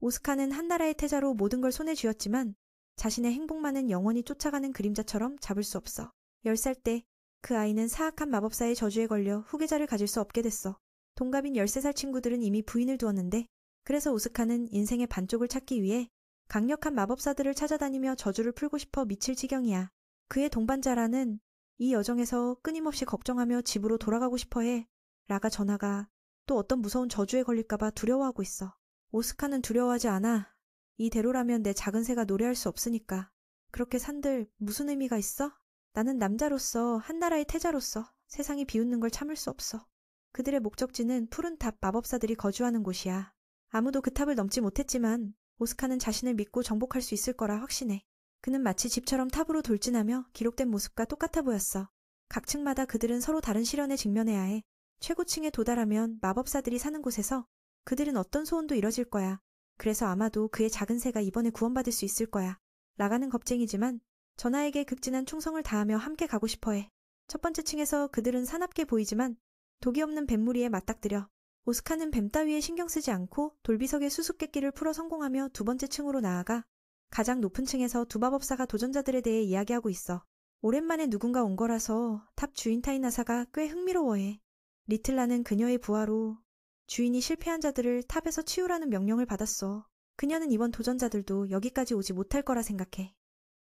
오스카는 한나라의 태자로 모든 걸 손에 쥐었지만 자신의 행복만은 영원히 쫓아가는 그림자처럼 잡을 수 없어. 10살 때 그 아이는 사악한 마법사의 저주에 걸려 후계자를 가질 수 없게 됐어. 동갑인 13살 친구들은 이미 부인을 두었는데 그래서 오스카는 인생의 반쪽을 찾기 위해 강력한 마법사들을 찾아다니며 저주를 풀고 싶어 미칠 지경이야. 그의 동반자라는 이 여정에서 끊임없이 걱정하며 집으로 돌아가고 싶어해. 라가 전화가 또 어떤 무서운 저주에 걸릴까봐 두려워하고 있어. 오스카는 두려워하지 않아. 이대로라면 내 작은 새가 노래할 수 없으니까. 그렇게 산들 무슨 의미가 있어? 나는 남자로서 한나라의 태자로서 세상이 비웃는 걸 참을 수 없어. 그들의 목적지는 푸른 탑 마법사들이 거주하는 곳이야. 아무도 그 탑을 넘지 못했지만 오스카는 자신을 믿고 정복할 수 있을 거라 확신해. 그는 마치 집처럼 탑으로 돌진하며 기록된 모습과 똑같아 보였어. 각 층마다 그들은 서로 다른 시련에 직면해야 해. 최고층에 도달하면 마법사들이 사는 곳에서 그들은 어떤 소원도 이뤄질 거야. 그래서 아마도 그의 작은 새가 이번에 구원받을 수 있을 거야. 라가는 겁쟁이지만 전하에게 극진한 충성을 다하며 함께 가고 싶어해. 첫 번째 층에서 그들은 사납게 보이지만 독이 없는 뱀무리에 맞닥뜨려. 오스카는 뱀 따위에 신경 쓰지 않고 돌비석의 수수께끼를 풀어 성공하며 두 번째 층으로 나아가 가장 높은 층에서 두 마법사가 도전자들에 대해 이야기하고 있어. 오랜만에 누군가 온 거라서 탑 주인 타이나사가 꽤 흥미로워해. 리틀라는 그녀의 부하로 주인이 실패한 자들을 탑에서 치우라는 명령을 받았어. 그녀는 이번 도전자들도 여기까지 오지 못할 거라 생각해.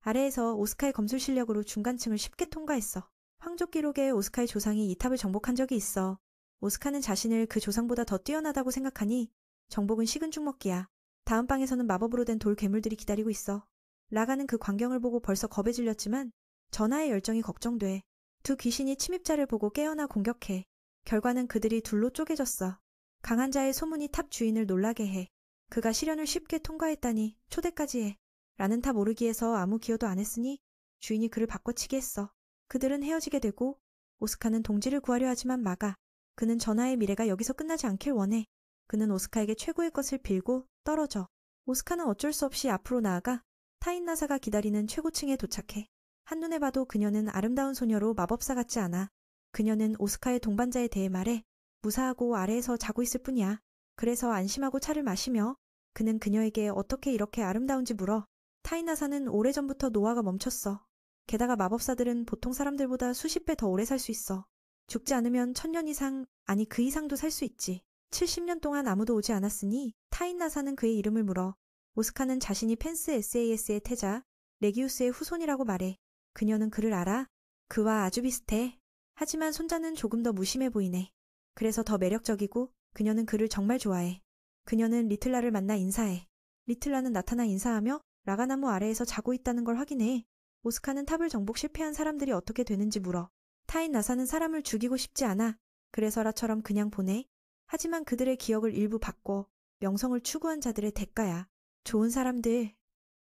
아래에서 오스카의 검술 실력으로 중간층을 쉽게 통과했어. 황족 기록에 오스카의 조상이 이 탑을 정복한 적이 있어. 오스카는 자신을 그 조상보다 더 뛰어나다고 생각하니 정복은 식은 죽 먹기야. 다음 방에서는 마법으로 된 돌 괴물들이 기다리고 있어. 라가는 그 광경을 보고 벌써 겁에 질렸지만 전하의 열정이 걱정돼. 두 귀신이 침입자를 보고 깨어나 공격해. 결과는 그들이 둘로 쪼개졌어. 강한 자의 소문이 탑 주인을 놀라게 해. 그가 시련을 쉽게 통과했다니 초대까지 해. 라는 탑 오르기에서 아무 기여도 안 했으니 주인이 그를 바꿔치기 했어. 그들은 헤어지게 되고 오스카는 동지를 구하려 하지만 막아. 그는 전하의 미래가 여기서 끝나지 않길 원해. 그는 오스카에게 최고의 것을 빌고 떨어져. 오스카는 어쩔 수 없이 앞으로 나아가 타인나사가 기다리는 최고층에 도착해. 한눈에 봐도 그녀는 아름다운 소녀로 마법사 같지 않아. 그녀는 오스카의 동반자에 대해 말해 무사하고 아래에서 자고 있을 뿐이야. 그래서 안심하고 차를 마시며 그는 그녀에게 어떻게 이렇게 아름다운지 물어. 타이나사는 오래전부터 노화가 멈췄어. 게다가 마법사들은 보통 사람들보다 수십 배 더 오래 살 수 있어. 죽지 않으면 1000년 이상, 아니 그 이상도 살 수 있지. 70년 동안 아무도 오지 않았으니 타인나사는 그의 이름을 물어. 오스카는 자신이 펜스 SAS의 태자, 레기우스의 후손이라고 말해. 그녀는 그를 알아? 그와 아주 비슷해. 하지만 손자는 조금 더 무심해 보이네. 그래서 더 매력적이고 그녀는 그를 정말 좋아해. 그녀는 리틀라를 만나 인사해. 리틀라는 나타나 인사하며 라가나무 아래에서 자고 있다는 걸 확인해. 오스카는 탑을 정복 실패한 사람들이 어떻게 되는지 물어. 타인나사는 사람을 죽이고 싶지 않아. 그래서 라처럼 그냥 보내. 하지만 그들의 기억을 일부 바꿔 명성을 추구한 자들의 대가야. 좋은 사람들.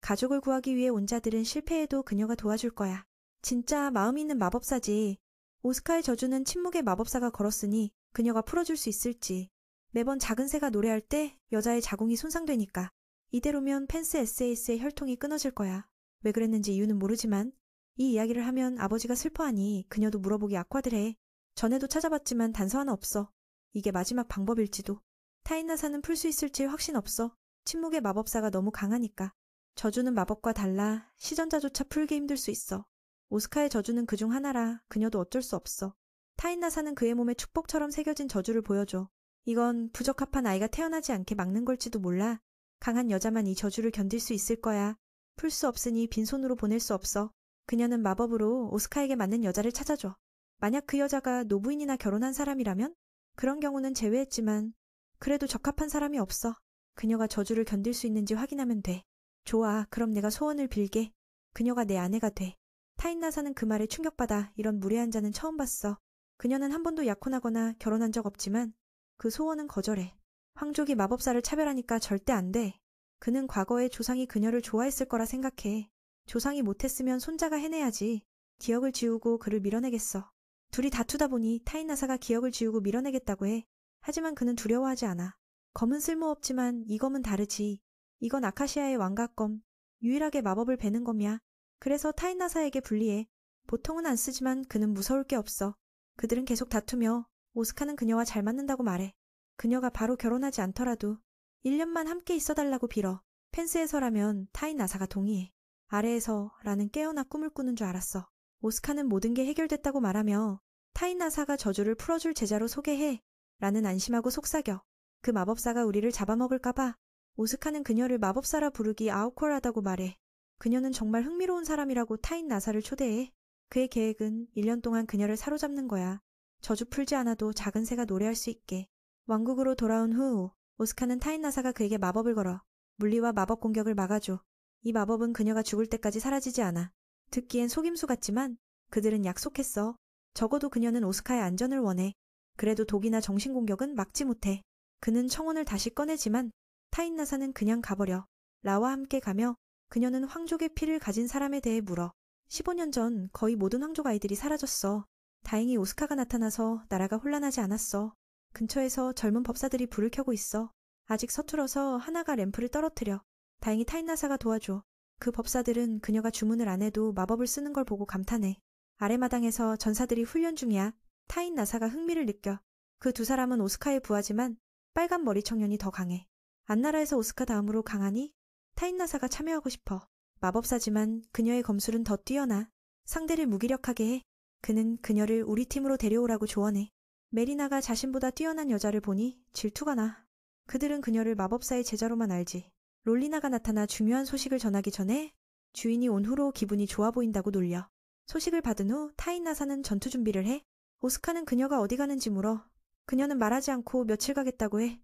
가족을 구하기 위해 온 자들은 실패해도 그녀가 도와줄 거야. 진짜 마음 있는 마법사지. 오스카의 저주는 침묵의 마법사가 걸었으니 그녀가 풀어줄 수 있을지. 매번 작은 새가 노래할 때 여자의 자궁이 손상되니까. 이대로면 펜스 SAS의 혈통이 끊어질 거야. 왜 그랬는지 이유는 모르지만 이 이야기를 하면 아버지가 슬퍼하니 그녀도 물어보기 악화들해. 전에도 찾아봤지만 단서 하나 없어. 이게 마지막 방법일지도. 타인나사는 풀 수 있을지 확신 없어. 침묵의 마법사가 너무 강하니까. 저주는 마법과 달라 시전자조차 풀기 힘들 수 있어. 오스카의 저주는 그중 하나라 그녀도 어쩔 수 없어. 타인나사는 그의 몸에 축복처럼 새겨진 저주를 보여줘. 이건 부적합한 아이가 태어나지 않게 막는 걸지도 몰라. 강한 여자만 이 저주를 견딜 수 있을 거야. 풀 수 없으니 빈손으로 보낼 수 없어. 그녀는 마법으로 오스카에게 맞는 여자를 찾아줘. 만약 그 여자가 노부인이나 결혼한 사람이라면? 그런 경우는 제외했지만 그래도 적합한 사람이 없어. 그녀가 저주를 견딜 수 있는지 확인하면 돼. 좋아, 그럼 내가 소원을 빌게. 그녀가 내 아내가 돼. 타인나사는 그 말에 충격받아. 이런 무례한 자는 처음 봤어. 그녀는 한 번도 약혼하거나 결혼한 적 없지만 그 소원은 거절해. 황족이 마법사를 차별하니까 절대 안 돼. 그는 과거에 조상이 그녀를 좋아했을 거라 생각해. 조상이 못했으면 손자가 해내야지. 기억을 지우고 그를 밀어내겠어. 둘이 다투다 보니 타인나사가 기억을 지우고 밀어내겠다고 해. 하지만 그는 두려워하지 않아. 검은 쓸모없지만 이 검은 다르지. 이건 아카시아의 왕가검. 유일하게 마법을 베는 검이야. 그래서 타인나사에게 불리해. 보통은 안 쓰지만 그는 무서울 게 없어. 그들은 계속 다투며 오스카는 그녀와 잘 맞는다고 말해. 그녀가 바로 결혼하지 않더라도 1년만 함께 있어달라고 빌어. 펜스에서라면 타인 나사가 동의해. 아래에서 라는 깨어나 꿈을 꾸는 줄 알았어. 오스카는 모든 게 해결됐다고 말하며 타인 나사가 저주를 풀어줄 제자로 소개해 라는 안심하고 속삭여. 그 마법사가 우리를 잡아먹을까봐 오스카는 그녀를 마법사라 부르기 아우콜하다고 말해. 그녀는 정말 흥미로운 사람이라고 타인 나사를 초대해. 그의 계획은 1년 동안 그녀를 사로잡는 거야. 저주 풀지 않아도 작은 새가 노래할 수 있게. 왕국으로 돌아온 후 오스카는 타인 나사가 그에게 마법을 걸어 물리와 마법 공격을 막아줘. 이 마법은 그녀가 죽을 때까지 사라지지 않아. 듣기엔 속임수 같지만 그들은 약속했어. 적어도 그녀는 오스카의 안전을 원해. 그래도 독이나 정신공격은 막지 못해. 그는 청혼을 다시 꺼내지만 타인 나사는 그냥 가버려. 라와 함께 가며 그녀는 황족의 피를 가진 사람에 대해 물어. 15년 전 거의 모든 황족 아이들이 사라졌어. 다행히 오스카가 나타나서 나라가 혼란하지 않았어. 근처에서 젊은 법사들이 불을 켜고 있어. 아직 서툴어서 하나가 램프를 떨어뜨려. 다행히 타인 나사가 도와줘. 그 법사들은 그녀가 주문을 안 해도 마법을 쓰는 걸 보고 감탄해. 아래마당에서 전사들이 훈련 중이야. 타인 나사가 흥미를 느껴. 그 두 사람은 오스카의 부하지만 빨간 머리 청년이 더 강해. 안나라에서 오스카 다음으로 강하니 타인 나사가 참여하고 싶어. 마법사지만 그녀의 검술은 더 뛰어나. 상대를 무기력하게 해. 그는 그녀를 우리 팀으로 데려오라고 조언해. 메리나가 자신보다 뛰어난 여자를 보니 질투가 나. 그들은 그녀를 마법사의 제자로만 알지. 롤리나가 나타나 중요한 소식을 전하기 전에 주인이 온 후로 기분이 좋아 보인다고 놀려. 소식을 받은 후 타인 나사는 전투 준비를 해. 오스카는 그녀가 어디 가는지 물어. 그녀는 말하지 않고 며칠 가겠다고 해.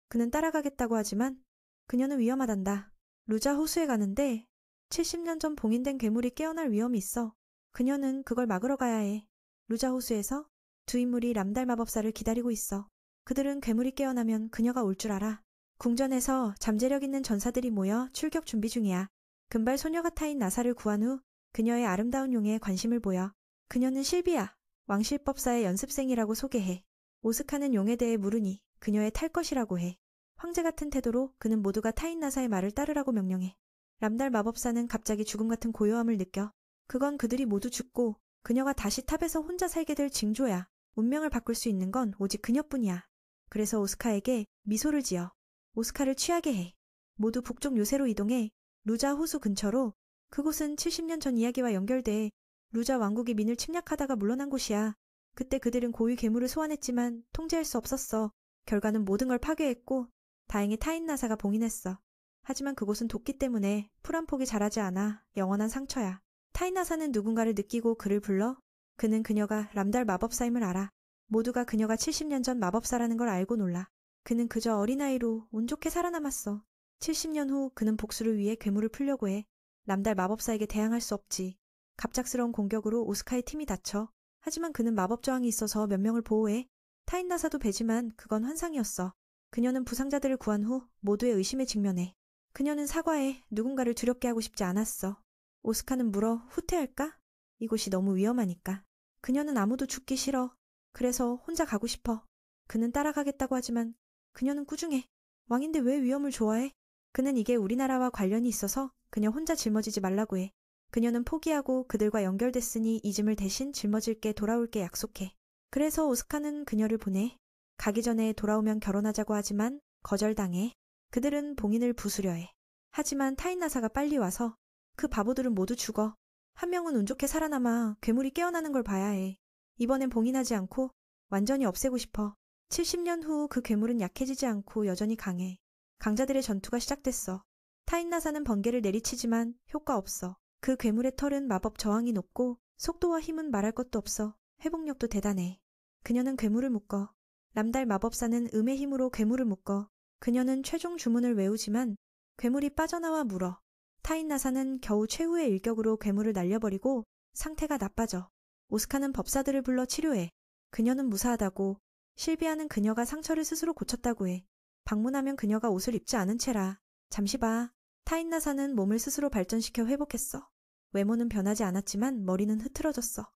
그는 따라가겠다고 하지만 그녀는 위험하단다. 루자 호수에 가는데 70년 전 봉인된 괴물이 깨어날 위험이 있어. 그녀는 그걸 막으러 가야 해. 루자 호수에서 두 인물이 람달 마법사를 기다리고 있어. 그들은 괴물이 깨어나면 그녀가 올 줄 알아. 궁전에서 잠재력 있는 전사들이 모여 출격 준비 중이야. 금발 소녀가 타인 나사를 구한 후 그녀의 아름다운 용에 관심을 보여. 그녀는 실비아, 왕실법사의 연습생이라고 소개해. 오스카는 용에 대해 물으니 그녀의 탈 것이라고 해. 황제 같은 태도로 그는 모두가 타인 나사의 말을 따르라고 명령해. 람달 마법사는 갑자기 죽음 같은 고요함을 느껴. 그건 그들이 모두 죽고 그녀가 다시 탑에서 혼자 살게 될 징조야. 운명을 바꿀 수 있는 건 오직 그녀뿐이야. 그래서 오스카에게 미소를 지어 오스카를 취하게 해. 모두 북쪽 요새로 이동해 루자 호수 근처로. 그곳은 70년 전 이야기와 연결돼 루자 왕국이 민을 침략하다가 물러난 곳이야. 그때 그들은 고위 괴물을 소환했지만 통제할 수 없었어. 결과는 모든 걸 파괴했고 다행히 타인 나사가 봉인했어. 하지만 그곳은 도끼 때문에 풀 한 폭이 자라지 않아 영원한 상처야. 타인 나사는 누군가를 느끼고 그를 불러. 그는 그녀가 람달 마법사임을 알아. 모두가 그녀가 70년 전 마법사라는 걸 알고 놀라. 그는 그저 어린아이로 운 좋게 살아남았어. 70년 후 그는 복수를 위해 괴물을 풀려고 해. 람달 마법사에게 대항할 수 없지. 갑작스러운 공격으로 오스카의 팀이 다쳐. 하지만 그는 마법 저항이 있어서 몇 명을 보호해. 타인 나사도 배지만 그건 환상이었어. 그녀는 부상자들을 구한 후 모두의 의심에 직면해. 그녀는 사과해. 누군가를 두렵게 하고 싶지 않았어. 오스카는 물어 후퇴할까? 이곳이 너무 위험하니까. 그녀는 아무도 죽기 싫어. 그래서 혼자 가고 싶어. 그는 따라가겠다고 하지만 그녀는 꾸중해. 왕인데 왜 위험을 좋아해? 그는 이게 우리나라와 관련이 있어서 그녀 혼자 짊어지지 말라고 해. 그녀는 포기하고 그들과 연결됐으니 이 짐을 대신 짊어질게 돌아올게 약속해. 그래서 오스카는 그녀를 보내. 가기 전에 돌아오면 결혼하자고 하지만 거절당해. 그들은 봉인을 부수려 해. 하지만 타인 나사가 빨리 와서 그 바보들은 모두 죽어. 한 명은 운 좋게 살아남아 괴물이 깨어나는 걸 봐야 해. 이번엔 봉인하지 않고 완전히 없애고 싶어. 70년 후 그 괴물은 약해지지 않고 여전히 강해. 강자들의 전투가 시작됐어. 타인 나사는 번개를 내리치지만 효과 없어. 그 괴물의 털은 마법 저항이 높고 속도와 힘은 말할 것도 없어. 회복력도 대단해. 그녀는 괴물을 묶어. 람달 마법사는 음의 힘으로 괴물을 묶어. 그녀는 최종 주문을 외우지만 괴물이 빠져나와 물어. 타인 나사는 겨우 최후의 일격으로 괴물을 날려버리고 상태가 나빠져. 오스카는 법사들을 불러 치료해. 그녀는 무사하다고. 실비아는 그녀가 상처를 스스로 고쳤다고 해. 방문하면 그녀가 옷을 입지 않은 채라. 잠시 봐. 타인 나사는 몸을 스스로 발전시켜 회복했어. 외모는 변하지 않았지만 머리는 흐트러졌어.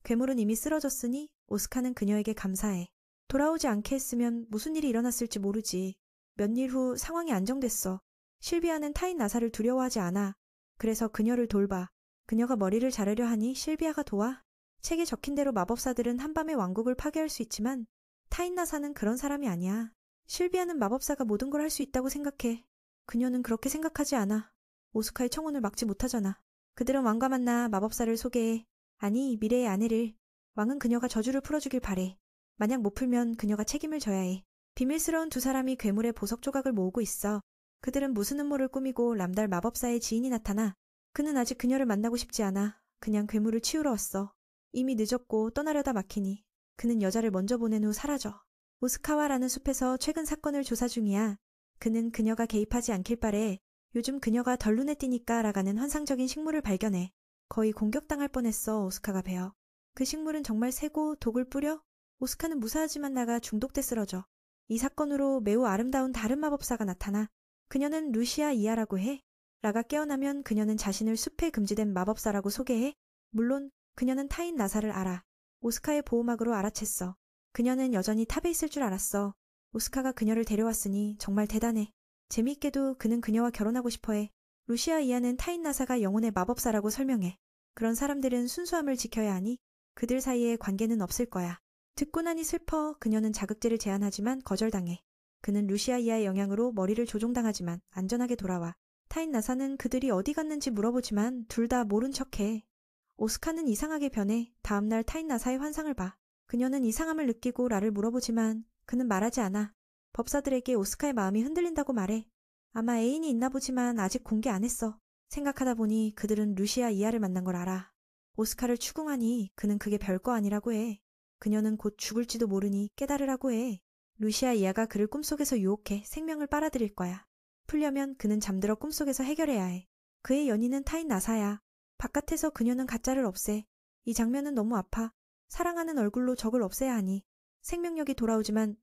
괴물은 이미 쓰러졌으니 오스카는 그녀에게 감사해. 돌아오지 않게 했으면 무슨 일이 일어났을지 모르지. 몇 일 후 상황이 안정됐어. 실비아는 타인 나사를 두려워하지 않아. 그래서 그녀를 돌봐. 그녀가 머리를 자르려 하니 실비아가 도와. 책에 적힌 대로 마법사들은 한밤에 왕국을 파괴할 수 있지만 타인 나사는 그런 사람이 아니야. 실비아는 마법사가 모든 걸 할 수 있다고 생각해. 그녀는 그렇게 생각하지 않아. 오스카의 청혼을 막지 못하잖아. 그들은 왕과 만나 마법사를 소개해. 아니, 미래의 아내를. 왕은 그녀가 저주를 풀어주길 바래. 만약 못 풀면 그녀가 책임을 져야 해. 비밀스러운 두 사람이 괴물의 보석 조각을 모으고 있어. 그들은 무슨 음모를 꾸미고 람달 마법사의 지인이 나타나. 그는 아직 그녀를 만나고 싶지 않아. 그냥 괴물을 치우러 왔어. 이미 늦었고 떠나려다 막히니. 그는 여자를 먼저 보낸 후 사라져. 오스카와라는 숲에서 최근 사건을 조사 중이야. 그는 그녀가 개입하지 않길 바래. 요즘 그녀가 덜 눈에 띄니까 라가는 환상적인 식물을 발견해. 거의 공격당할 뻔했어. 오스카가 베어. 그 식물은 정말 세고 독을 뿌려? 오스카는 무사하지만 나가 중독돼 쓰러져. 이 사건으로 매우 아름다운 다른 마법사가 나타나. 그녀는 루시아 이아라고 해. 라가 깨어나면 그녀는 자신을 숲에 금지된 마법사라고 소개해. 물론 그녀는 타인 나사를 알아. 오스카의 보호막으로 알아챘어. 그녀는 여전히 탑에 있을 줄 알았어. 오스카가 그녀를 데려왔으니 정말 대단해. 재미있게도 그는 그녀와 결혼하고 싶어해. 루시아 이아는 타인 나사가 영혼의 마법사라고 설명해. 그런 사람들은 순수함을 지켜야 하니 그들 사이에 관계는 없을 거야. 듣고 나니 슬퍼. 그녀는 자극제를 제안하지만 거절당해. 그는 루시아 이아의 영향으로 머리를 조종당하지만 안전하게 돌아와. 타인 나사는 그들이 어디 갔는지 물어보지만 둘 다 모른 척해. 오스카는 이상하게 변해. 다음날 타인 나사의 환상을 봐. 그녀는 이상함을 느끼고 라를 물어보지만 그는 말하지 않아. 법사들에게 오스카의 마음이 흔들린다고 말해. 아마 애인이 있나 보지만 아직 공개 안 했어. 생각하다 보니 그들은 루시아 이아를 만난 걸 알아. 오스카를 추궁하니 그는 그게 별거 아니라고 해. 그녀는 곧 죽을지도 모르니 깨달으라고 해. 루시아 이아가 그를 꿈속에서 유혹해 생명을 빨아들일 거야. 풀려면 그는 잠들어 꿈속에서 해결해야 해. 그의 연인은 타인 나사야. 바깥에서 그녀는 가짜를 없애. 이 장면은 너무 아파. 사랑하는 얼굴로 적을 없애야 하니. 생명력이 돌아오지만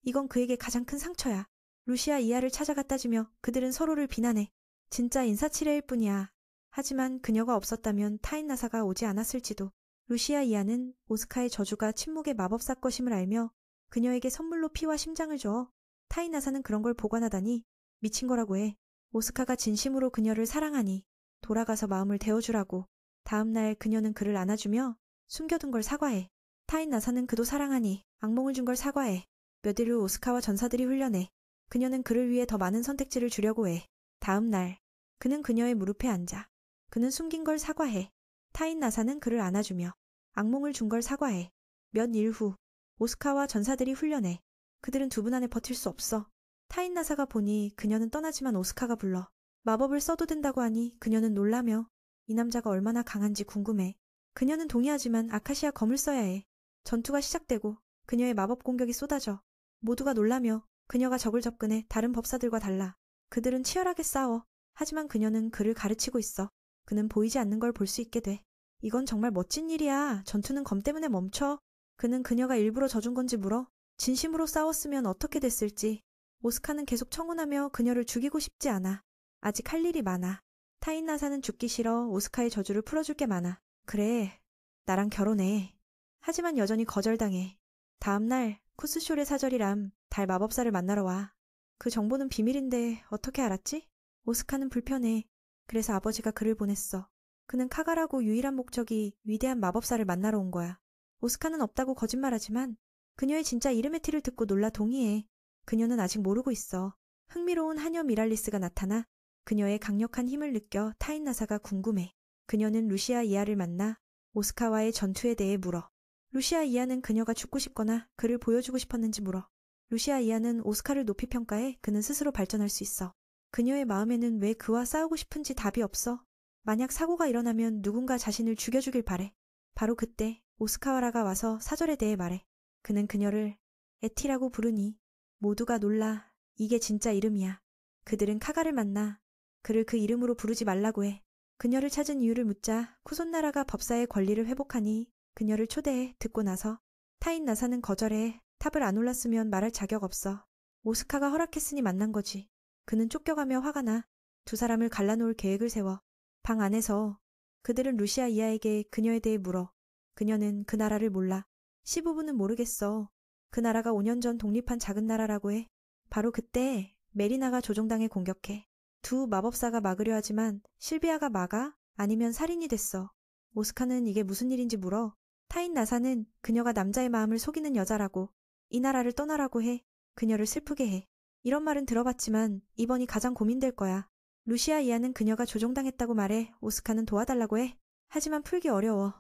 이건 그에게 가장 큰 상처야. 루시아 이아를 찾아가 따지며 그들은 서로를 비난해. 진짜 인사치레일 뿐이야. 하지만 그녀가 없었다면 타인 나사가 오지 않았을지도. 루시아 이아는 오스카의 저주가 침묵의 마법사 것임을 알며 그녀에게 선물로 피와 심장을 줘. 타인 나사는 그런 걸 보관하다니 미친 거라고 해. 오스카가 진심으로 그녀를 사랑하니 돌아가서 마음을 데워주라고. 다음날 그녀는 그를 안아주며 숨겨둔 걸 사과해. 타인 나사는 그도 사랑하니 악몽을 준 걸 사과해. 몇 일 후 오스카와 전사들이 훈련해. 그녀는 그를 위해 더 많은 선택지를 주려고 해. 다음 날 그는 그녀의 무릎에 앉아. 그는 숨긴 걸 사과해. 타인 나사는 그를 안아주며 악몽을 준 걸 사과해. 몇 일 후 오스카와 전사들이 훈련해. 그들은 두 분 안에 버틸 수 없어. 타인 나사가 보니 그녀는 떠나지만 오스카가 불러. 마법을 써도 된다고 하니 그녀는 놀라며 이 남자가 얼마나 강한지 궁금해. 그녀는 동의하지만 아카시아 검을 써야 해. 전투가 시작되고 그녀의 마법 공격이 쏟아져. 모두가 놀라며 그녀가 적을 접근해. 다른 법사들과 달라. 그들은 치열하게 싸워. 하지만 그녀는 그를 가르치고 있어. 그는 보이지 않는 걸 볼 수 있게 돼. 이건 정말 멋진 일이야. 전투는 검 때문에 멈춰. 그는 그녀가 일부러 져준 건지 물어. 진심으로 싸웠으면 어떻게 됐을지. 오스카는 계속 청혼하며 그녀를 죽이고 싶지 않아. 아직 할 일이 많아. 타인 나사는 죽기 싫어. 오스카의 저주를 풀어줄 게 많아. 그래, 나랑 결혼해. 하지만 여전히 거절당해. 다음날 쿠스쇼의 사절이람 달 마법사를 만나러 와. 그 정보는 비밀인데 어떻게 알았지? 오스카는 불편해. 그래서 아버지가 그를 보냈어. 그는 카가라고 유일한 목적이 위대한 마법사를 만나러 온 거야. 오스카는 없다고 거짓말하지만 그녀의 진짜 이름의 티를 듣고 놀라 동의해. 그녀는 아직 모르고 있어. 흥미로운 하녀 미랄리스가 나타나 그녀의 강력한 힘을 느껴 타인 나사가 궁금해. 그녀는 루시아 이아를 만나 오스카와의 전투에 대해 물어. 루시아 이아는 그녀가 죽고 싶거나 그를 보여주고 싶었는지 물어. 루시아 이아는 오스카를 높이 평가해. 그는 스스로 발전할 수 있어. 그녀의 마음에는 왜 그와 싸우고 싶은지 답이 없어. 만약 사고가 일어나면 누군가 자신을 죽여주길 바래. 바로 그때 오스카와라가 와서 사절에 대해 말해. 그는 그녀를 에티라고 부르니 모두가 놀라. 이게 진짜 이름이야. 그들은 카가를 만나 그를 그 이름으로 부르지 말라고 해. 그녀를 찾은 이유를 묻자 쿠손나라가 법사의 권리를 회복하니 그녀를 초대해. 듣고 나서 타인 나사는 거절해. 탑을 안 올랐으면 말할 자격 없어. 오스카가 허락했으니 만난 거지. 그는 쫓겨가며 화가 나. 두 사람을 갈라놓을 계획을 세워. 방 안에서 그들은 루시아 이아에게 그녀에 대해 물어. 그녀는 그 나라를 몰라. 시부부는 모르겠어. 그 나라가 5년 전 독립한 작은 나라라고 해. 바로 그때 메리나가 조종당에 공격해. 두 마법사가 막으려 하지만 실비아가 막아? 아니면 살인이 됐어. 오스카는 이게 무슨 일인지 물어. 타인 나사는 그녀가 남자의 마음을 속이는 여자라고 이 나라를 떠나라고 해. 그녀를 슬프게 해. 이런 말은 들어봤지만 이번이 가장 고민될 거야. 루시아 이하는 그녀가 조종당했다고 말해 오스카는 도와달라고 해. 하지만 풀기 어려워.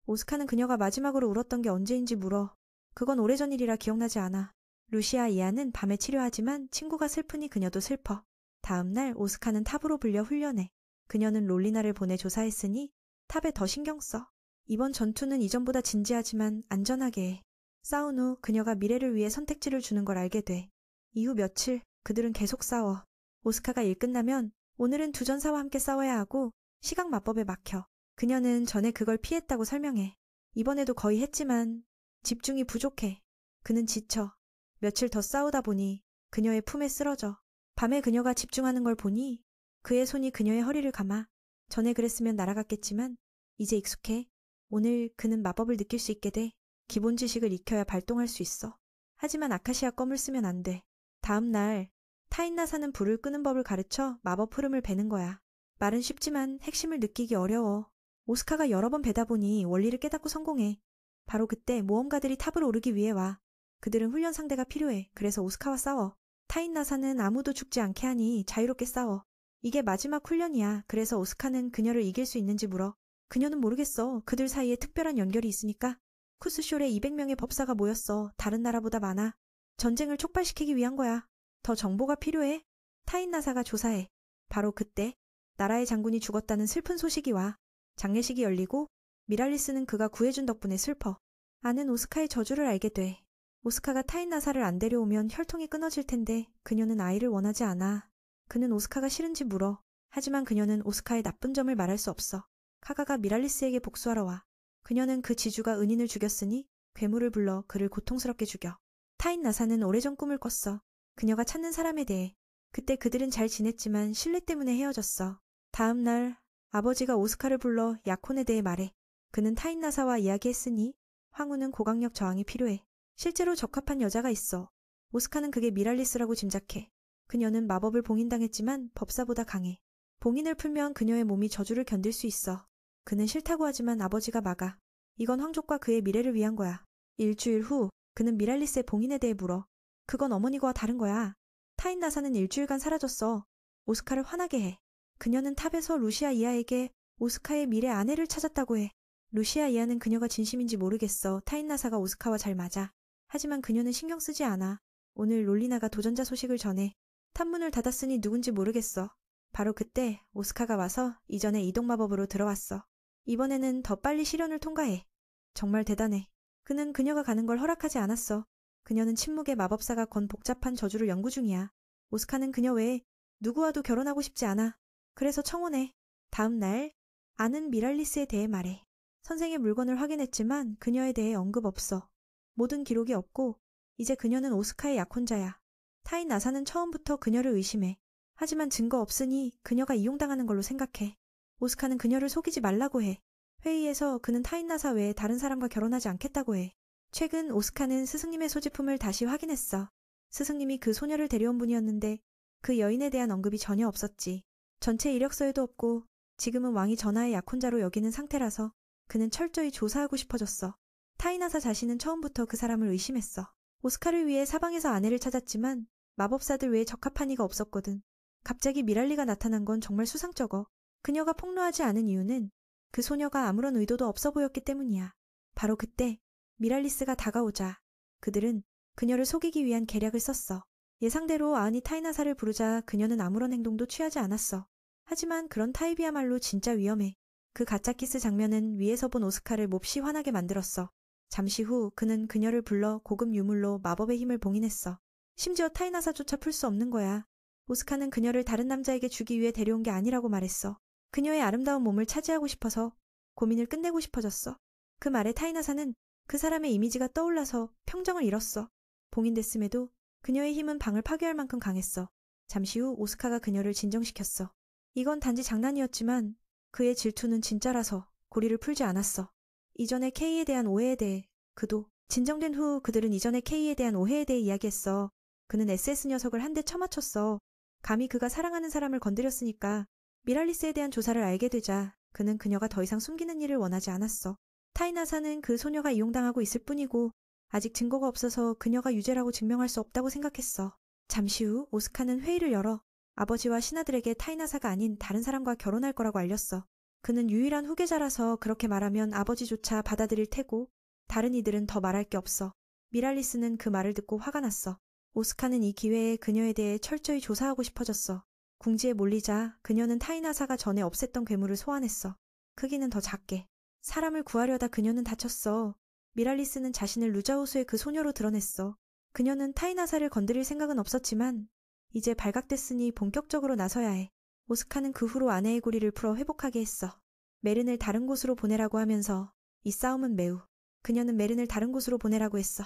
오스카는 그녀가 마지막으로 울었던 게 언제인지 물어. 그건 오래전 일이라 기억나지 않아. 루시아 이하는 밤에 치료하지만 친구가 슬프니 그녀도 슬퍼. 다음 날 오스카는 탑으로 불려 훈련해. 그녀는 롤리나를 보내 조사했으니 탑에 더 신경 써. 이번 전투는 이전보다 진지하지만 안전하게 해. 싸운 후 그녀가 미래를 위해 선택지를 주는 걸 알게 돼. 이후 며칠 그들은 계속 싸워. 오스카가 일 끝나면 오늘은 두 전사와 함께 싸워야 하고 시각 마법에 막혀. 그녀는 전에 그걸 피했다고 설명해. 이번에도 거의 했지만 집중이 부족해. 그는 지쳐. 며칠 더 싸우다 보니 그녀의 품에 쓰러져. 밤에 그녀가 집중하는 걸 보니 그의 손이 그녀의 허리를 감아. 전에 그랬으면 날아갔겠지만 이제 익숙해. 오늘 그는 마법을 느낄 수 있게 돼. 기본 지식을 익혀야 발동할 수 있어. 하지만 아카시아 껌을 쓰면 안 돼. 다음 날 타인나사는 불을 끄는 법을 가르쳐 마법 흐름을 베는 거야. 말은 쉽지만 핵심을 느끼기 어려워. 오스카가 여러 번 베다 보니 원리를 깨닫고 성공해. 바로 그때 모험가들이 탑을 오르기 위해 와. 그들은 훈련 상대가 필요해. 그래서 오스카와 싸워. 타인나사는 아무도 죽지 않게 하니 자유롭게 싸워. 이게 마지막 훈련이야. 그래서 오스카는 그녀를 이길 수 있는지 물어. 그녀는 모르겠어. 그들 사이에 특별한 연결이 있으니까. 쿠스숄에 200명의 법사가 모였어. 다른 나라보다 많아. 전쟁을 촉발시키기 위한 거야. 더 정보가 필요해? 타인나사가 조사해. 바로 그때 나라의 장군이 죽었다는 슬픈 소식이 와. 장례식이 열리고 미랄리스는 그가 구해준 덕분에 슬퍼. 아는 오스카의 저주를 알게 돼. 오스카가 타인나사를 안 데려오면 혈통이 끊어질 텐데 그녀는 아이를 원하지 않아. 그는 오스카가 싫은지 물어. 하지만 그녀는 오스카의 나쁜 점을 말할 수 없어. 카가가 미랄리스에게 복수하러 와. 그녀는 그 지주가 은인을 죽였으니 괴물을 불러 그를 고통스럽게 죽여. 타인나사는 오래전 꿈을 꿨어. 그녀가 찾는 사람에 대해. 그때 그들은 잘 지냈지만 신뢰 때문에 헤어졌어. 다음 날 아버지가 오스카를 불러 야콘에 대해 말해. 그는 타인나사와 이야기했으니 황후는 고강력 저항이 필요해. 실제로 적합한 여자가 있어. 오스카는 그게 미랄리스라고 짐작해. 그녀는 마법을 봉인당했지만 법사보다 강해. 봉인을 풀면 그녀의 몸이 저주를 견딜 수 있어. 그는 싫다고 하지만 아버지가 막아. 이건 황족과 그의 미래를 위한 거야. 일주일 후 그는 미랄리스의 봉인에 대해 물어. 그건 어머니와 다른 거야. 타인나사는 일주일간 사라졌어. 오스카를 화나게 해. 그녀는 탑에서 루시아 이하에게 오스카의 미래 아내를 찾았다고 해. 루시아 이하는 그녀가 진심인지 모르겠어. 타인나사가 오스카와 잘 맞아. 하지만 그녀는 신경 쓰지 않아. 오늘 롤리나가 도전자 소식을 전해. 탑문을 닫았으니 누군지 모르겠어. 바로 그때 오스카가 와서 이전에 이동 마법으로 들어왔어. 이번에는 더 빨리 시련을 통과해. 정말 대단해. 그는 그녀가 가는 걸 허락하지 않았어. 그녀는 침묵의 마법사가 건 복잡한 저주를 연구 중이야. 오스카는 그녀 외에 누구와도 결혼하고 싶지 않아. 그래서 청혼해. 다음 날 아는 미랄리스에 대해 말해. 선생의 물건을 확인했지만 그녀에 대해 언급 없어. 모든 기록이 없고 이제 그녀는 오스카의 약혼자야. 타인나사는 처음부터 그녀를 의심해. 하지만 증거 없으니 그녀가 이용당하는 걸로 생각해. 오스카는 그녀를 속이지 말라고 해. 회의에서 그는 타인나사 외에 다른 사람과 결혼하지 않겠다고 해. 최근 오스카는 스승님의 소지품을 다시 확인했어. 스승님이 그 소녀를 데려온 분이었는데 그 여인에 대한 언급이 전혀 없었지. 전체 이력서에도 없고 지금은 왕이 전하의 약혼자로 여기는 상태라서 그는 철저히 조사하고 싶어졌어. 타이나사 자신은 처음부터 그 사람을 의심했어. 오스카를 위해 사방에서 아내를 찾았지만 마법사들 외에 적합한 이가 없었거든. 갑자기 미랄리가 나타난 건 정말 수상쩍어. 그녀가 폭로하지 않은 이유는 그 소녀가 아무런 의도도 없어 보였기 때문이야. 바로 그때 미랄리스가 다가오자 그들은 그녀를 속이기 위한 계략을 썼어. 예상대로 아은이 타이나사를 부르자 그녀는 아무런 행동도 취하지 않았어. 하지만 그런 타입이야말로 진짜 위험해. 그 가짜키스 장면은 위에서 본 오스카를 몹시 화나게 만들었어. 잠시 후 그는 그녀를 불러 고급 유물로 마법의 힘을 봉인했어. 심지어 타이나사조차 풀 수 없는 거야. 오스카는 그녀를 다른 남자에게 주기 위해 데려온 게 아니라고 말했어. 그녀의 아름다운 몸을 차지하고 싶어서 고민을 끝내고 싶어졌어. 그 말에 타이나사는 그 사람의 이미지가 떠올라서 평정을 잃었어. 봉인됐음에도 그녀의 힘은 방을 파괴할 만큼 강했어. 잠시 후 오스카가 그녀를 진정시켰어. 이건 단지 장난이었지만 그의 질투는 진짜라서 고리를 풀지 않았어. 이전의 K에 대한 오해에 대해 그도 진정된 후 그들은 이전의 K에 대한 오해에 대해 이야기했어. 그는 SS 녀석을 한 대 쳐맞췄어. 감히 그가 사랑하는 사람을 건드렸으니까. 미랄리스에 대한 조사를 알게 되자 그는 그녀가 더 이상 숨기는 일을 원하지 않았어. 타이나사는 그 소녀가 이용당하고 있을 뿐이고 아직 증거가 없어서 그녀가 유죄라고 증명할 수 없다고 생각했어. 잠시 후 오스카는 회의를 열어 아버지와 신하들에게 타이나사가 아닌 다른 사람과 결혼할 거라고 알렸어. 그는 유일한 후계자라서 그렇게 말하면 아버지조차 받아들일 테고 다른 이들은 더 말할 게 없어. 미랄리스는 그 말을 듣고 화가 났어. 오스카는 이 기회에 그녀에 대해 철저히 조사하고 싶어졌어. 궁지에 몰리자 그녀는 타이나사가 전에 없앴던 괴물을 소환했어. 크기는 더 작게. 사람을 구하려다 그녀는 다쳤어. 미랄리스는 자신을 루자우스의 그 소녀로 드러냈어. 그녀는 타이나사를 건드릴 생각은 없었지만 이제 발각됐으니 본격적으로 나서야 해. 오스카는 그 후로 아내의 고리를 풀어 회복하게 했어. 메른을 다른 곳으로 보내라고 하면서 이 싸움은 매우 그녀는 메른을 다른 곳으로 보내라고 했어.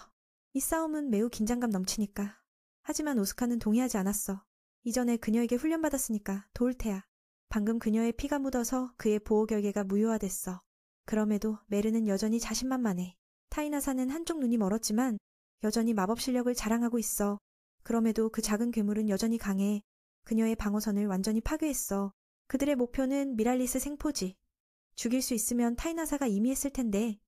이 싸움은 매우 긴장감 넘치니까. 하지만 오스카는 동의하지 않았어. 이전에 그녀에게 훈련받았으니까 도울 테야. 방금 그녀의 피가 묻어서 그의 보호 결계가 무효화됐어. 그럼에도 메르는 여전히 자신만만해. 타이나사는 한쪽 눈이 멀었지만 여전히 마법 실력을 자랑하고 있어. 그럼에도 그 작은 괴물은 여전히 강해. 그녀의 방어선을 완전히 파괴했어. 그들의 목표는 미랄리스 생포지. 죽일 수 있으면 타이나사가 이미 했을 텐데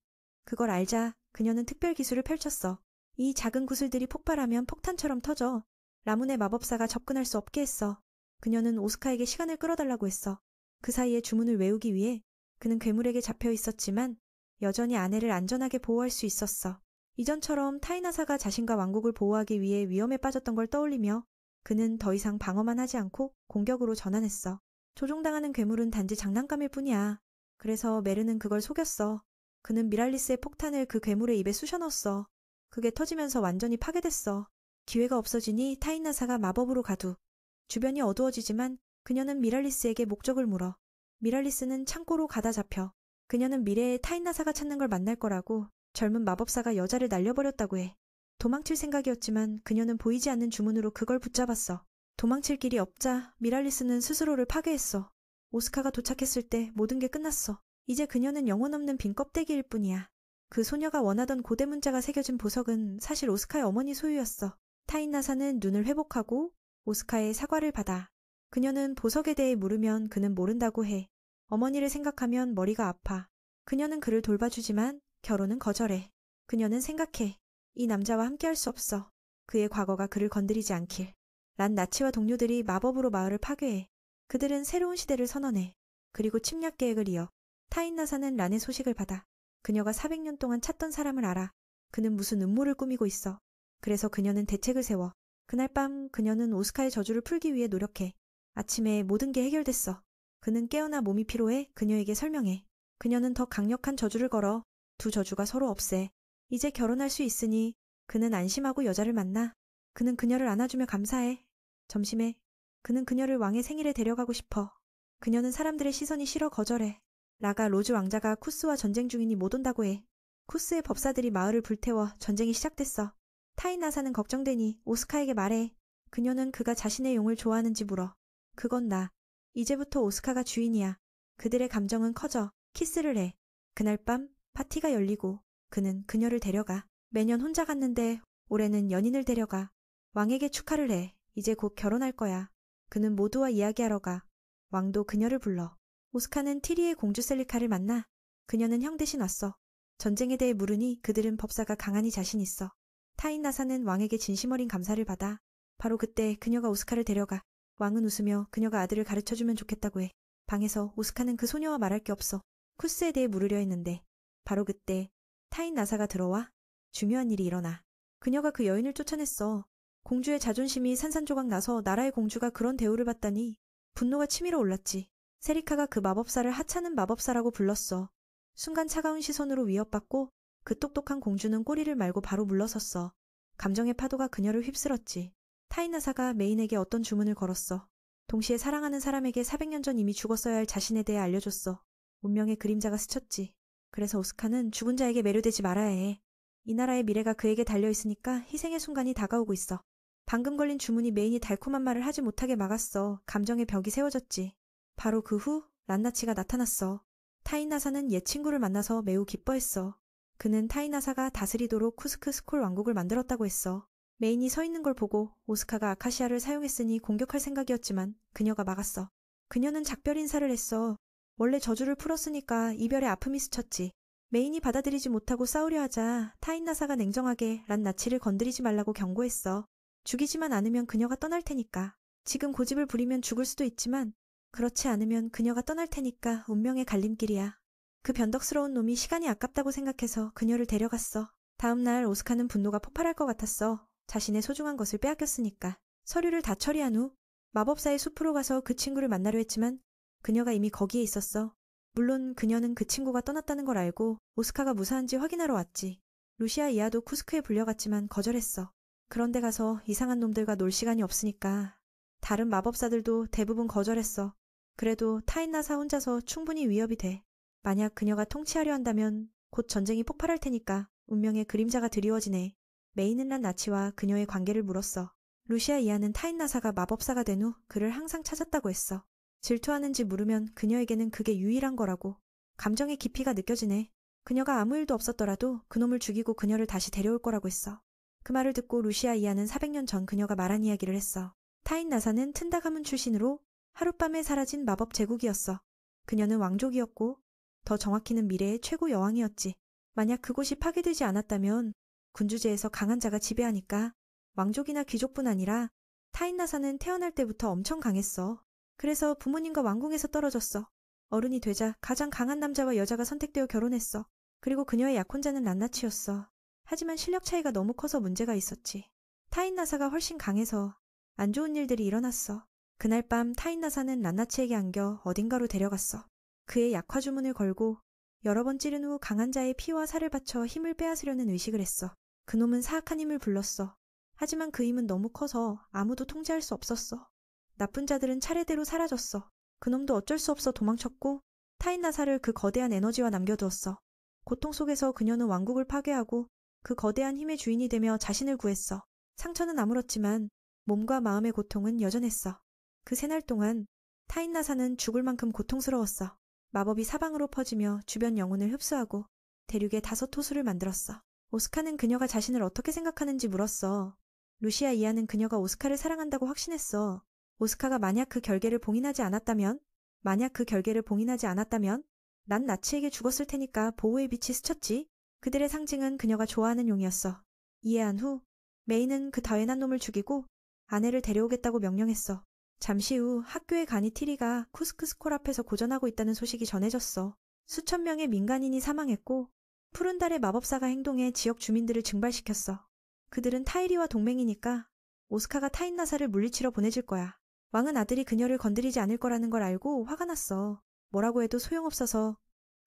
그걸 알자 그녀는 특별 기술을 펼쳤어. 이 작은 구슬들이 폭발하면 폭탄처럼 터져. 라문의 마법사가 접근할 수 없게 했어. 그녀는 오스카에게 시간을 끌어달라고 했어. 그 사이에 주문을 외우기 위해 그는 괴물에게 잡혀 있었지만 여전히 아내를 안전하게 보호할 수 있었어. 이전처럼 타이나사가 자신과 왕국을 보호하기 위해 위험에 빠졌던 걸 떠올리며 그는 더 이상 방어만 하지 않고 공격으로 전환했어. 조종당하는 괴물은 단지 장난감일 뿐이야. 그래서 메르는 그걸 속였어. 그는 미랄리스의 폭탄을 그 괴물의 입에 쑤셔넣었어. 그게 터지면서 완전히 파괴됐어. 기회가 없어지니 타이나사가 마법으로 가두. 주변이 어두워지지만 그녀는 미랄리스에게 목적을 물어. 미랄리스는 창고로 가다 잡혀. 그녀는 미래에 타이나사가 찾는 걸 만날 거라고 젊은 마법사가 여자를 날려버렸다고 해. 도망칠 생각이었지만 그녀는 보이지 않는 주문으로 그걸 붙잡았어. 도망칠 길이 없자 미랄리스는 스스로를 파괴했어. 오스카가 도착했을 때 모든 게 끝났어. 이제 그녀는 영혼 없는 빈 껍데기일 뿐이야. 그 소녀가 원하던 고대 문자가 새겨진 보석은 사실 오스카의 어머니 소유였어. 타이나사는 눈을 회복하고 오스카의 사과를 받아. 그녀는 보석에 대해 물으면 그는 모른다고 해. 어머니를 생각하면 머리가 아파. 그녀는 그를 돌봐주지만 결혼은 거절해. 그녀는 생각해. 이 남자와 함께할 수 없어. 그의 과거가 그를 건드리지 않길. 란 나치와 동료들이 마법으로 마을을 파괴해. 그들은 새로운 시대를 선언해. 그리고 침략 계획을 이어. 타인나사는 란의 소식을 받아. 그녀가 400년 동안 찾던 사람을 알아. 그는 무슨 음모를 꾸미고 있어. 그래서 그녀는 대책을 세워. 그날 밤 그녀는 오스카의 저주를 풀기 위해 노력해. 아침에 모든 게 해결됐어. 그는 깨어나 몸이 피로해 그녀에게 설명해. 그녀는 더 강력한 저주를 걸어. 두 저주가 서로 없애. 이제 결혼할 수 있으니 그는 안심하고 여자를 만나. 그는 그녀를 안아주며 감사해. 점심에 그는 그녀를 왕의 생일에 데려가고 싶어. 그녀는 사람들의 시선이 싫어 거절해. 라가 로즈 왕자가 쿠스와 전쟁 중이니 못 온다고 해. 쿠스의 법사들이 마을을 불태워 전쟁이 시작됐어. 타이나사는 걱정되니 오스카에게 말해. 그녀는 그가 자신의 용을 좋아하는지 물어. 그건 나. 이제부터 오스카가 주인이야. 그들의 감정은 커져. 키스를 해. 그날 밤 파티가 열리고 그는 그녀를 데려가. 매년 혼자 갔는데 올해는 연인을 데려가. 왕에게 축하를 해. 이제 곧 결혼할 거야. 그는 모두와 이야기하러 가. 왕도 그녀를 불러. 오스카는 티리의 공주 셀리카를 만나. 그녀는 형 대신 왔어. 전쟁에 대해 물으니 그들은 법사가 강하니 자신 있어. 타인나사는 왕에게 진심 어린 감사를 받아. 바로 그때 그녀가 오스카를 데려가. 왕은 웃으며 그녀가 아들을 가르쳐주면 좋겠다고 해. 방에서 오스카는 그 소녀와 말할 게 없어. 쿠스에 대해 물으려 했는데 바로 그때 타인나사가 들어와. 중요한 일이 일어나. 그녀가 그 여인을 쫓아냈어. 공주의 자존심이 산산조각 나서 나라의 공주가 그런 대우를 받다니 분노가 치밀어 올랐지. 세리카가 그 마법사를 하찮은 마법사라고 불렀어. 순간 차가운 시선으로 위협받고 그 똑똑한 공주는 꼬리를 말고 바로 물러섰어. 감정의 파도가 그녀를 휩쓸었지. 타이나사가 메인에게 어떤 주문을 걸었어. 동시에 사랑하는 사람에게 400년 전 이미 죽었어야 할 자신에 대해 알려줬어. 운명의 그림자가 스쳤지. 그래서 오스카는 죽은 자에게 매료되지 말아야 해. 이 나라의 미래가 그에게 달려있으니까 희생의 순간이 다가오고 있어. 방금 걸린 주문이 메인이 달콤한 말을 하지 못하게 막았어. 감정의 벽이 세워졌지. 바로 그 후 란나치가 나타났어. 타이나사는 옛 친구를 만나서 매우 기뻐했어. 그는 타이나사가 다스리도록 쿠스크 스콜 왕국을 만들었다고 했어. 메인이 서 있는 걸 보고 오스카가 아카시아를 사용했으니 공격할 생각이었지만 그녀가 막았어. 그녀는 작별 인사를 했어. 원래 저주를 풀었으니까 이별의 아픔이 스쳤지. 메인이 받아들이지 못하고 싸우려 하자 타인나사가 냉정하게 란나치를 건드리지 말라고 경고했어. 죽이지만 않으면 그녀가 떠날 테니까. 지금 고집을 부리면 죽을 수도 있지만 그렇지 않으면 그녀가 떠날 테니까 운명의 갈림길이야. 그 변덕스러운 놈이 시간이 아깝다고 생각해서 그녀를 데려갔어. 다음 날 오스카는 분노가 폭발할 것 같았어. 자신의 소중한 것을 빼앗겼으니까. 서류를 다 처리한 후 마법사의 숲으로 가서 그 친구를 만나려 했지만 그녀가 이미 거기에 있었어. 물론 그녀는 그 친구가 떠났다는 걸 알고 오스카가 무사한지 확인하러 왔지. 루시아 이하도 쿠스크에 불려갔지만 거절했어. 그런데 가서 이상한 놈들과 놀 시간이 없으니까. 다른 마법사들도 대부분 거절했어. 그래도 타인나사 혼자서 충분히 위협이 돼. 만약 그녀가 통치하려 한다면 곧 전쟁이 폭발할 테니까 운명의 그림자가 드리워지네. 메이는 란나치와 그녀의 관계를 물었어. 루시아 이하는 타인나사가 마법사가 된 후 그를 항상 찾았다고 했어. 질투하는지 물으면 그녀에게는 그게 유일한 거라고. 감정의 깊이가 느껴지네. 그녀가 아무 일도 없었더라도 그놈을 죽이고 그녀를 다시 데려올 거라고 했어. 그 말을 듣고 루시아 이하는 400년 전 그녀가 말한 이야기를 했어. 타인나사는 튼다 가문 출신으로 하룻밤에 사라진 마법 제국이었어. 그녀는 왕족이었고 더 정확히는 미래의 최고 여왕이었지. 만약 그곳이 파괴되지 않았다면 군주제에서 강한 자가 지배하니까 왕족이나 귀족뿐 아니라 타인나사는 태어날 때부터 엄청 강했어. 그래서 부모님과 왕궁에서 떨어졌어. 어른이 되자 가장 강한 남자와 여자가 선택되어 결혼했어. 그리고 그녀의 약혼자는 란나치였어. 하지만 실력 차이가 너무 커서 문제가 있었지. 타인나사가 훨씬 강해서 안 좋은 일들이 일어났어. 그날 밤 타인나사는 란나치에게 안겨 어딘가로 데려갔어. 그의 약화 주문을 걸고 여러 번 찌른 후 강한 자의 피와 살을 바쳐 힘을 빼앗으려는 의식을 했어. 그놈은 사악한 힘을 불렀어. 하지만 그 힘은 너무 커서 아무도 통제할 수 없었어. 나쁜 자들은 차례대로 사라졌어. 그놈도 어쩔 수 없어 도망쳤고 타인나사를 그 거대한 에너지와 남겨두었어. 고통 속에서 그녀는 왕국을 파괴하고 그 거대한 힘의 주인이 되며 자신을 구했어. 상처는 아물었지만 몸과 마음의 고통은 여전했어. 그 새날 동안 타인나사는 죽을 만큼 고통스러웠어. 마법이 사방으로 퍼지며 주변 영혼을 흡수하고 대륙에 5호수를 만들었어. 오스카는 그녀가 자신을 어떻게 생각하는지 물었어. 루시아 이하는 그녀가 오스카를 사랑한다고 확신했어. 오스카가 만약 그 결계를 봉인하지 않았다면 난 나치에게 죽었을 테니까 보호의 빛이 스쳤지. 그들의 상징은 그녀가 좋아하는 용이었어. 이해한 후 메이는 그 다회난 놈을 죽이고 아내를 데려오겠다고 명령했어. 잠시 후 학교의 간이 티리가 쿠스크스콜 앞에서 고전하고 있다는 소식이 전해졌어. 수천 명의 민간인이 사망했고 푸른 달의 마법사가 행동해 지역 주민들을 증발시켰어. 그들은 타이리와 동맹이니까 오스카가 타인나사를 물리치러 보내줄 거야. 왕은 아들이 그녀를 건드리지 않을 거라는 걸 알고 화가 났어. 뭐라고 해도 소용없어서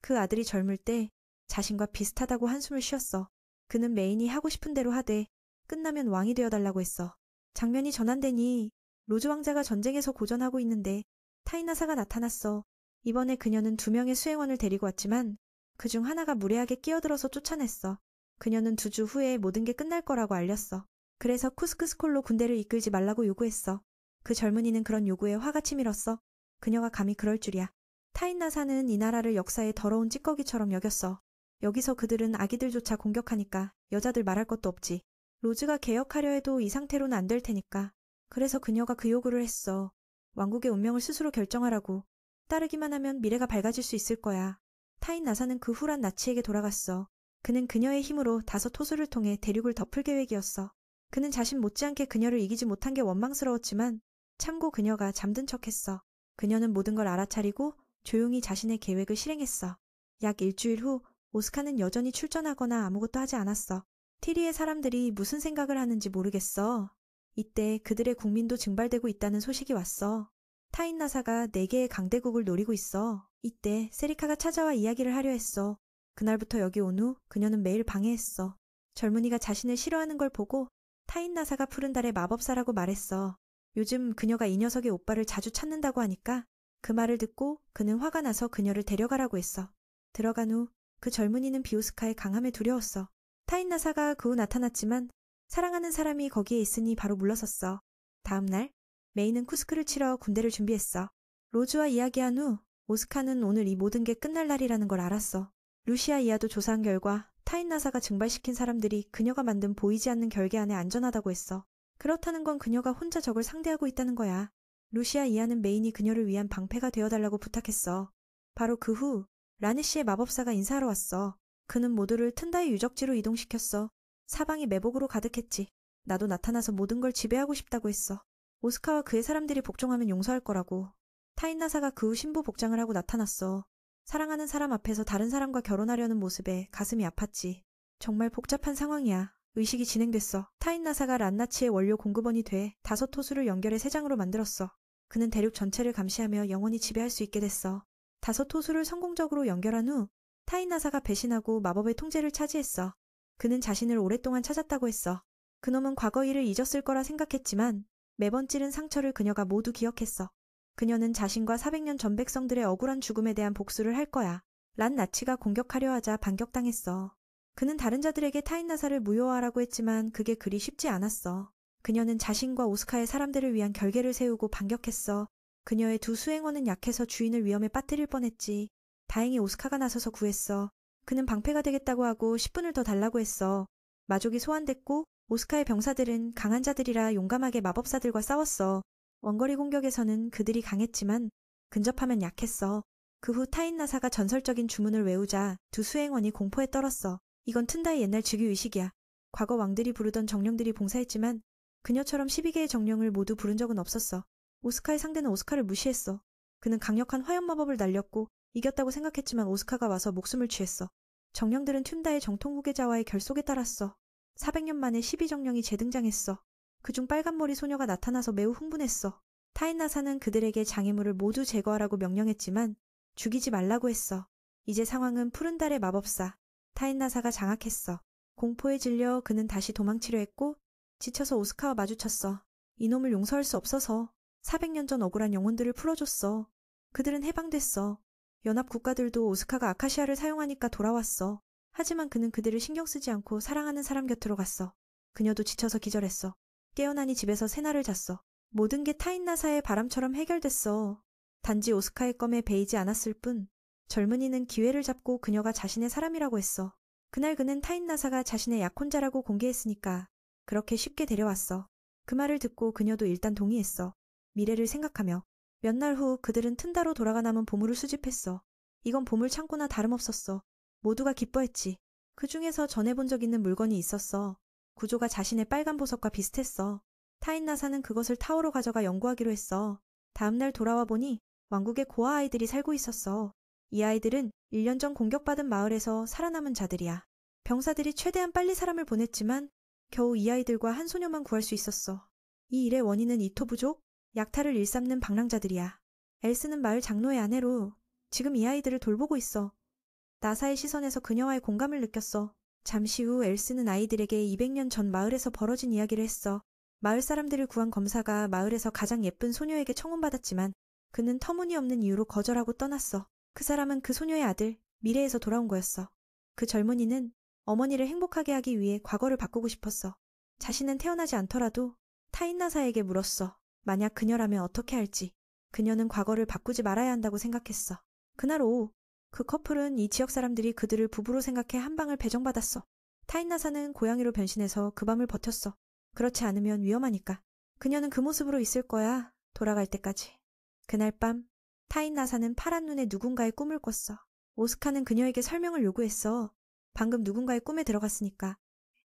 그 아들이 젊을 때 자신과 비슷하다고 한숨을 쉬었어. 그는 메인이 하고 싶은 대로 하되 끝나면 왕이 되어달라고 했어. 장면이 전환되니 로즈 왕자가 전쟁에서 고전하고 있는데 타인나사가 나타났어. 이번에 그녀는 2명의 수행원을 데리고 왔지만 그중 하나가 무례하게 끼어들어서 쫓아냈어. 그녀는 2주 후에 모든 게 끝날 거라고 알렸어. 그래서 쿠스크스콜로 군대를 이끌지 말라고 요구했어. 그 젊은이는 그런 요구에 화가 치밀었어. 그녀가 감히 그럴 줄이야. 타인나사는 이 나라를 역사의 더러운 찌꺼기처럼 여겼어. 여기서 그들은 아기들조차 공격하니까 여자들 말할 것도 없지. 로즈가 개혁하려 해도 이 상태로는 안 될 테니까. 그래서 그녀가 그 요구를 했어. 왕국의 운명을 스스로 결정하라고. 따르기만 하면 미래가 밝아질 수 있을 거야. 타인나사는 그 후란 나치에게 돌아갔어. 그는 그녀의 힘으로 5호수를 통해 대륙을 덮을 계획이었어. 그는 자신 못지않게 그녀를 이기지 못한 게 원망스러웠지만 참고 그녀가 잠든 척했어. 그녀는 모든 걸 알아차리고 조용히 자신의 계획을 실행했어. 약 일주일 후 오스카는 여전히 출전하거나 아무것도 하지 않았어. 티리의 사람들이 무슨 생각을 하는지 모르겠어. 이때 그들의 국민도 증발되고 있다는 소식이 왔어. 타인나사가 4개의 강대국을 노리고 있어. 이때 세리카가 찾아와 이야기를 하려 했어. 그날부터 여기 온 후 그녀는 매일 방해했어. 젊은이가 자신을 싫어하는 걸 보고 타인나사가 푸른 달의 마법사라고 말했어. 요즘 그녀가 이 녀석의 오빠를 자주 찾는다고 하니까 그 말을 듣고 그는 화가 나서 그녀를 데려가라고 했어. 들어간 후 그 젊은이는 비오스카의 강함에 두려웠어. 타인나사가 그 후 나타났지만 사랑하는 사람이 거기에 있으니 바로 물러섰어. 다음 날 메이는 쿠스크를 치러 군대를 준비했어. 로즈와 이야기한 후 오스카는 오늘 이 모든 게 끝날 날이라는 걸 알았어. 루시아 이하도 조사한 결과 타인나사가 증발시킨 사람들이 그녀가 만든 보이지 않는 결계 안에 안전하다고 했어. 그렇다는 건 그녀가 혼자 적을 상대하고 있다는 거야. 루시아 이하는 메인이 그녀를 위한 방패가 되어달라고 부탁했어. 바로 그 후 라네시의 마법사가 인사하러 왔어. 그는 모두를 튼다이 유적지로 이동시켰어. 사방이 매복으로 가득했지. 나도 나타나서 모든 걸 지배하고 싶다고 했어. 오스카와 그의 사람들이 복종하면 용서할 거라고. 타인나사가 그 후 신부 복장을 하고 나타났어. 사랑하는 사람 앞에서 다른 사람과 결혼하려는 모습에 가슴이 아팠지. 정말 복잡한 상황이야. 의식이 진행됐어. 타인나사가 란나치의 원료 공급원이 돼 5호수를 연결해 3장으로 만들었어. 그는 대륙 전체를 감시하며 영원히 지배할 수 있게 됐어. 5호수를 성공적으로 연결한 후 타인나사가 배신하고 마법의 통제를 차지했어. 그는 자신을 오랫동안 찾았다고 했어. 그놈은 과거 일을 잊었을 거라 생각했지만 매번 찌른 상처를 그녀가 모두 기억했어. 그녀는 자신과 400년 전 백성들의 억울한 죽음에 대한 복수를 할 거야. 란나치가 공격하려 하자 반격당했어. 그는 다른 자들에게 타인나사를 무효화하라고 했지만 그게 그리 쉽지 않았어. 그녀는 자신과 오스카의 사람들을 위한 결계를 세우고 반격했어. 그녀의 2 수행원은 약해서 주인을 위험에 빠뜨릴 뻔했지. 다행히 오스카가 나서서 구했어. 그는 방패가 되겠다고 하고 10분을 더 달라고 했어. 마족이 소환됐고 오스카의 병사들은 강한 자들이라 용감하게 마법사들과 싸웠어. 원거리 공격에서는 그들이 강했지만 근접하면 약했어. 그 후 타인나사가 전설적인 주문을 외우자 2 수행원이 공포에 떨었어. 이건 튼다의 옛날 즉위의식이야. 과거 왕들이 부르던 정령들이 봉사했지만 그녀처럼 12개의 정령을 모두 부른 적은 없었어. 오스카의 상대는 오스카를 무시했어. 그는 강력한 화염 마법을 날렸고 이겼다고 생각했지만 오스카가 와서 목숨을 취했어. 정령들은 튠다의 정통 후계자와의 결속에 따랐어. 400년 만에 12정령이 재등장했어. 그중 빨간머리 소녀가 나타나서 매우 흥분했어. 타인나사는 그들에게 장애물을 모두 제거하라고 명령했지만 죽이지 말라고 했어. 이제 상황은 푸른 달의 마법사 타인나사가 장악했어. 공포에 질려 그는 다시 도망치려 했고 지쳐서 오스카와 마주쳤어. 이놈을 용서할 수 없어서 400년 전 억울한 영혼들을 풀어줬어. 그들은 해방됐어. 연합 국가들도 오스카가 아카시아를 사용하니까 돌아왔어. 하지만 그는 그들을 신경 쓰지 않고 사랑하는 사람 곁으로 갔어. 그녀도 지쳐서 기절했어. 깨어나니 집에서 새날을 잤어. 모든 게 타인나사의 바람처럼 해결됐어. 단지 오스카의 껌에 베이지 않았을 뿐 젊은이는 기회를 잡고 그녀가 자신의 사람이라고 했어. 그날 그는 타인나사가 자신의 약혼자라고 공개했으니까 그렇게 쉽게 데려왔어. 그 말을 듣고 그녀도 일단 동의했어. 미래를 생각하며. 몇 날 후 그들은 튼다로 돌아가 남은 보물을 수집했어. 이건 보물 창고나 다름없었어. 모두가 기뻐했지. 그 중에서 전해본 적 있는 물건이 있었어. 구조가 자신의 빨간 보석과 비슷했어. 타인나사는 그것을 타워로 가져가 연구하기로 했어. 다음날 돌아와 보니 왕국에 고아 아이들이 살고 있었어. 이 아이들은 1년 전 공격받은 마을에서 살아남은 자들이야. 병사들이 최대한 빨리 사람을 보냈지만 겨우 이 아이들과 한 소녀만 구할 수 있었어. 이 일의 원인은 이토 부족, 약탈을 일삼는 방랑자들이야. 엘스는 마을 장로의 아내로 지금 이 아이들을 돌보고 있어. 나사의 시선에서 그녀와의 공감을 느꼈어. 잠시 후 엘스는 아이들에게 200년 전 마을에서 벌어진 이야기를 했어. 마을 사람들을 구한 검사가 마을에서 가장 예쁜 소녀에게 청혼받았지만 그는 터무니없는 이유로 거절하고 떠났어. 그 사람은 그 소녀의 아들, 미래에서 돌아온 거였어. 그 젊은이는 어머니를 행복하게 하기 위해 과거를 바꾸고 싶었어. 자신은 태어나지 않더라도 타인나사에게 물었어. 만약 그녀라면 어떻게 할지. 그녀는 과거를 바꾸지 말아야 한다고 생각했어. 그날 오후 그 커플은 이 지역 사람들이 그들을 부부로 생각해 한 방을 배정받았어. 타인나사는 고양이로 변신해서 그 밤을 버텼어. 그렇지 않으면 위험하니까. 그녀는 그 모습으로 있을 거야. 돌아갈 때까지. 그날 밤 타인나사는 파란 눈에 누군가의 꿈을 꿨어. 오스카는 그녀에게 설명을 요구했어. 방금 누군가의 꿈에 들어갔으니까.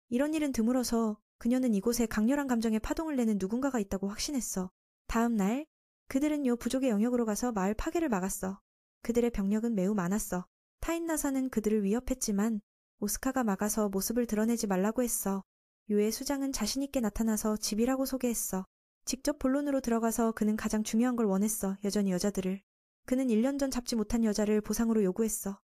이런 일은 드물어서 그녀는 이곳에 강렬한 감정의 파동을 내는 누군가가 있다고 확신했어. 다음 날 그들은 요 부족의 영역으로 가서 마을 파괴를 막았어. 그들의 병력은 매우 많았어. 타인나사는 그들을 위협했지만 오스카가 막아서 모습을 드러내지 말라고 했어. 요의 수장은 자신있게 나타나서 집이라고 소개했어. 직접 본론으로 들어가서 그는 가장 중요한 걸 원했어. 여전히 여자들을. 그는 1년 전 잡지 못한 여자를 보상으로 요구했어.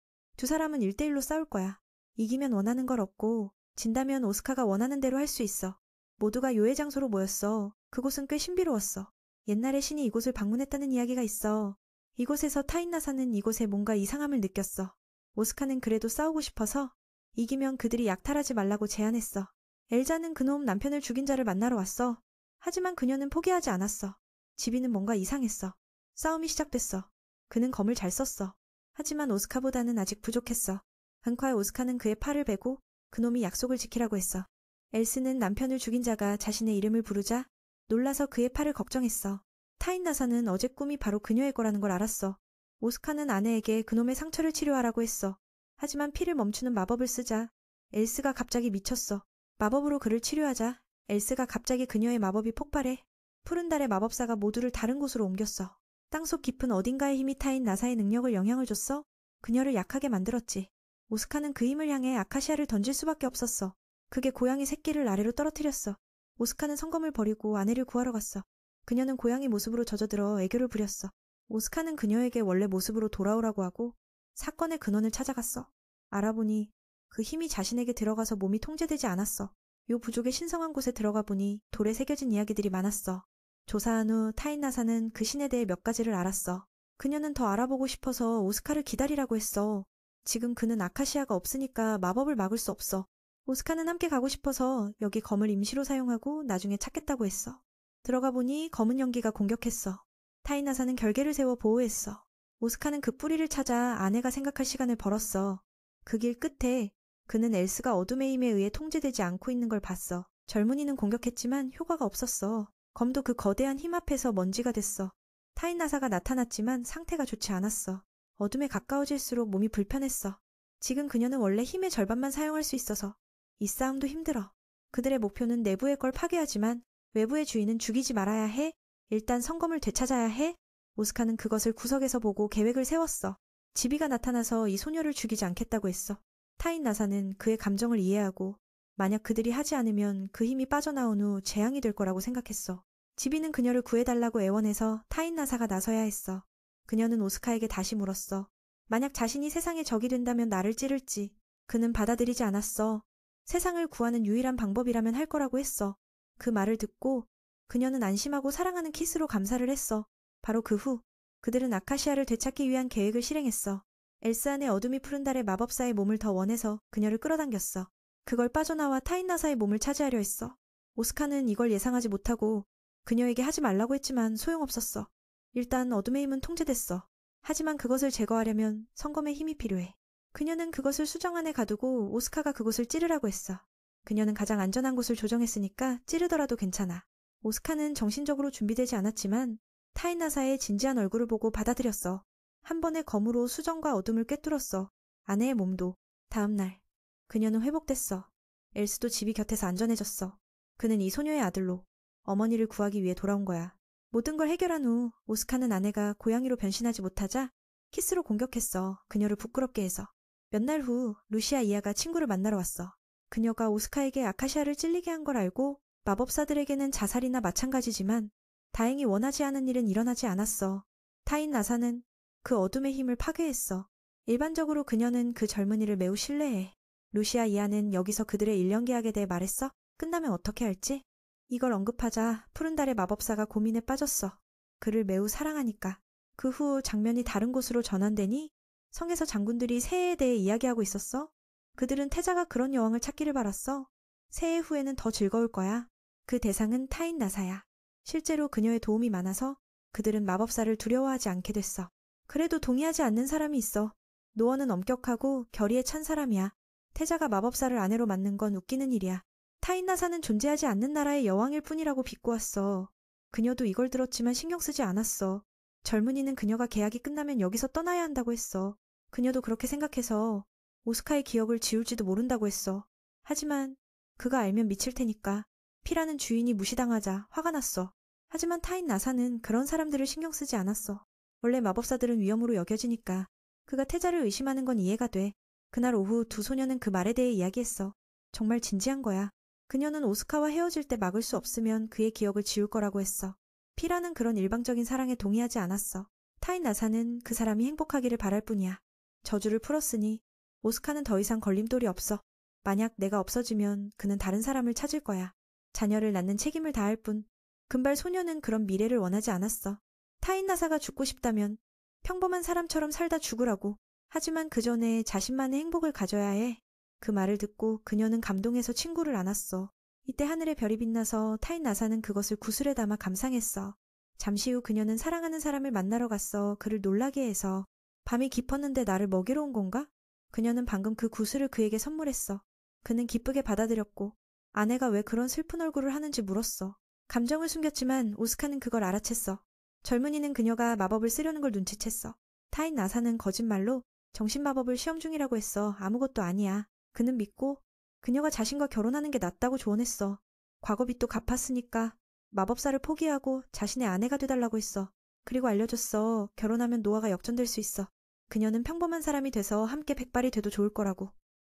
2 사람은 1대1로 싸울 거야. 이기면 원하는 걸 얻고 진다면 오스카가 원하는 대로 할 수 있어. 모두가 요의 장소로 모였어. 그곳은 꽤 신비로웠어. 옛날에 신이 이곳을 방문했다는 이야기가 있어. 이곳에서 타인나사는 이곳에 뭔가 이상함을 느꼈어. 오스카는 그래도 싸우고 싶어서 이기면 그들이 약탈하지 말라고 제안했어. 엘자는 그놈 남편을 죽인 자를 만나러 왔어. 하지만 그녀는 포기하지 않았어. 지비는 뭔가 이상했어. 싸움이 시작됐어. 그는 검을 잘 썼어. 하지만 오스카보다는 아직 부족했어.很快 오스카는 그의 팔을 베고 그놈이 약속을 지키라고 했어. 엘스는 남편을 죽인 자가 자신의 이름을 부르자 놀라서 그의 팔을 걱정했어. 타인나사는 어제 꿈이 바로 그녀의 거라는 걸 알았어. 오스카는 아내에게 그놈의 상처를 치료하라고 했어. 하지만 피를 멈추는 마법을 쓰자 엘스가 갑자기 미쳤어. 마법으로 그를 치료하자 엘스가 갑자기 그녀의 마법이 폭발해 푸른 달의 마법사가 모두를 다른 곳으로 옮겼어. 땅속 깊은 어딘가에 힘이 타인 나사의 능력을 영향을 줬어. 그녀를 약하게 만들었지. 오스카는 그 힘을 향해 아카시아를 던질 수밖에 없었어. 그게 고양이 새끼를 아래로 떨어뜨렸어. 오스카는 성검을 버리고 아내를 구하러 갔어. 그녀는 고양이 모습으로 젖어들어 애교를 부렸어. 오스카는 그녀에게 원래 모습으로 돌아오라고 하고 사건의 근원을 찾아갔어. 알아보니 그 힘이 자신에게 들어가서 몸이 통제되지 않았어. 요 부족의 신성한 곳에 들어가 보니 돌에 새겨진 이야기들이 많았어. 조사한 후 타인나사는 그 신에 대해 몇 가지를 알았어. 그녀는 더 알아보고 싶어서 오스카를 기다리라고 했어. 지금 그는 아카시아가 없으니까 마법을 막을 수 없어. 오스카는 함께 가고 싶어서 여기 검을 임시로 사용하고 나중에 찾겠다고 했어. 들어가 보니 검은 연기가 공격했어. 타인나사는 결계를 세워 보호했어. 오스카는 그 뿌리를 찾아 아내가 생각할 시간을 벌었어. 그 길 끝에 그는 엘스가 어둠의 힘에 의해 통제되지 않고 있는 걸 봤어. 젊은이는 공격했지만 효과가 없었어. 검도 그 거대한 힘 앞에서 먼지가 됐어. 타인나사가 나타났지만 상태가 좋지 않았어. 어둠에 가까워질수록 몸이 불편했어. 지금 그녀는 원래 힘의 절반만 사용할 수 있어서 이 싸움도 힘들어. 그들의 목표는 내부의 걸 파괴하지만 외부의 주인은 죽이지 말아야 해. 일단 성검을 되찾아야 해. 오스카는 그것을 구석에서 보고 계획을 세웠어. 지비가 나타나서 이 소녀를 죽이지 않겠다고 했어. 타인나사는 그의 감정을 이해하고 만약 그들이 하지 않으면 그 힘이 빠져나온 후 재앙이 될 거라고 생각했어. 지비는 그녀를 구해달라고 애원해서 타인나사가 나서야 했어. 그녀는 오스카에게 다시 물었어. 만약 자신이 세상의 적이 된다면 나를 찌를지. 그는 받아들이지 않았어. 세상을 구하는 유일한 방법이라면 할 거라고 했어. 그 말을 듣고 그녀는 안심하고 사랑하는 키스로 감사를 했어. 바로 그 후 그들은 아카시아를 되찾기 위한 계획을 실행했어. 엘스 안의 어둠이 푸른 달의 마법사의 몸을 더 원해서 그녀를 끌어당겼어. 그걸 빠져나와 타인나사의 몸을 차지하려 했어. 오스카는 이걸 예상하지 못하고 그녀에게 하지 말라고 했지만 소용없었어. 일단 어둠의 힘은 통제됐어. 하지만 그것을 제거하려면 성검의 힘이 필요해. 그녀는 그것을 수정 안에 가두고 오스카가 그곳을 찌르라고 했어. 그녀는 가장 안전한 곳을 조정했으니까 찌르더라도 괜찮아. 오스카는 정신적으로 준비되지 않았지만 타인나사의 진지한 얼굴을 보고 받아들였어. 한 번의 검으로 수정과 어둠을 꿰뚫었어. 아내의 몸도. 다음 날 그녀는 회복됐어. 엘스도 집이 곁에서 안전해졌어. 그는 이 소녀의 아들로 어머니를 구하기 위해 돌아온 거야. 모든 걸 해결한 후 오스카는 아내가 고양이로 변신하지 못하자 키스로 공격했어. 그녀를 부끄럽게 해서. 몇 날 후 루시아 이아가 친구를 만나러 왔어. 그녀가 오스카에게 아카시아를 찔리게 한 걸 알고 마법사들에게는 자살이나 마찬가지지만 다행히 원하지 않은 일은 일어나지 않았어. 타인나사는 그 어둠의 힘을 파괴했어. 일반적으로 그녀는 그 젊은이를 매우 신뢰해. 루시아 이아는 여기서 그들의 1년 계약에 대해 말했어. 끝나면 어떻게 할지? 이걸 언급하자 푸른 달의 마법사가 고민에 빠졌어. 그를 매우 사랑하니까. 그 후 장면이 다른 곳으로 전환되니 성에서 장군들이 새해에 대해 이야기하고 있었어. 그들은 태자가 그런 여왕을 찾기를 바랐어. 새해 후에는 더 즐거울 거야. 그 대상은 타인나사야. 실제로 그녀의 도움이 많아서 그들은 마법사를 두려워하지 않게 됐어. 그래도 동의하지 않는 사람이 있어. 노어는 엄격하고 결의에 찬 사람이야. 태자가 마법사를 아내로 맞는 건 웃기는 일이야. 타인나사는 존재하지 않는 나라의 여왕일 뿐이라고 비꼬았어. 그녀도 이걸 들었지만 신경 쓰지 않았어. 젊은이는 그녀가 계약이 끝나면 여기서 떠나야 한다고 했어. 그녀도 그렇게 생각해서 오스카의 기억을 지울지도 모른다고 했어. 하지만 그가 알면 미칠 테니까. 피라는 주인이 무시당하자 화가 났어. 하지만 타인나사는 그런 사람들을 신경 쓰지 않았어. 원래 마법사들은 위험으로 여겨지니까. 그가 태자를 의심하는 건 이해가 돼. 그날 오후 두 소녀는 그 말에 대해 이야기했어. 정말 진지한 거야. 그녀는 오스카와 헤어질 때 막을 수 없으면 그의 기억을 지울 거라고 했어. 피라는 그런 일방적인 사랑에 동의하지 않았어. 타인나사는 그 사람이 행복하기를 바랄 뿐이야. 저주를 풀었으니 오스카는 더 이상 걸림돌이 없어. 만약 내가 없어지면 그는 다른 사람을 찾을 거야. 자녀를 낳는 책임을 다할 뿐. 금발 소녀는 그런 미래를 원하지 않았어. 타인나사가 죽고 싶다면 평범한 사람처럼 살다 죽으라고. 하지만 그 전에 자신만의 행복을 가져야 해. 그 말을 듣고 그녀는 감동해서 친구를 안았어. 이때 하늘의 별이 빛나서 타인나사는 그것을 구슬에 담아 감상했어. 잠시 후 그녀는 사랑하는 사람을 만나러 갔어. 그를 놀라게 해서. 밤이 깊었는데 나를 먹이러 온 건가? 그녀는 방금 그 구슬을 그에게 선물했어. 그는 기쁘게 받아들였고 아내가 왜 그런 슬픈 얼굴을 하는지 물었어. 감정을 숨겼지만 오스카는 그걸 알아챘어. 젊은이는 그녀가 마법을 쓰려는 걸 눈치챘어. 타인나사는 거짓말로 정신마법을 시험 중이라고 했어. 아무것도 아니야. 그는 믿고 그녀가 자신과 결혼하는 게 낫다고 조언했어. 과거빚도 갚았으니까 마법사를 포기하고 자신의 아내가 돼달라고 했어. 그리고 알려줬어. 결혼하면 노아가 역전될 수 있어. 그녀는 평범한 사람이 돼서 함께 백발이 돼도 좋을 거라고.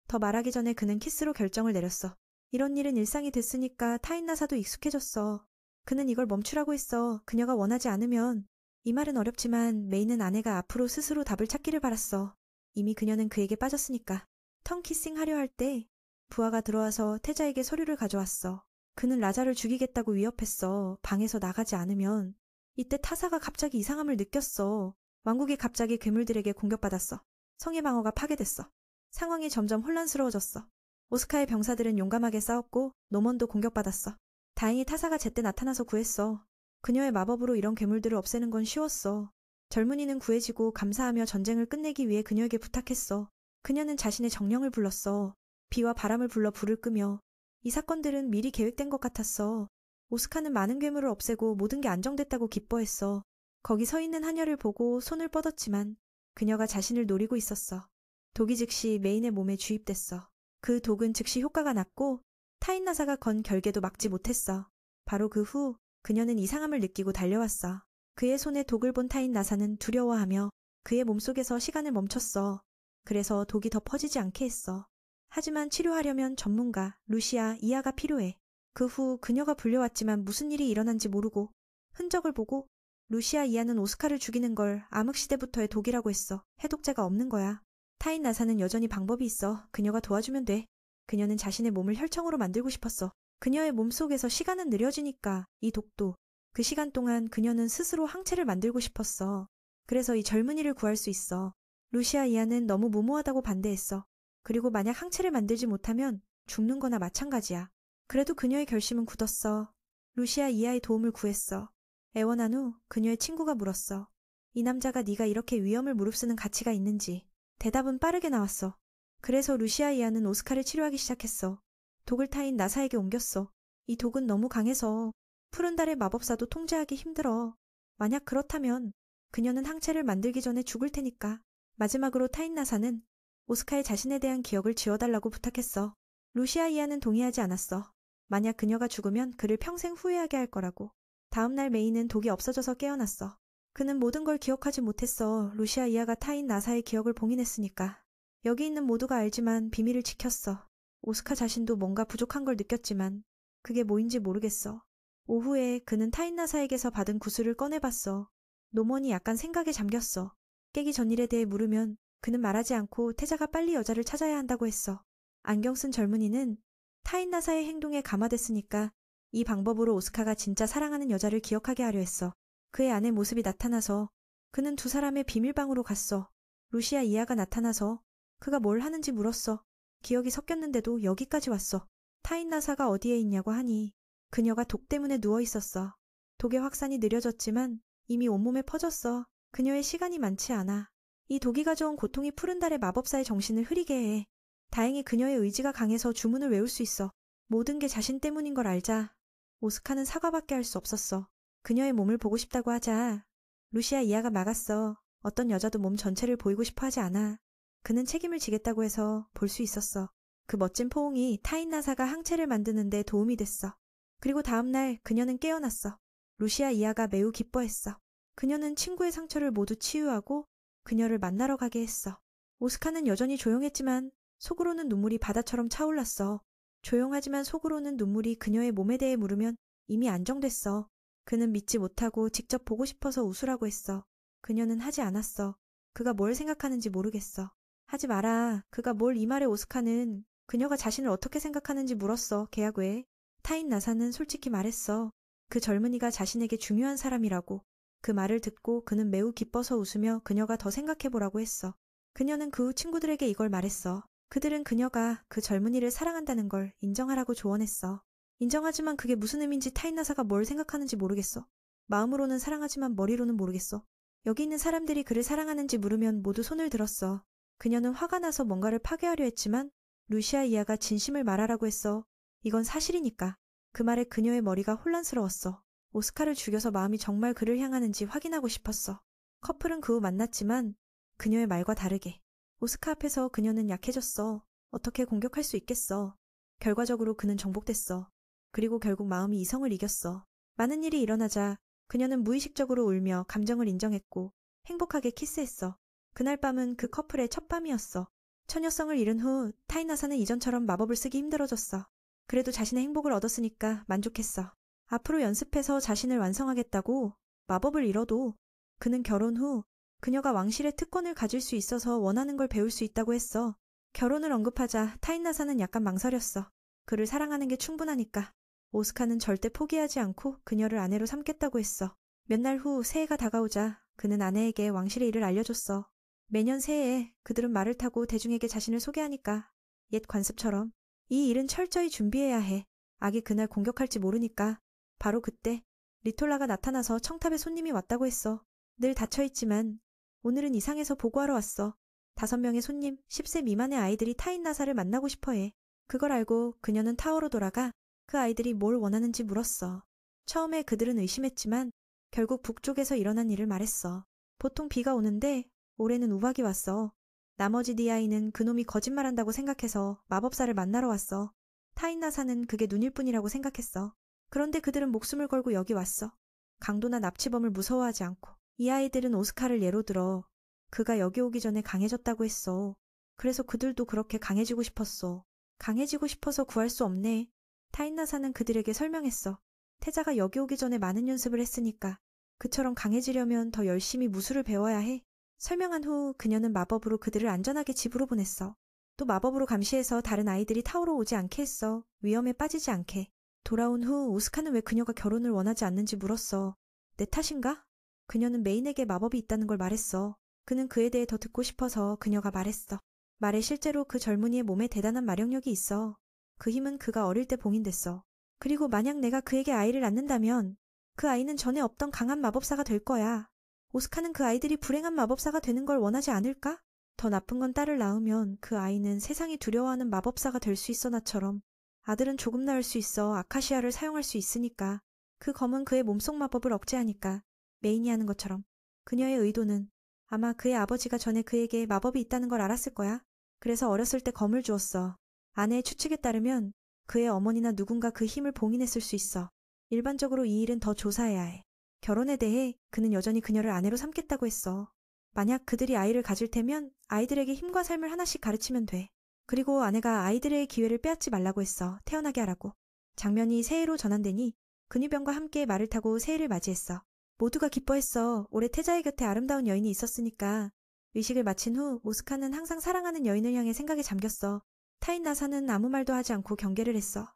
더 말하기 전에 그는 키스로 결정을 내렸어. 이런 일은 일상이 됐으니까 타인나사도 익숙해졌어. 그는 이걸 멈추라고 했어. 그녀가 원하지 않으면. 이 말은 어렵지만 메이는 아내가 앞으로 스스로 답을 찾기를 바랐어. 이미 그녀는 그에게 빠졌으니까. 턴키싱 하려 할 때 부하가 들어와서 태자에게 서류를 가져왔어. 그는 라자를 죽이겠다고 위협했어. 방에서 나가지 않으면. 이때 타사가 갑자기 이상함을 느꼈어. 왕국이 갑자기 괴물들에게 공격받았어. 성의 방어가 파괴됐어. 상황이 점점 혼란스러워졌어. 오스카의 병사들은 용감하게 싸웠고 노먼도 공격받았어. 다행히 타사가 제때 나타나서 구했어. 그녀의 마법으로 이런 괴물들을 없애는 건 쉬웠어. 젊은이는 구해지고 감사하며 전쟁을 끝내기 위해 그녀에게 부탁했어. 그녀는 자신의 정령을 불렀어. 비와 바람을 불러 불을 끄며. 이 사건들은 미리 계획된 것 같았어. 오스카는 많은 괴물을 없애고 모든 게 안정됐다고 기뻐했어. 거기 서 있는 하녀를 보고 손을 뻗었지만 그녀가 자신을 노리고 있었어. 독이 즉시 메인의 몸에 주입됐어. 그 독은 즉시 효과가 났고 타인나사가 건 결계도 막지 못했어. 바로 그 후 그녀는 이상함을 느끼고 달려왔어. 그의 손에 독을 본 타인나사는 두려워하며 그의 몸속에서 시간을 멈췄어. 그래서 독이 더 퍼지지 않게 했어. 하지만 치료하려면 전문가, 루시아, 이아가 필요해. 그 후 그녀가 불려왔지만 무슨 일이 일어난지 모르고 흔적을 보고 루시아 이아는 오스카를 죽이는 걸 암흑시대부터의 독이라고 했어. 해독제가 없는 거야. 타인나사는 여전히 방법이 있어. 그녀가 도와주면 돼. 그녀는 자신의 몸을 혈청으로 만들고 싶었어. 그녀의 몸속에서 시간은 느려지니까 이 독도. 그 시간 동안 그녀는 스스로 항체를 만들고 싶었어. 그래서 이 젊은이를 구할 수 있어. 루시아 이아는 너무 무모하다고 반대했어. 그리고 만약 항체를 만들지 못하면 죽는 거나 마찬가지야. 그래도 그녀의 결심은 굳었어. 루시아 이아의 도움을 구했어. 애원한 후 그녀의 친구가 물었어. 이 남자가 네가 이렇게 위험을 무릅쓰는 가치가 있는지. 대답은 빠르게 나왔어. 그래서 루시아 이아는 오스카를 치료하기 시작했어. 독을 타인 나사에게 옮겼어. 이 독은 너무 강해서 푸른 달의 마법사도 통제하기 힘들어. 만약 그렇다면 그녀는 항체를 만들기 전에 죽을 테니까. 마지막으로 타인 나사는 오스카의 자신에 대한 기억을 지워달라고 부탁했어. 루시아 이아는 동의하지 않았어. 만약 그녀가 죽으면 그를 평생 후회하게 할 거라고. 다음날 메이는 독이 없어져서 깨어났어. 그는 모든 걸 기억하지 못했어. 루시아 이아가 타인 나사의 기억을 봉인했으니까. 여기 있는 모두가 알지만 비밀을 지켰어. 오스카 자신도 뭔가 부족한 걸 느꼈지만 그게 뭐인지 모르겠어. 오후에 그는 타인 나사에게서 받은 구슬을 꺼내봤어. 노먼이 약간 생각에 잠겼어. 깨기 전 일에 대해 물으면 그는 말하지 않고 태자가 빨리 여자를 찾아야 한다고 했어. 안경 쓴 젊은이는 타인 나사의 행동에 감화됐으니까 이 방법으로 오스카가 진짜 사랑하는 여자를 기억하게 하려 했어. 그의 아내 모습이 나타나서 그는 두 사람의 비밀방으로 갔어. 루시아 이아가 나타나서 그가 뭘 하는지 물었어. 기억이 섞였는데도 여기까지 왔어. 타인 나사가 어디에 있냐고 하니 그녀가 독 때문에 누워 있었어. 독의 확산이 느려졌지만 이미 온몸에 퍼졌어. 그녀의 시간이 많지 않아. 이 독이 가져온 고통이 푸른 달의 마법사의 정신을 흐리게 해. 다행히 그녀의 의지가 강해서 주문을 외울 수 있어. 모든 게 자신 때문인 걸 알자. 오스카는 사과밖에 할 수 없었어. 그녀의 몸을 보고 싶다고 하자. 루시아 이아가 막았어. 어떤 여자도 몸 전체를 보이고 싶어 하지 않아. 그는 책임을 지겠다고 해서 볼 수 있었어. 그 멋진 포옹이 타인 나사가 항체를 만드는 데 도움이 됐어. 그리고 다음날 그녀는 깨어났어. 루시아 이아가 매우 기뻐했어. 그녀는 친구의 상처를 모두 치유하고 그녀를 만나러 가게 했어. 오스카는 여전히 조용했지만 속으로는 눈물이 바다처럼 차올랐어. 조용하지만 속으로는 눈물이 그녀의 몸에 대해 물으면 이미 안정됐어. 그는 믿지 못하고 직접 보고 싶어서 웃으라고 했어. 그녀는 하지 않았어. 그가 뭘 생각하는지 모르겠어. 하지 마라. 그가 뭘 이 말에 오스카는 그녀가 자신을 어떻게 생각하는지 물었어. 계약 외에. 타인 나사는 솔직히 말했어. 그 젊은이가 자신에게 중요한 사람이라고. 그 말을 듣고 그는 매우 기뻐서 웃으며 그녀가 더 생각해보라고 했어. 그녀는 그 후 친구들에게 이걸 말했어. 그들은 그녀가 그 젊은이를 사랑한다는 걸 인정하라고 조언했어. 인정하지만 그게 무슨 의미인지 타인 나사가 뭘 생각하는지 모르겠어. 마음으로는 사랑하지만 머리로는 모르겠어. 여기 있는 사람들이 그를 사랑하는지 물으면 모두 손을 들었어. 그녀는 화가 나서 뭔가를 파괴하려 했지만 루시아 이아가 진심을 말하라고 했어. 이건 사실이니까. 그 말에 그녀의 머리가 혼란스러웠어. 오스카를 죽여서 마음이 정말 그를 향하는지 확인하고 싶었어. 커플은 그 후 만났지만 그녀의 말과 다르게 오스카 앞에서 그녀는 약해졌어. 어떻게 공격할 수 있겠어. 결과적으로 그는 정복됐어. 그리고 결국 마음이 이성을 이겼어. 많은 일이 일어나자 그녀는 무의식적으로 울며 감정을 인정했고 행복하게 키스했어. 그날 밤은 그 커플의 첫 밤이었어. 처녀성을 잃은 후 타이나사는 이전처럼 마법을 쓰기 힘들어졌어. 그래도 자신의 행복을 얻었으니까 만족했어. 앞으로 연습해서 자신을 완성하겠다고. 마법을 잃어도 그는 결혼 후 그녀가 왕실의 특권을 가질 수 있어서 원하는 걸 배울 수 있다고 했어. 결혼을 언급하자 타인나사는 약간 망설였어. 그를 사랑하는 게 충분하니까. 오스카는 절대 포기하지 않고 그녀를 아내로 삼겠다고 했어. 몇 날 후 새해가 다가오자 그는 아내에게 왕실의 일을 알려줬어. 매년 새해에 그들은 말을 타고 대중에게 자신을 소개하니까 옛 관습처럼 이 일은 철저히 준비해야 해. 악이 그날 공격할지 모르니까. 바로 그때 리톨라가 나타나서 청탑에 손님이 왔다고 했어. 늘 닫혀있지만 오늘은 이상해서 보고하러 왔어. 5명의 손님, 10세 미만의 아이들이 타인나사를 만나고 싶어해. 그걸 알고 그녀는 타워로 돌아가 그 아이들이 뭘 원하는지 물었어. 처음에 그들은 의심했지만 결국 북쪽에서 일어난 일을 말했어. 보통 비가 오는데 올해는 우박이 왔어. 나머지 네 아이는 그놈이 거짓말한다고 생각해서 마법사를 만나러 왔어. 타인나사는 그게 눈일 뿐이라고 생각했어. 그런데 그들은 목숨을 걸고 여기 왔어. 강도나 납치범을 무서워하지 않고. 이 아이들은 오스카를 예로 들어 그가 여기 오기 전에 강해졌다고 했어. 그래서 그들도 그렇게 강해지고 싶었어. 강해지고 싶어서 구할 수 없네. 타인나사는 그들에게 설명했어. 태자가 여기 오기 전에 많은 연습을 했으니까 그처럼 강해지려면 더 열심히 무술을 배워야 해. 설명한 후 그녀는 마법으로 그들을 안전하게 집으로 보냈어. 또 마법으로 감시해서 다른 아이들이 타오러 오지 않게 했어. 위험에 빠지지 않게. 돌아온 후 오스카는 왜 그녀가 결혼을 원하지 않는지 물었어. 내 탓인가? 그녀는 메인에게 마법이 있다는 걸 말했어. 그는 그에 대해 더 듣고 싶어서 그녀가 말했어. 말에 실제로 그 젊은이의 몸에 대단한 마력력이 있어. 그 힘은 그가 어릴 때 봉인됐어. 그리고 만약 내가 그에게 아이를 낳는다면 그 아이는 전에 없던 강한 마법사가 될 거야. 오스카는 그 아이들이 불행한 마법사가 되는 걸 원하지 않을까? 더 나쁜 건 딸을 낳으면 그 아이는 세상이 두려워하는 마법사가 될 수 있어. 나처럼. 아들은 조금 나을 수 있어. 아카시아를 사용할 수 있으니까. 그 검은 그의 몸속 마법을 억제하니까. 메인이 하는 것처럼. 그녀의 의도는 아마 그의 아버지가 전에 그에게 마법이 있다는 걸 알았을 거야. 그래서 어렸을 때 검을 주었어. 아내의 추측에 따르면 그의 어머니나 누군가 그 힘을 봉인했을 수 있어. 일반적으로 이 일은 더 조사해야 해. 결혼에 대해 그는 여전히 그녀를 아내로 삼겠다고 했어. 만약 그들이 아이를 가질 테면 아이들에게 힘과 삶을 하나씩 가르치면 돼. 그리고 아내가 아이들의 기회를 빼앗지 말라고 했어. 태어나게 하라고. 장면이 새해로 전환되니 근위병과 함께 말을 타고 새해를 맞이했어. 모두가 기뻐했어. 올해 태자의 곁에 아름다운 여인이 있었으니까. 의식을 마친 후 오스카는 항상 사랑하는 여인을 향해 생각에 잠겼어. 타인나사는 아무 말도 하지 않고 경계를 했어.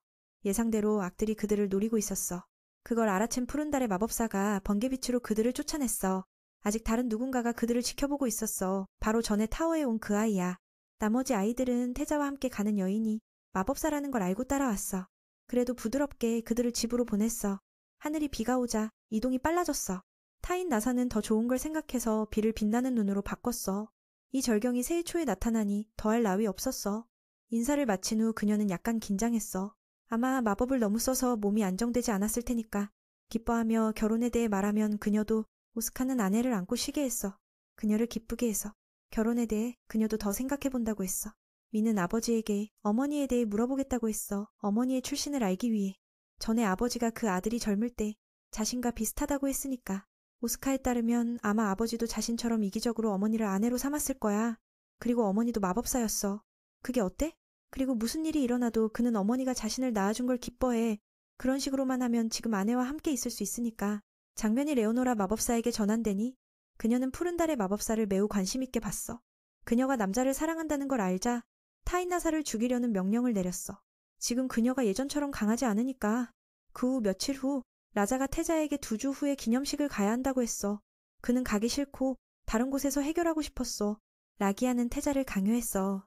예상대로 악들이 그들을 노리고 있었어. 그걸 알아챈 푸른 달의 마법사가 번개빛으로 그들을 쫓아냈어. 아직 다른 누군가가 그들을 지켜보고 있었어. 바로 전에 타워에 온 그 아이야. 나머지 아이들은 태자와 함께 가는 여인이 마법사라는 걸 알고 따라왔어. 그래도 부드럽게 그들을 집으로 보냈어. 하늘이 비가 오자 이동이 빨라졌어. 타인 나사는 더 좋은 걸 생각해서 비를 빛나는 눈으로 바꿨어. 이 절경이 새해 초에 나타나니 더할 나위 없었어. 인사를 마친 후 그녀는 약간 긴장했어. 아마 마법을 너무 써서 몸이 안정되지 않았을 테니까. 기뻐하며 결혼에 대해 말하면 그녀도 오스카는 아내를 안고 쉬게 했어. 그녀를 기쁘게 해서. 결혼에 대해 그녀도 더 생각해본다고 했어. 미는 아버지에게 어머니에 대해 물어보겠다고 했어. 어머니의 출신을 알기 위해. 전에 아버지가 그 아들이 젊을 때 자신과 비슷하다고 했으니까. 오스카에 따르면 아마 아버지도 자신처럼 이기적으로 어머니를 아내로 삼았을 거야. 그리고 어머니도 마법사였어. 그게 어때? 그리고 무슨 일이 일어나도 그는 어머니가 자신을 낳아준 걸 기뻐해. 그런 식으로만 하면 지금 아내와 함께 있을 수 있으니까. 장면이 레오노라 마법사에게 전환되니 그녀는 푸른 달의 마법사를 매우 관심 있게 봤어. 그녀가 남자를 사랑한다는 걸 알자 타인나사를 죽이려는 명령을 내렸어. 지금 그녀가 예전처럼 강하지 않으니까. 그 후 며칠 후 라자가 태자에게 2주 후에 기념식을 가야 한다고 했어. 그는 가기 싫고 다른 곳에서 해결하고 싶었어. 라기아는 태자를 강요했어.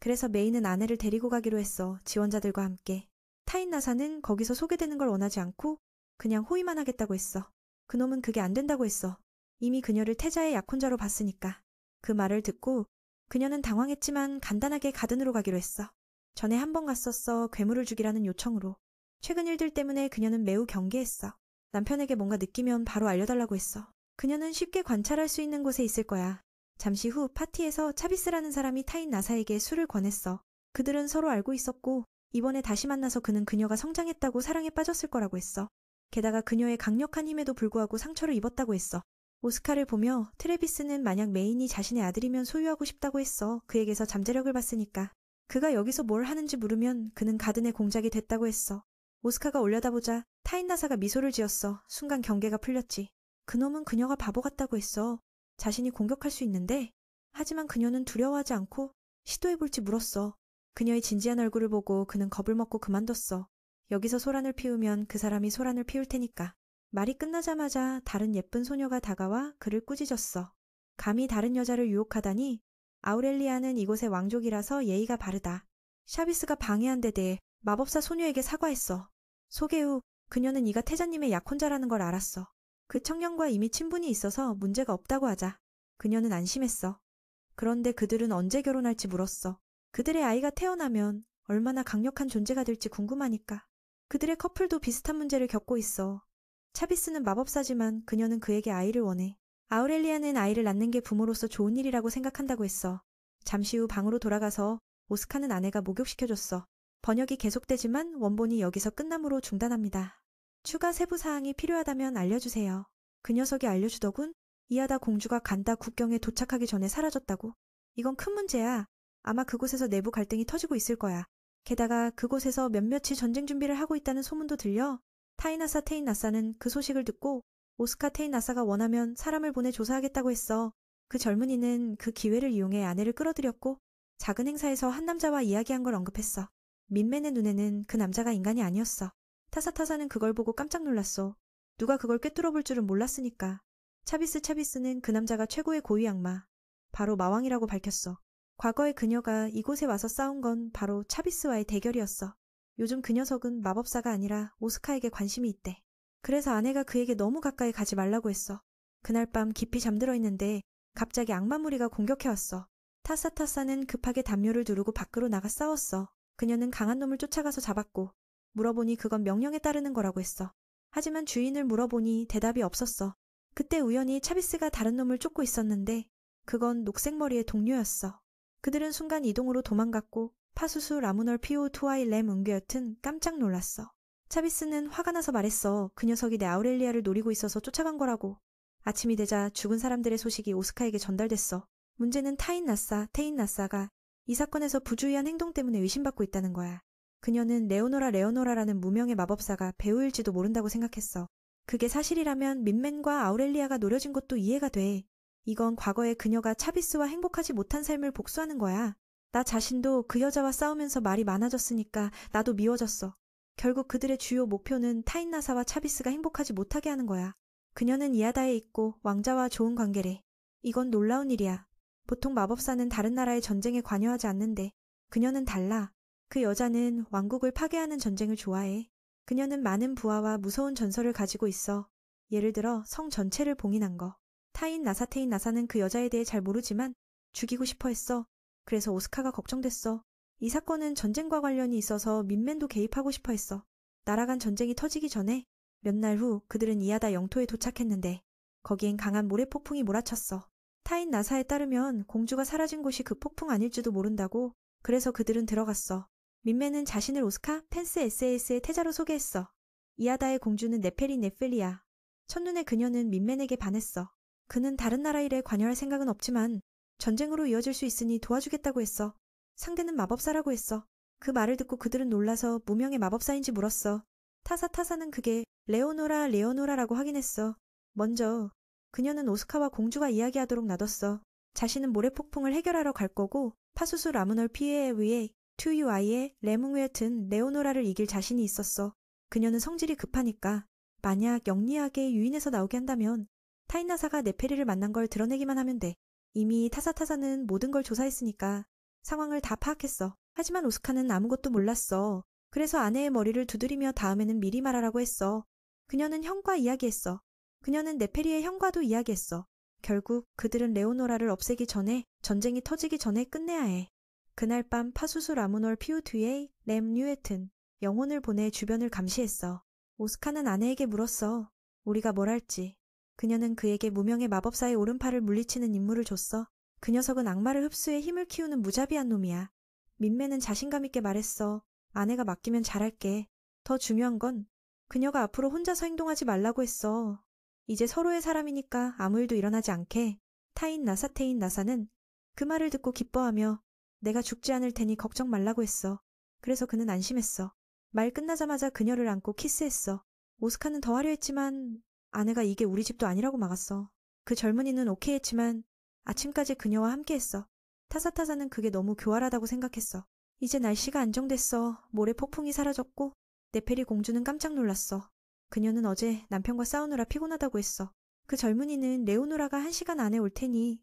그래서 메이는 아내를 데리고 가기로 했어. 지원자들과 함께. 타인나사는 거기서 소개되는 걸 원하지 않고 그냥 호위만 하겠다고 했어. 그놈은 그게 안 된다고 했어. 이미 그녀를 태자의 약혼자로 봤으니까. 그 말을 듣고 그녀는 당황했지만 간단하게 가든으로 가기로 했어. 전에 한 번 갔었어. 괴물을 죽이라는 요청으로. 최근 일들 때문에 그녀는 매우 경계했어. 남편에게 뭔가 느끼면 바로 알려달라고 했어. 그녀는 쉽게 관찰할 수 있는 곳에 있을 거야. 잠시 후 파티에서 차비스라는 사람이 타인 나사에게 술을 권했어. 그들은 서로 알고 있었고 이번에 다시 만나서 그는 그녀가 성장했다고 사랑에 빠졌을 거라고 했어. 게다가 그녀의 강력한 힘에도 불구하고 상처를 입었다고 했어. 오스카를 보며 트래비스는 만약 메인이 자신의 아들이면 소유하고 싶다고 했어. 그에게서 잠재력을 봤으니까. 그가 여기서 뭘 하는지 물으면 그는 가든의 공작이 됐다고 했어. 오스카가 올려다보자 타인 나사가 미소를 지었어. 순간 경계가 풀렸지. 그놈은 그녀가 바보 같다고 했어. 자신이 공격할 수 있는데. 하지만 그녀는 두려워하지 않고 시도해볼지 물었어. 그녀의 진지한 얼굴을 보고 그는 겁을 먹고 그만뒀어. 여기서 소란을 피우면 그 사람이 소란을 피울 테니까. 말이 끝나자마자 다른 예쁜 소녀가 다가와 그를 꾸짖었어. 감히 다른 여자를 유혹하다니. 아우렐리아는 이곳의 왕족이라서 예의가 바르다. 샤비스가 방해한 데 대해 마법사 소녀에게 사과했어. 소개 후 그녀는 이가 태자님의 약혼자라는 걸 알았어. 그 청년과 이미 친분이 있어서 문제가 없다고 하자. 그녀는 안심했어. 그런데 그들은 언제 결혼할지 물었어. 그들의 아이가 태어나면 얼마나 강력한 존재가 될지 궁금하니까. 그들의 커플도 비슷한 문제를 겪고 있어. 차비스는 마법사지만 그녀는 그에게 아이를 원해. 아우렐리아는 아이를 낳는 게 부모로서 좋은 일이라고 생각한다고 했어. 잠시 후 방으로 돌아가서 오스카는 아내가 목욕시켜줬어. 번역이 계속되지만 원본이 여기서 끝나므로 중단합니다. 추가 세부사항이 필요하다면 알려주세요. 그 녀석이 알려주더군. 이하다 공주가 간다 국경에 도착하기 전에 사라졌다고. 이건 큰 문제야. 아마 그곳에서 내부 갈등이 터지고 있을 거야. 게다가 그곳에서 몇몇이 전쟁 준비를 하고 있다는 소문도 들려. 타이나사 테인나사는 그 소식을 듣고 오스카 테인나사가 원하면 사람을 보내 조사하겠다고 했어. 그 젊은이는 그 기회를 이용해 아내를 끌어들였고 작은 행사에서 한 남자와 이야기한 걸 언급했어. 민맨의 눈에는 그 남자가 인간이 아니었어. 타사타사는 그걸 보고 깜짝 놀랐어. 누가 그걸 꿰뚫어 볼 줄은 몰랐으니까. 차비스는 그 남자가 최고의 고위 악마. 바로 마왕이라고 밝혔어. 과거에 그녀가 이곳에 와서 싸운 건 바로 차비스와의 대결이었어. 요즘 그 녀석은 마법사가 아니라 오스카에게 관심이 있대. 그래서 아내가 그에게 너무 가까이 가지 말라고 했어. 그날 밤 깊이 잠들어 있는데 갑자기 악마 무리가 공격해왔어. 타사타사는 급하게 담요를 두르고 밖으로 나가 싸웠어. 그녀는 강한 놈을 쫓아가서 잡았고 물어보니 그건 명령에 따르는 거라고 했어. 하지만 주인을 물어보니 대답이 없었어. 그때 우연히 차비스가 다른 놈을 쫓고 있었는데 그건 녹색머리의 동료였어. 그들은 순간 이동으로 도망갔고 파수수 라무널 피오 투아이 램 은괴여튼 깜짝 놀랐어. 차비스는 화가 나서 말했어. 그 녀석이 내 아우렐리아를 노리고 있어서 쫓아간 거라고. 아침이 되자 죽은 사람들의 소식이 오스카에게 전달됐어. 문제는 테인나사가 이 사건에서 부주의한 행동 때문에 의심받고 있다는 거야. 그녀는 레오노라라는 무명의 마법사가 배우일지도 모른다고 생각했어. 그게 사실이라면 민맨과 아우렐리아가 노려진 것도 이해가 돼. 이건 과거에 그녀가 차비스와 행복하지 못한 삶을 복수하는 거야. 나 자신도 그 여자와 싸우면서 말이 많아졌으니까 나도 미워졌어. 결국 그들의 주요 목표는 타인나사와 차비스가 행복하지 못하게 하는 거야. 그녀는 이하다에 있고 왕자와 좋은 관계래. 이건 놀라운 일이야. 보통 마법사는 다른 나라의 전쟁에 관여하지 않는데 그녀는 달라. 그 여자는 왕국을 파괴하는 전쟁을 좋아해. 그녀는 많은 부하와 무서운 전설을 가지고 있어. 예를 들어 성 전체를 봉인한 거. 테인나사는 그 여자에 대해 잘 모르지만 죽이고 싶어 했어. 그래서 오스카가 걱정됐어. 이 사건은 전쟁과 관련이 있어서 민맨도 개입하고 싶어 했어. 나라 간 전쟁이 터지기 전에 몇 날 후 그들은 이하다 영토에 도착했는데 거기엔 강한 모래폭풍이 몰아쳤어. 타인나사에 따르면 공주가 사라진 곳이 그 폭풍 아닐지도 모른다고. 그래서 그들은 들어갔어. 민맨은 자신을 오스카 펜스 SAS의 태자로 소개했어. 이하다의 공주는 네페리야. 첫눈에 그녀는 민맨에게 반했어. 그는 다른 나라 일에 관여할 생각은 없지만 전쟁으로 이어질 수 있으니 도와주겠다고 했어. 상대는 마법사라고 했어. 그 말을 듣고 그들은 놀라서 무명의 마법사인지 물었어. 타사는 그게 레오노라라고 확인했어. 먼저 그녀는 오스카와 공주가 이야기하도록 놔뒀어. 자신은 모래폭풍을 해결하러 갈 거고 파수수 라무널 피에에 의해 투유아이의 레뭉웨튼 레오노라를 이길 자신이 있었어. 그녀는 성질이 급하니까 만약 영리하게 유인해서 나오게 한다면 타인나사가 네페리를 만난 걸 드러내기만 하면 돼. 이미 타사는 모든 걸 조사했으니까 상황을 다 파악했어. 하지만 오스카는 아무것도 몰랐어. 그래서 아내의 머리를 두드리며 다음에는 미리 말하라고 했어. 그녀는 형과 이야기했어. 그녀는 네페리의 형과도 이야기했어. 결국 그들은 레오노라를 없애기 전에 전쟁이 터지기 전에 끝내야 해. 그날 밤 파수수 라무널 피우투의 램 뉴에튼 영혼을 보내 주변을 감시했어. 오스카는 아내에게 물었어. 우리가 뭘 할지. 그녀는 그에게 무명의 마법사의 오른팔을 물리치는 임무를 줬어. 그 녀석은 악마를 흡수해 힘을 키우는 무자비한 놈이야. 민매는 자신감 있게 말했어. 아내가 맡기면 잘할게. 더 중요한 건 그녀가 앞으로 혼자서 행동하지 말라고 했어. 이제 서로의 사람이니까 아무 일도 일어나지 않게. 타인 나사테인 나사는 그 말을 듣고 기뻐하며 내가 죽지 않을 테니 걱정 말라고 했어. 그래서 그는 안심했어. 말 끝나자마자 그녀를 안고 키스했어. 오스카는 더 하려 했지만 아내가 이게 우리 집도 아니라고 막았어. 그 젊은이는 오케이 했지만 아침까지 그녀와 함께했어. 타사타사는 그게 너무 교활하다고 생각했어. 이제 날씨가 안정됐어. 모래 폭풍이 사라졌고 네페리 공주는 깜짝 놀랐어. 그녀는 어제 남편과 싸우느라 피곤하다고 했어. 그 젊은이는 레오노라가 1시간 안에 올 테니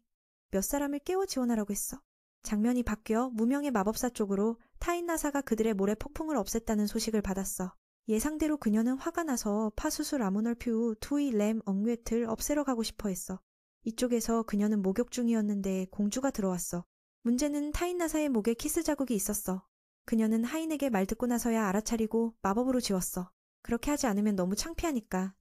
몇 사람을 깨워 지원하라고 했어. 장면이 바뀌어 무명의 마법사 쪽으로 타인나사가 그들의 모래 폭풍을 없앴다는 소식을 받았어. 예상대로 그녀는 화가 나서 파수수 라모널퓨 투이 램 엉웨트를 없애러 가고 싶어 했어. 이쪽에서 그녀는 목욕 중이었는데 공주가 들어왔어. 문제는 타인나사의 목에 키스 자국이 있었어. 그녀는 하인에게 말 듣고 나서야 알아차리고 마법으로 지웠어. 그렇게 하지 않으면 너무 창피하니까.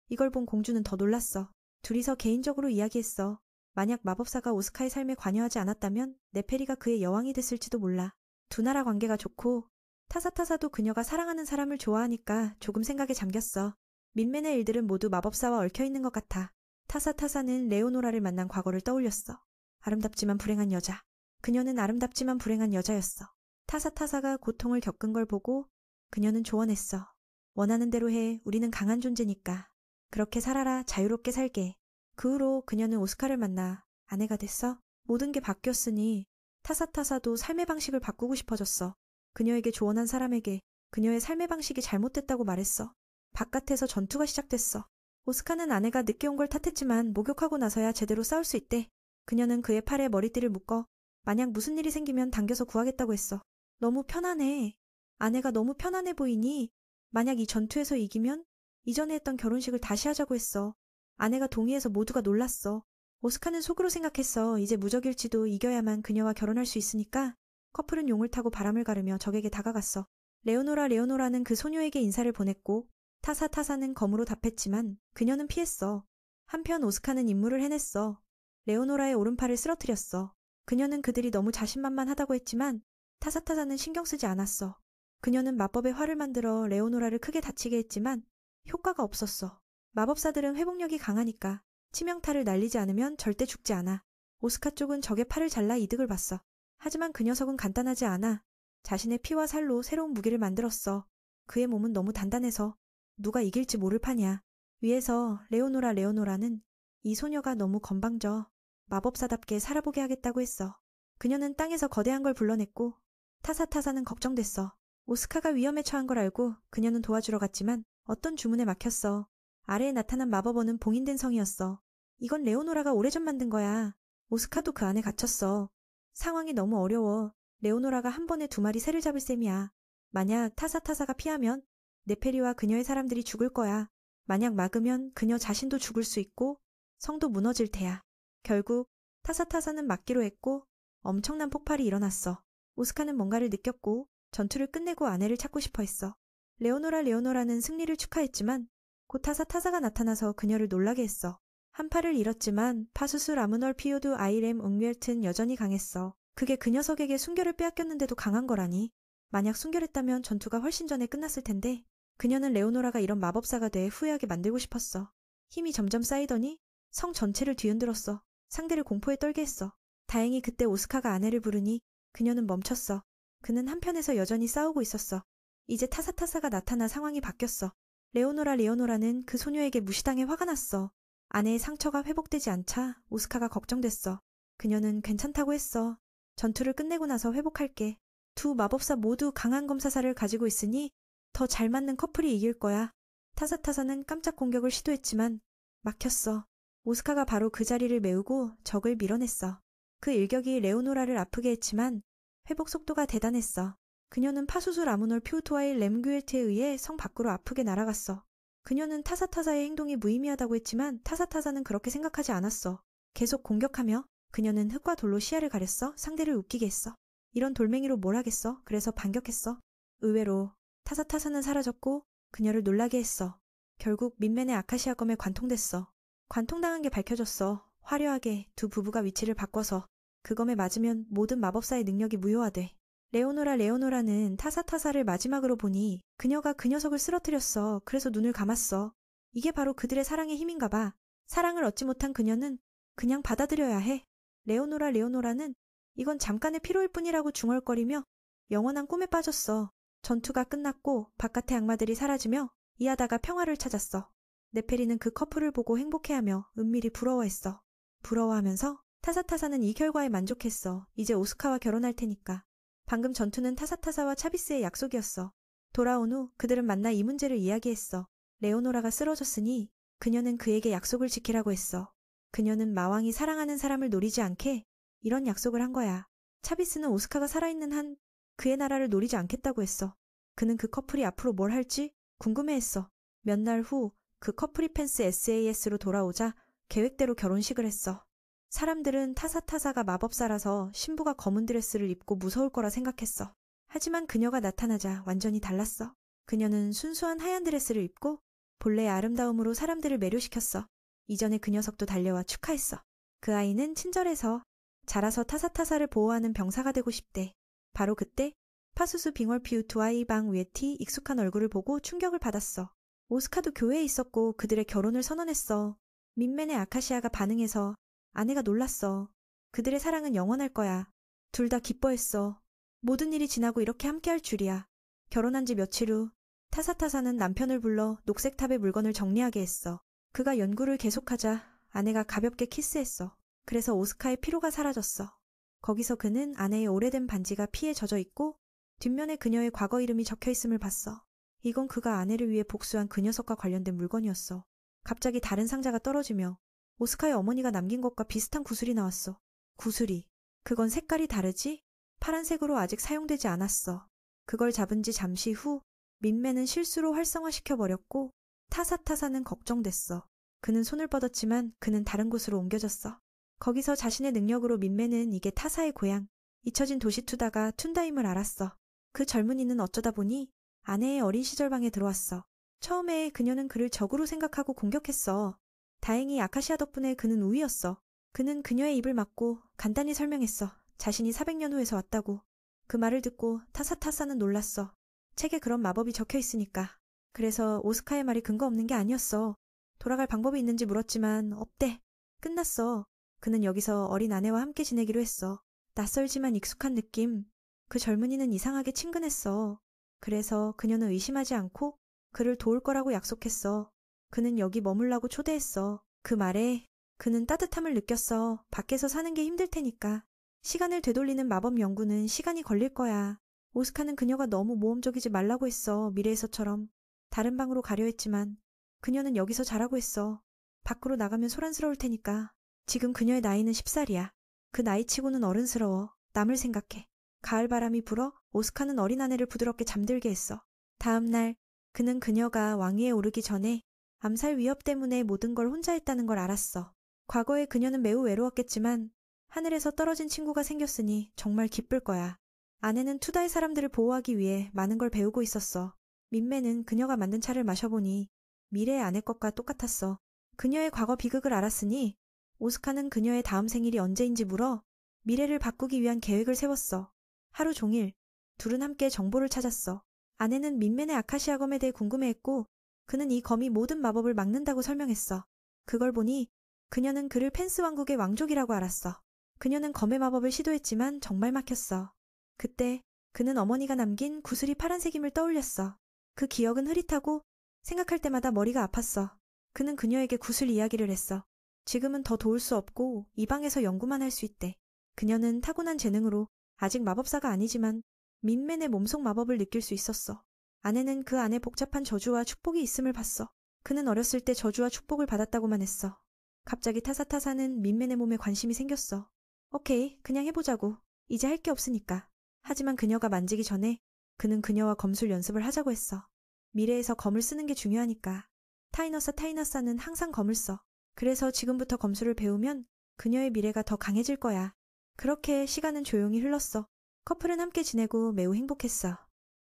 이걸 본 공주는 더 놀랐어. 둘이서 개인적으로 이야기했어. 만약 마법사가 오스카의 삶에 관여하지 않았다면 네페리가 그의 여왕이 됐을지도 몰라. 두 나라 관계가 좋고 타사타사도 그녀가 사랑하는 사람을 좋아하니까 조금 생각에 잠겼어. 민맨의 일들은 모두 마법사와 얽혀있는 것 같아. 타사타사는 레오노라를 만난 과거를 떠올렸어. 아름답지만 불행한 여자. 그녀는 아름답지만 불행한 여자였어. 타사타사가 고통을 겪은 걸 보고 그녀는 조언했어. 원하는 대로 해. 우리는 강한 존재니까. 그렇게 살아라. 자유롭게 살게. 그 후로 그녀는 오스카를 만나 아내가 됐어. 모든 게 바뀌었으니 타사타사도 삶의 방식을 바꾸고 싶어졌어. 그녀에게 조언한 사람에게 그녀의 삶의 방식이 잘못됐다고 말했어. 바깥에서 전투가 시작됐어. 오스카는 아내가 늦게 온 걸 탓했지만 목욕하고 나서야 제대로 싸울 수 있대. 그녀는 그의 팔에 머리띠를 묶어 만약 무슨 일이 생기면 당겨서 구하겠다고 했어. 너무 편안해. 아내가 너무 편안해 보이니 만약 이 전투에서 이기면 이전에 했던 결혼식을 다시 하자고 했어. 아내가 동의해서 모두가 놀랐어. 오스카는 속으로 생각했어. 이제 무적일지도 이겨야만 그녀와 결혼할 수 있으니까 커플은 용을 타고 바람을 가르며 적에게 다가갔어. 레오노라는 그 소녀에게 인사를 보냈고 타사타사는 검으로 답했지만 그녀는 피했어. 한편 오스카는 임무를 해냈어. 레오노라의 오른팔을 쓰러뜨렸어. 그녀는 그들이 너무 자신만만하다고 했지만 타사타사는 신경 쓰지 않았어. 그녀는 마법의 활을 만들어 레오노라를 크게 다치게 했지만 효과가 없었어. 마법사들은 회복력이 강하니까 치명타를 날리지 않으면 절대 죽지 않아. 오스카 쪽은 적의 팔을 잘라 이득을 봤어. 하지만 그 녀석은 간단하지 않아. 자신의 피와 살로 새로운 무기를 만들었어. 그의 몸은 너무 단단해서 누가 이길지 모를 판이야. 위에서 레오노라는 이 소녀가 너무 건방져. 마법사답게 살아보게 하겠다고 했어. 그녀는 땅에서 거대한 걸 불러냈고 타사타사는 걱정됐어. 오스카가 위험에 처한 걸 알고 그녀는 도와주러 갔지만 어떤 주문에 막혔어. 아래에 나타난 마법원은 봉인된 성이었어. 이건 레오노라가 오래전 만든 거야. 오스카도 그 안에 갇혔어. 상황이 너무 어려워. 레오노라가 한 번에 2마리 새를 잡을 셈이야. 만약 타사타사가 피하면 네페리와 그녀의 사람들이 죽을 거야. 만약 막으면 그녀 자신도 죽을 수 있고 성도 무너질 테야. 결국 타사타사는 막기로 했고 엄청난 폭발이 일어났어. 오스카는 뭔가를 느꼈고 전투를 끝내고 아내를 찾고 싶어 했어. 레오노라는 승리를 축하했지만 곧 타사타사가 나타나서 그녀를 놀라게 했어. 한 팔을 잃었지만 파수스 라무널 피오드 아이렘 웅웰튼 여전히 강했어. 그게 그 녀석에게 순결을 빼앗겼는데도 강한 거라니. 만약 순결했다면 전투가 훨씬 전에 끝났을 텐데 그녀는 레오노라가 이런 마법사가 돼 후회하게 만들고 싶었어. 힘이 점점 쌓이더니 성 전체를 뒤흔들었어. 상대를 공포에 떨게 했어. 다행히 그때 오스카가 아내를 부르니 그녀는 멈췄어. 그는 한편에서 여전히 싸우고 있었어. 이제 타사타사가 나타나 상황이 바뀌었어. 레오노라는 그 소녀에게 무시당해 화가 났어. 아내의 상처가 회복되지 않자 오스카가 걱정됐어. 그녀는 괜찮다고 했어. 전투를 끝내고 나서 회복할게. 두 마법사 모두 강한 검사사를 가지고 있으니 더 잘 맞는 커플이 이길 거야. 타사타사는 깜짝 공격을 시도했지만 막혔어. 오스카가 바로 그 자리를 메우고 적을 밀어냈어. 그 일격이 레오노라를 아프게 했지만 회복 속도가 대단했어. 그녀는 파수수 라무놀 퓨토아일 램규엘트에 의해 성 밖으로 아프게 날아갔어. 그녀는 타사타사의 행동이 무의미하다고 했지만 타사타사는 그렇게 생각하지 않았어. 계속 공격하며 그녀는 흙과 돌로 시야를 가렸어. 상대를 웃기게 했어. 이런 돌멩이로 뭘 하겠어. 그래서 반격했어. 의외로 타사타사는 사라졌고 그녀를 놀라게 했어. 결국 민맨의 아카시아 검에 관통됐어. 관통당한 게 밝혀졌어. 화려하게 두 부부가 위치를 바꿔서 그 검에 맞으면 모든 마법사의 능력이 무효화돼. 레오노라는 타사타사를 마지막으로 보니 그녀가 그 녀석을 쓰러뜨렸어. 그래서 눈을 감았어. 이게 바로 그들의 사랑의 힘인가 봐. 사랑을 얻지 못한 그녀는 그냥 받아들여야 해. 레오노라는 이건 잠깐의 피로일 뿐이라고 중얼거리며 영원한 꿈에 빠졌어. 전투가 끝났고 바깥의 악마들이 사라지며 이하다가 평화를 찾았어. 네페리는 그 커플을 보고 행복해하며 은밀히 부러워했어. 부러워하면서 타사타사는 이 결과에 만족했어. 이제 오스카와 결혼할 테니까. 방금 전투는 타사타사와 차비스의 약속이었어. 돌아온 후 그들은 만나 이 문제를 이야기했어. 레오노라가 쓰러졌으니 그녀는 그에게 약속을 지키라고 했어. 그녀는 마왕이 사랑하는 사람을 노리지 않게 이런 약속을 한 거야. 차비스는 오스카가 살아있는 한 그의 나라를 노리지 않겠다고 했어. 그는 그 커플이 앞으로 뭘 할지 궁금해했어. 몇 날 후 그 커플이 펜스 SAS로 돌아오자 계획대로 결혼식을 했어. 사람들은 타사타사가 마법사라서 신부가 검은 드레스를 입고 무서울 거라 생각했어. 하지만 그녀가 나타나자 완전히 달랐어. 그녀는 순수한 하얀 드레스를 입고 본래의 아름다움으로 사람들을 매료시켰어. 이전에 그 녀석도 달려와 축하했어. 그 아이는 친절해서 자라서 타사타사를 보호하는 병사가 되고 싶대. 바로 그때 파수수 빙월피우 두아이방 웨티 익숙한 얼굴을 보고 충격을 받았어. 오스카도 교회에 있었고 그들의 결혼을 선언했어. 민맨의 아카시아가 반응해서 아내가 놀랐어. 그들의 사랑은 영원할 거야. 둘 다 기뻐했어. 모든 일이 지나고 이렇게 함께할 줄이야. 결혼한 지 며칠 후 타사타사는 남편을 불러 녹색탑의 물건을 정리하게 했어. 그가 연구를 계속하자 아내가 가볍게 키스했어. 그래서 오스카의 피로가 사라졌어. 거기서 그는 아내의 오래된 반지가 피에 젖어 있고 뒷면에 그녀의 과거 이름이 적혀 있음을 봤어. 이건 그가 아내를 위해 복수한 그 녀석과 관련된 물건이었어. 갑자기 다른 상자가 떨어지며 오스카의 어머니가 남긴 것과 비슷한 구슬이 나왔어. 구슬이. 그건 색깔이 다르지? 파란색으로 아직 사용되지 않았어. 그걸 잡은 지 잠시 후 민맨은 실수로 활성화시켜버렸고 타사타사는 걱정됐어. 그는 손을 뻗었지만 그는 다른 곳으로 옮겨졌어. 거기서 자신의 능력으로 민맨은 이게 타사의 고향, 잊혀진 도시 투다가 툰다임을 알았어. 그 젊은이는 어쩌다 보니 아내의 어린 시절 방에 들어왔어. 처음에 그녀는 그를 적으로 생각하고 공격했어. 다행히 아카시아 덕분에 그는 우위였어. 그는 그녀의 입을 막고 간단히 설명했어. 자신이 400년 후에서 왔다고. 그 말을 듣고 타사타사는 놀랐어. 책에 그런 마법이 적혀 있으니까. 그래서 오스카의 말이 근거 없는 게 아니었어. 돌아갈 방법이 있는지 물었지만 없대. 끝났어. 그는 여기서 어린 아내와 함께 지내기로 했어. 낯설지만 익숙한 느낌. 그 젊은이는 이상하게 친근했어. 그래서 그녀는 의심하지 않고 그를 도울 거라고 약속했어. 그는 여기 머물라고 초대했어. 그 말에 그는 따뜻함을 느꼈어. 밖에서 사는 게 힘들 테니까. 시간을 되돌리는 마법 연구는 시간이 걸릴 거야. 오스카는 그녀가 너무 모험적이지 말라고 했어. 미래에서처럼. 다른 방으로 가려 했지만 그녀는 여기서 자라고 했어. 밖으로 나가면 소란스러울 테니까. 지금 그녀의 나이는 10살이야. 그 나이치고는 어른스러워. 남을 생각해. 가을바람이 불어 오스카는 어린 아내를 부드럽게 잠들게 했어. 다음 날 그는 그녀가 왕위에 오르기 전에 암살 위협 때문에 모든 걸 혼자 했다는 걸 알았어. 과거에 그녀는 매우 외로웠겠지만 하늘에서 떨어진 친구가 생겼으니 정말 기쁠 거야. 아내는 투다의 사람들을 보호하기 위해 많은 걸 배우고 있었어. 민매는 그녀가 만든 차를 마셔보니 미래의 아내 것과 똑같았어. 그녀의 과거 비극을 알았으니 오스카는 그녀의 다음 생일이 언제인지 물어 미래를 바꾸기 위한 계획을 세웠어. 하루 종일 둘은 함께 정보를 찾았어. 아내는 민맨의 아카시아 검에 대해 궁금해했고 그는 이 검이 모든 마법을 막는다고 설명했어. 그걸 보니 그녀는 그를 펜스 왕국의 왕족이라고 알았어. 그녀는 검의 마법을 시도했지만 정말 막혔어. 그때 그는 어머니가 남긴 구슬이 파란색임을 떠올렸어. 그 기억은 흐릿하고 생각할 때마다 머리가 아팠어. 그는 그녀에게 구슬 이야기를 했어. 지금은 더 도울 수 없고 이 방에서 연구만 할 수 있대. 그녀는 타고난 재능으로 아직 마법사가 아니지만 민맨의 몸속 마법을 느낄 수 있었어. 아내는 그 안에 복잡한 저주와 축복이 있음을 봤어. 그는 어렸을 때 저주와 축복을 받았다고만 했어. 갑자기 타사타사는 민맨의 몸에 관심이 생겼어. 오케이, 그냥 해보자고. 이제 할 게 없으니까. 하지만 그녀가 만지기 전에 그는 그녀와 검술 연습을 하자고 했어. 미래에서 검을 쓰는 게 중요하니까. 타이너사는 항상 검을 써. 그래서 지금부터 검술을 배우면 그녀의 미래가 더 강해질 거야. 그렇게 시간은 조용히 흘렀어. 커플은 함께 지내고 매우 행복했어.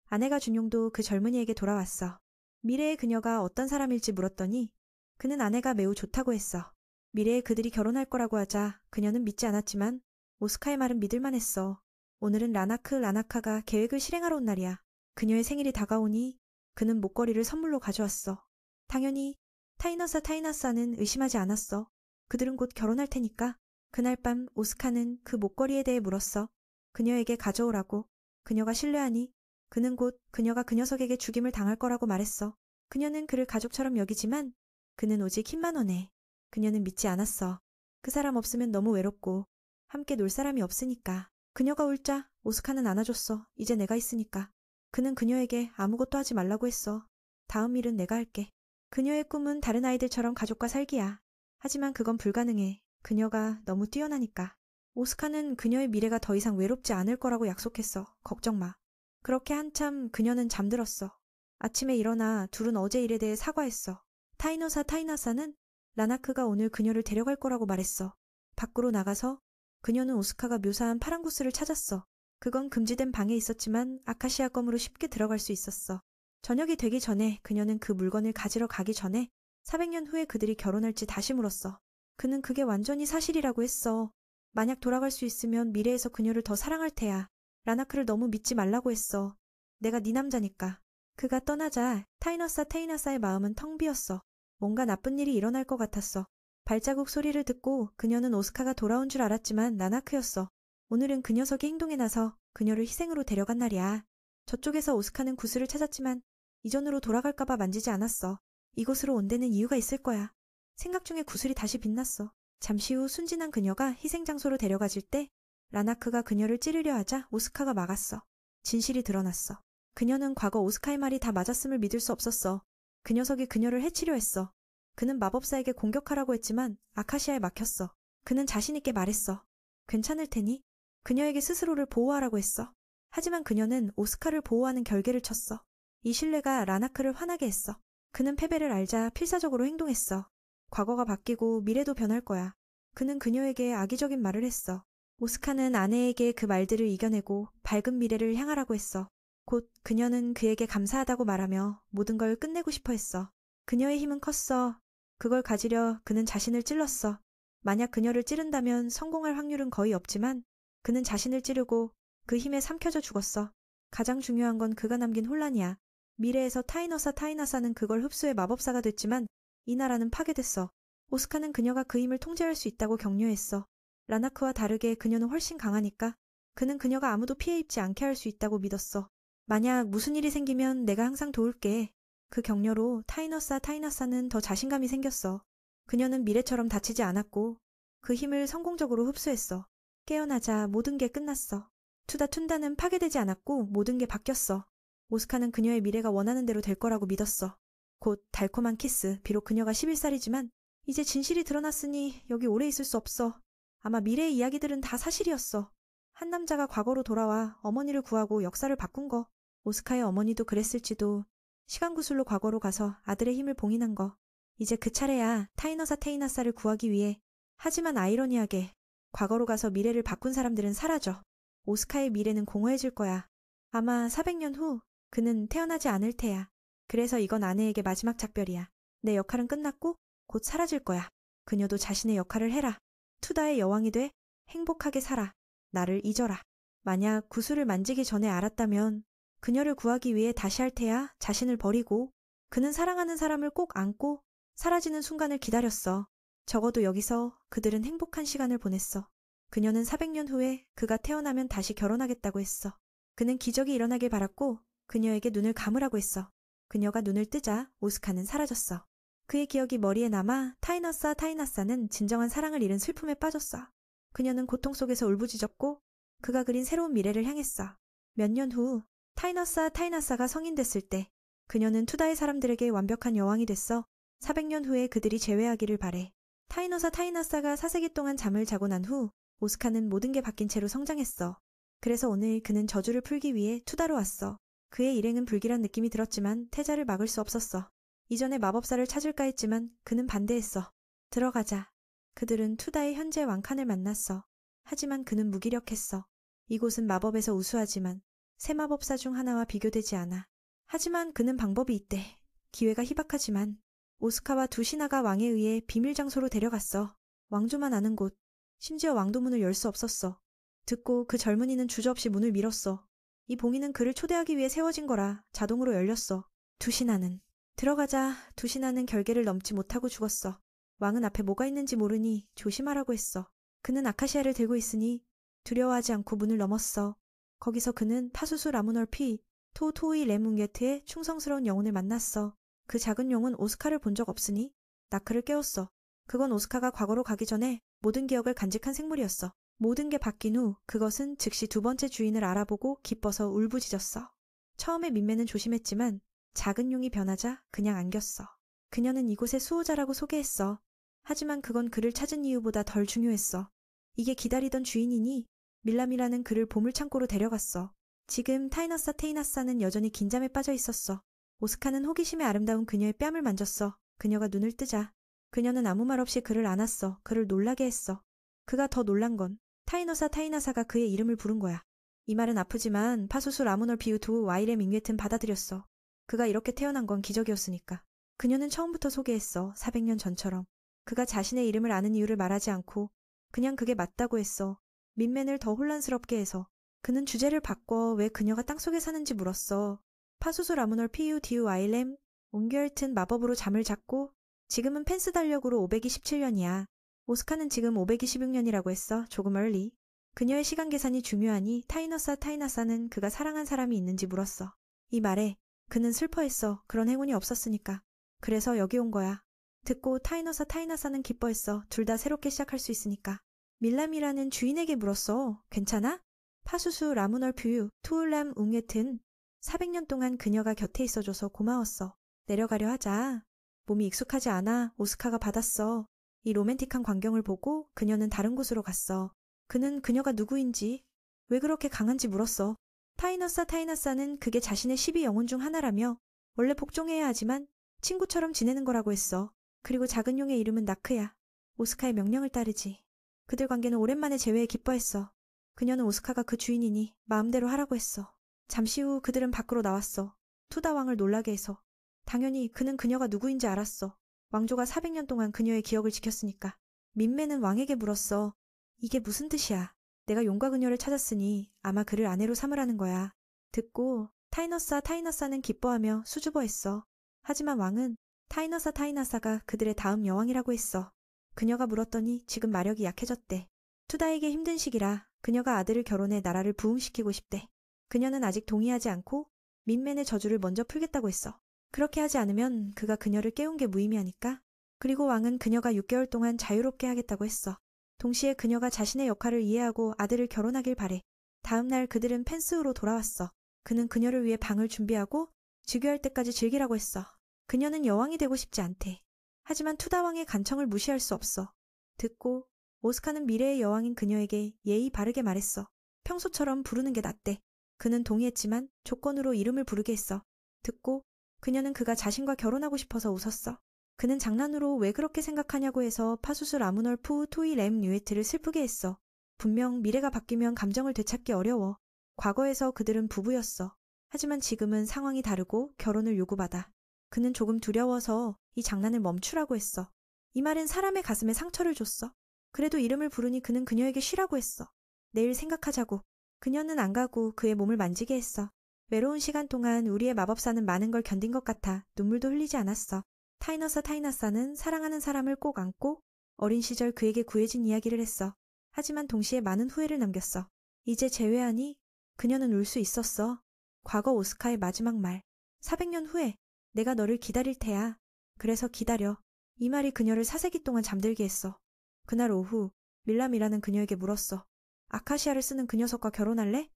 아내가 준용도 그 젊은이에게 돌아왔어. 미래의 그녀가 어떤 사람일지 물었더니 그는 아내가 매우 좋다고 했어. 미래에 그들이 결혼할 거라고 하자 그녀는 믿지 않았지만 오스카의 말은 믿을만했어. 오늘은 라나카가 계획을 실행하러 온 날이야. 그녀의 생일이 다가오니 그는 목걸이를 선물로 가져왔어. 당연히 타이너사는 의심하지 않았어. 그들은 곧 결혼할 테니까. 그날 밤 오스카는 그 목걸이에 대해 물었어. 그녀에게 가져오라고. 그녀가 신뢰하니 그는 곧 그녀가 그 녀석에게 죽임을 당할 거라고 말했어. 그녀는 그를 가족처럼 여기지만 그는 오직 힘만 원해. 그녀는 믿지 않았어. 그 사람 없으면 너무 외롭고 함께 놀 사람이 없으니까. 그녀가 울자 오스카는 안아줬어. 이제 내가 있으니까. 그는 그녀에게 아무것도 하지 말라고 했어. 다음 일은 내가 할게. 그녀의 꿈은 다른 아이들처럼 가족과 살기야. 하지만 그건 불가능해. 그녀가 너무 뛰어나니까. 오스카는 그녀의 미래가 더 이상 외롭지 않을 거라고 약속했어. 걱정 마. 그렇게 한참 그녀는 잠들었어. 아침에 일어나 둘은 어제 일에 대해 사과했어. 타이너사는 라나크가 오늘 그녀를 데려갈 거라고 말했어. 밖으로 나가서 그녀는 오스카가 묘사한 파란 구스를 찾았어. 그건 금지된 방에 있었지만 아카시아 검으로 쉽게 들어갈 수 있었어. 저녁이 되기 전에 그녀는 그 물건을 가지러 가기 전에 400년 후에 그들이 결혼할지 다시 물었어. 그는 그게 완전히 사실이라고 했어. 만약 돌아갈 수 있으면 미래에서 그녀를 더 사랑할 테야. 라나크를 너무 믿지 말라고 했어. 내가 네 남자니까. 그가 떠나자 타이너사의 마음은 텅 비었어. 뭔가 나쁜 일이 일어날 것 같았어. 발자국 소리를 듣고 그녀는 오스카가 돌아온 줄 알았지만 라나크였어. 오늘은 그 녀석이 행동에 나서 그녀를 희생으로 데려간 날이야. 저쪽에서 오스카는 구슬을 찾았지만 이전으로 돌아갈까봐 만지지 않았어. 이곳으로 온 데는 이유가 있을 거야. 생각 중에 구슬이 다시 빛났어. 잠시 후 순진한 그녀가 희생 장소로 데려가질 때 라나크가 그녀를 찌르려 하자 오스카가 막았어. 진실이 드러났어. 그녀는 과거 오스카의 말이 다 맞았음을 믿을 수 없었어. 그 녀석이 그녀를 해치려 했어. 그는 마법사에게 공격하라고 했지만 아카시아에 막혔어. 그는 자신 있게 말했어. 괜찮을 테니? 그녀에게 스스로를 보호하라고 했어. 하지만 그녀는 오스카를 보호하는 결계를 쳤어. 이 신뢰가 라나크를 화나게 했어. 그는 패배를 알자 필사적으로 행동했어. 과거가 바뀌고 미래도 변할 거야. 그는 그녀에게 악의적인 말을 했어. 오스카는 아내에게 그 말들을 이겨내고 밝은 미래를 향하라고 했어. 곧 그녀는 그에게 감사하다고 말하며 모든 걸 끝내고 싶어 했어. 그녀의 힘은 컸어. 그걸 가지려 그는 자신을 찔렀어. 만약 그녀를 찌른다면 성공할 확률은 거의 없지만 그는 자신을 찌르고 그 힘에 삼켜져 죽었어. 가장 중요한 건 그가 남긴 혼란이야. 미래에서 타이너사는 그걸 흡수해 마법사가 됐지만 이 나라는 파괴됐어. 오스카는 그녀가 그 힘을 통제할 수 있다고 격려했어. 라나크와 다르게 그녀는 훨씬 강하니까 그는 그녀가 아무도 피해 입지 않게 할 수 있다고 믿었어. 만약 무슨 일이 생기면 내가 항상 도울게. 그 격려로 타이너사는 더 자신감이 생겼어. 그녀는 미래처럼 다치지 않았고 그 힘을 성공적으로 흡수했어. 깨어나자 모든 게 끝났어. 툰다는 파괴되지 않았고 모든 게 바뀌었어. 오스카는 그녀의 미래가 원하는 대로 될 거라고 믿었어. 곧 달콤한 키스, 비록 그녀가 11살이지만 이제 진실이 드러났으니 여기 오래 있을 수 없어. 아마 미래의 이야기들은 다 사실이었어. 한 남자가 과거로 돌아와 어머니를 구하고 역사를 바꾼 거. 오스카의 어머니도 그랬을지도. 시간구슬로 과거로 가서 아들의 힘을 봉인한 거. 이제 그 차례야. 타이너사를 구하기 위해. 하지만 아이러니하게 과거로 가서 미래를 바꾼 사람들은 사라져. 오스카의 미래는 공허해질 거야. 아마 400년 후 그는 태어나지 않을 테야. 그래서 이건 아내에게 마지막 작별이야. 내 역할은 끝났고 곧 사라질 거야. 그녀도 자신의 역할을 해라. 투다의 여왕이 돼 행복하게 살아. 나를 잊어라. 만약 구슬을 만지기 전에 알았다면 그녀를 구하기 위해 다시 할 테야. 자신을 버리고 그는 사랑하는 사람을 꼭 안고 사라지는 순간을 기다렸어. 적어도 여기서 그들은 행복한 시간을 보냈어. 그녀는 400년 후에 그가 태어나면 다시 결혼하겠다고 했어. 그는 기적이 일어나길 바랐고 그녀에게 눈을 감으라고 했어. 그녀가 눈을 뜨자 오스카는 사라졌어. 그의 기억이 머리에 남아 타이너사는 진정한 사랑을 잃은 슬픔에 빠졌어. 그녀는 고통 속에서 울부짖었고 그가 그린 새로운 미래를 향했어. 몇 년 후 타이너사가 성인 됐을 때 그녀는 투다의 사람들에게 완벽한 여왕이 됐어. 400년 후에 그들이 재회하기를 바래. 타이너사가 4세기 동안 잠을 자고 난 후 오스카는 모든 게 바뀐 채로 성장했어. 그래서 오늘 그는 저주를 풀기 위해 투다로 왔어. 그의 일행은 불길한 느낌이 들었지만 태자를 막을 수 없었어. 이전에 마법사를 찾을까 했지만 그는 반대했어. 들어가자. 그들은 투다의 현재 왕칸을 만났어. 하지만 그는 무기력했어. 이곳은 마법에서 우수하지만 새 마법사 중 하나와 비교되지 않아. 하지만 그는 방법이 있대. 기회가 희박하지만 오스카와 두 신하가 왕에 의해 비밀 장소로 데려갔어. 왕조만 아는 곳. 심지어 왕도문을 열 수 없었어. 듣고 그 젊은이는 주저없이 문을 밀었어. 이 봉인은 그를 초대하기 위해 세워진 거라 자동으로 열렸어. 두신하는. 들어가자 두신하는 결계를 넘지 못하고 죽었어. 왕은 앞에 뭐가 있는지 모르니 조심하라고 했어. 그는 아카시아를 들고 있으니 두려워하지 않고 문을 넘었어. 거기서 그는 파수수 라무널피 토토이 레뭉게트의 충성스러운 영혼을 만났어. 그 작은 용은 오스카를 본 적 없으니 나크를 깨웠어. 그건 오스카가 과거로 가기 전에 모든 기억을 간직한 생물이었어. 모든 게 바뀐 후 그것은 즉시 두 번째 주인을 알아보고 기뻐서 울부짖었어. 처음에 민매는 조심했지만 작은 용이 변하자 그냥 안겼어. 그녀는 이곳의 수호자라고 소개했어. 하지만 그건 그를 찾은 이유보다 덜 중요했어. 이게 기다리던 주인이니 밀람이라는 그를 보물창고로 데려갔어. 지금 타이너사 테이나사는 여전히 긴장에 빠져 있었어. 오스카는 호기심에 아름다운 그녀의 뺨을 만졌어. 그녀가 눈을 뜨자 그녀는 아무 말 없이 그를 안았어. 그를 놀라게 했어. 그가 더 놀란 건 타이너사 타이나사가 그의 이름을 부른 거야. 이 말은 아프지만 파수수 라무널 비우투 와이렘 잉웨튼 받아들였어. 그가 이렇게 태어난 건 기적이었으니까. 그녀는 처음부터 소개했어. 400년 전처럼. 그가 자신의 이름을 아는 이유를 말하지 않고 그냥 그게 맞다고 했어. 민맨을 더 혼란스럽게 해서. 그는 주제를 바꿔 왜 그녀가 땅속에 사는지 물었어. 파수수 라무널 피우 디우 아일렘 옹결튼 마법으로 잠을 잤고 지금은 펜스 달력으로 527년이야. 오스카는 지금 526년이라고 했어. 조금 얼리. 그녀의 시간 계산이 중요하니 타이너사 타이나사는 그가 사랑한 사람이 있는지 물었어. 이 말에 그는 슬퍼했어. 그런 행운이 없었으니까. 그래서 여기 온 거야. 듣고 타이너사 타이나사는 기뻐했어. 둘 다 새롭게 시작할 수 있으니까. 밀람이라는 주인에게 물었어. 괜찮아? 파수수 라무널 퓨유 투울람 웅예튼 400년 동안 그녀가 곁에 있어줘서 고마웠어. 내려가려 하자. 몸이 익숙하지 않아. 오스카가 받았어. 이 로맨틱한 광경을 보고 그녀는 다른 곳으로 갔어. 그는 그녀가 누구인지 왜 그렇게 강한지 물었어. 타이너사 타이나사는 그게 자신의 12영혼 중 하나라며 원래 복종해야 하지만 친구처럼 지내는 거라고 했어. 그리고 작은 용의 이름은 나크야. 오스카의 명령을 따르지. 그들 관계는 오랜만에 재회에 기뻐했어. 그녀는 오스카가 그 주인이니 마음대로 하라고 했어. 잠시 후 그들은 밖으로 나왔어. 투다 왕을 놀라게 해서. 당연히 그는 그녀가 누구인지 알았어. 왕조가 400년 동안 그녀의 기억을 지켰으니까. 민매는 왕에게 물었어. 이게 무슨 뜻이야? 내가 용과 그녀를 찾았으니 아마 그를 아내로 삼으라는 거야. 듣고 타이너사 타이나사는 기뻐하며 수줍어했어. 하지만 왕은 타이너사 타이나사가 그들의 다음 여왕이라고 했어. 그녀가 물었더니 지금 마력이 약해졌대. 투다에게 힘든 시기라 그녀가 아들을 결혼해 나라를 부흥시키고 싶대. 그녀는 아직 동의하지 않고 민맨의 저주를 먼저 풀겠다고 했어. 그렇게 하지 않으면 그가 그녀를 깨운 게 무의미하니까. 그리고 왕은 그녀가 6개월 동안 자유롭게 하겠다고 했어. 동시에 그녀가 자신의 역할을 이해하고 아들을 결혼하길 바래. 다음 날 그들은 펜스우로 돌아왔어. 그는 그녀를 위해 방을 준비하고 즉위할 때까지 즐기라고 했어. 그녀는 여왕이 되고 싶지 않대. 하지만 투다왕의 간청을 무시할 수 없어. 듣고 오스카는 미래의 여왕인 그녀에게 예의 바르게 말했어. 평소처럼 부르는 게 낫대. 그는 동의했지만 조건으로 이름을 부르게 했어. 듣고 그녀는 그가 자신과 결혼하고 싶어서 웃었어. 그는 장난으로 왜 그렇게 생각하냐고 해서 파수수 라무널 푸 토이 램 뉴에트를 슬프게 했어. 분명 미래가 바뀌면 감정을 되찾기 어려워. 과거에서 그들은 부부였어. 하지만 지금은 상황이 다르고 결혼을 요구받아. 그는 조금 두려워서 이 장난을 멈추라고 했어. 이 말은 사람의 가슴에 상처를 줬어. 그래도 이름을 부르니 그는 그녀에게 쉬라고 했어. 내일 생각하자고. 그녀는 안 가고 그의 몸을 만지게 했어. 외로운 시간 동안 우리의 마법사는 많은 걸 견딘 것 같아 눈물도 흘리지 않았어. 타이너사 타이나사는 사랑하는 사람을 꼭 안고 어린 시절 그에게 구해진 이야기를 했어. 하지만 동시에 많은 후회를 남겼어. 이제 재회하니 그녀는 울 수 있었어. 과거 오스카의 마지막 말. 400년 후에 내가 너를 기다릴 테야. 그래서 기다려. 이 말이 그녀를 사세기 동안 잠들게 했어. 그날 오후 밀람이라는 그녀에게 물었어. 아카시아를 쓰는 그 녀석과 결혼할래?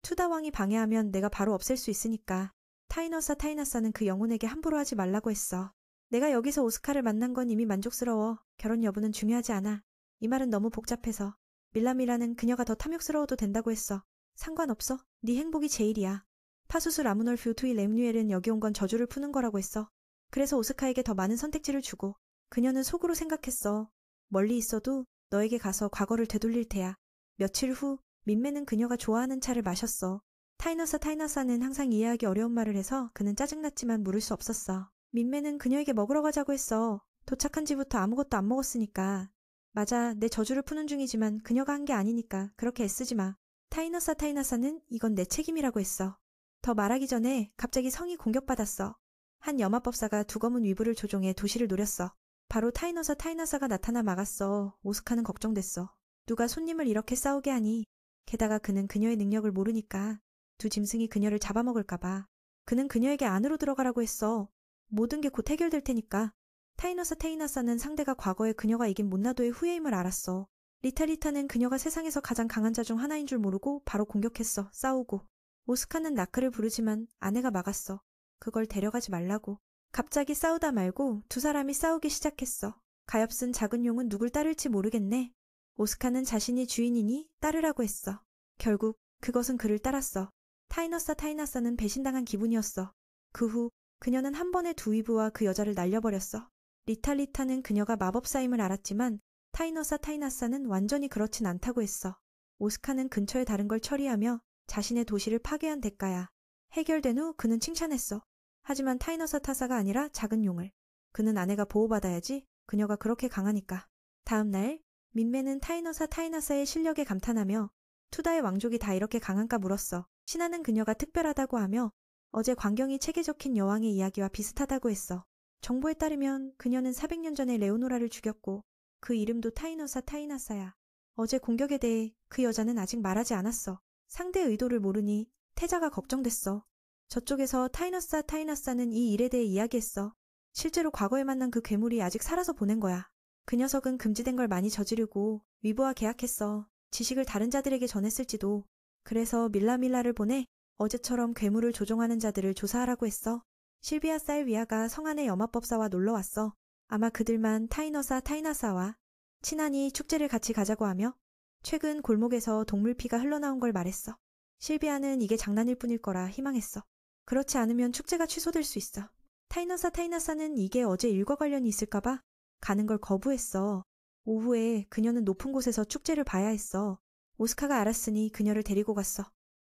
투다왕이 방해하면 내가 바로 없앨 수 있으니까. 타이너사 타이나사는 그 영혼에게 함부로 하지 말라고 했어. 내가 여기서 오스카를 만난 건 이미 만족스러워. 결혼 여부는 중요하지 않아. 이 말은 너무 복잡해서. 밀람이라는 그녀가 더 탐욕스러워도 된다고 했어. 상관없어. 네 행복이 제일이야. 파수수 라무널 뷰투이 램뉴엘은 여기 온 건 저주를 푸는 거라고 했어. 그래서 오스카에게 더 많은 선택지를 주고 그녀는 속으로 생각했어. 멀리 있어도 너에게 가서 과거를 되돌릴 테야. 며칠 후 민매는 그녀가 좋아하는 차를 마셨어. 타이너사 타이너사는 항상 이해하기 어려운 말을 해서 그는 짜증났지만 물을 수 없었어. 민매는 그녀에게 먹으러 가자고 했어. 도착한 지부터 아무것도 안 먹었으니까. 맞아, 내 저주를 푸는 중이지만 그녀가 한 게 아니니까 그렇게 애쓰지 마. 타이너사는 이건 내 책임이라고 했어. 더 말하기 전에 갑자기 성이 공격받았어. 한 염화법사가 두 검은 위부를 조종해 도시를 노렸어. 바로 타이너사가 나타나 막았어. 오스카는 걱정됐어. 누가 손님을 이렇게 싸우게 하니. 게다가 그는 그녀의 능력을 모르니까 두 짐승이 그녀를 잡아먹을까봐. 그는 그녀에게 안으로 들어가라고 했어. 모든 게 곧 해결될 테니까. 타이너사는 상대가 과거에 그녀가 이긴 몬나도의 후예임을 알았어. 리타는 그녀가 세상에서 가장 강한 자 중 하나인 줄 모르고 바로 공격했어. 싸우고. 오스카는 나크를 부르지만 아내가 막았어. 그걸 데려가지 말라고. 갑자기 싸우다 말고 두 사람이 싸우기 시작했어. 가엾은 작은 용은 누굴 따를지 모르겠네. 오스카는 자신이 주인이니 따르라고 했어. 결국 그것은 그를 따랐어. 타이너사는 배신당한 기분이었어. 그 후 그녀는 한 번에 두 위부와 그 여자를 날려버렸어. 리타는 그녀가 마법사임을 알았지만 타이너사는 완전히 그렇진 않다고 했어. 오스카는 근처의 다른 걸 처리하며 자신의 도시를 파괴한 대가야. 해결된 후 그는 칭찬했어. 하지만 타이너사가 아니라 작은 용을. 그는 아내가 보호받아야지. 그녀가 그렇게 강하니까. 다음 날 민매는 타이너사의 실력에 감탄하며 투다의 왕족이 다 이렇게 강한가 물었어. 신하는 그녀가 특별하다고 하며 어제 광경이 책에 적힌 여왕의 이야기와 비슷하다고 했어. 정보에 따르면 그녀는 400년 전에 레오노라를 죽였고 그 이름도 타이너사야. 어제 공격에 대해 그 여자는 아직 말하지 않았어. 상대의 의도를 모르니 태자가 걱정됐어. 저쪽에서 타이너사는 이 일에 대해 이야기했어. 실제로 과거에 만난 그 괴물이 아직 살아서 보낸 거야. 그 녀석은 금지된 걸 많이 저지르고 위부와 계약했어. 지식을 다른 자들에게 전했을지도. 그래서 밀라를 보내 어제처럼 괴물을 조종하는 자들을 조사하라고 했어. 실비아 살위아가 성 안의 염화법사와 놀러왔어. 아마 그들만 타이너사와 친하니 축제를 같이 가자고 하며 최근 골목에서 동물피가 흘러나온 걸 말했어. 실비아는 이게 장난일 뿐일 거라 희망했어. 그렇지 않으면 축제가 취소될 수 있어. 타이너사는 이게 어제 일과 관련이 있을까봐 가는 걸 거부했어. 오후에 그녀는 높은 곳에서 축제를 봐야 했어. 오스카가 알았으니 그녀를 데리고 갔어.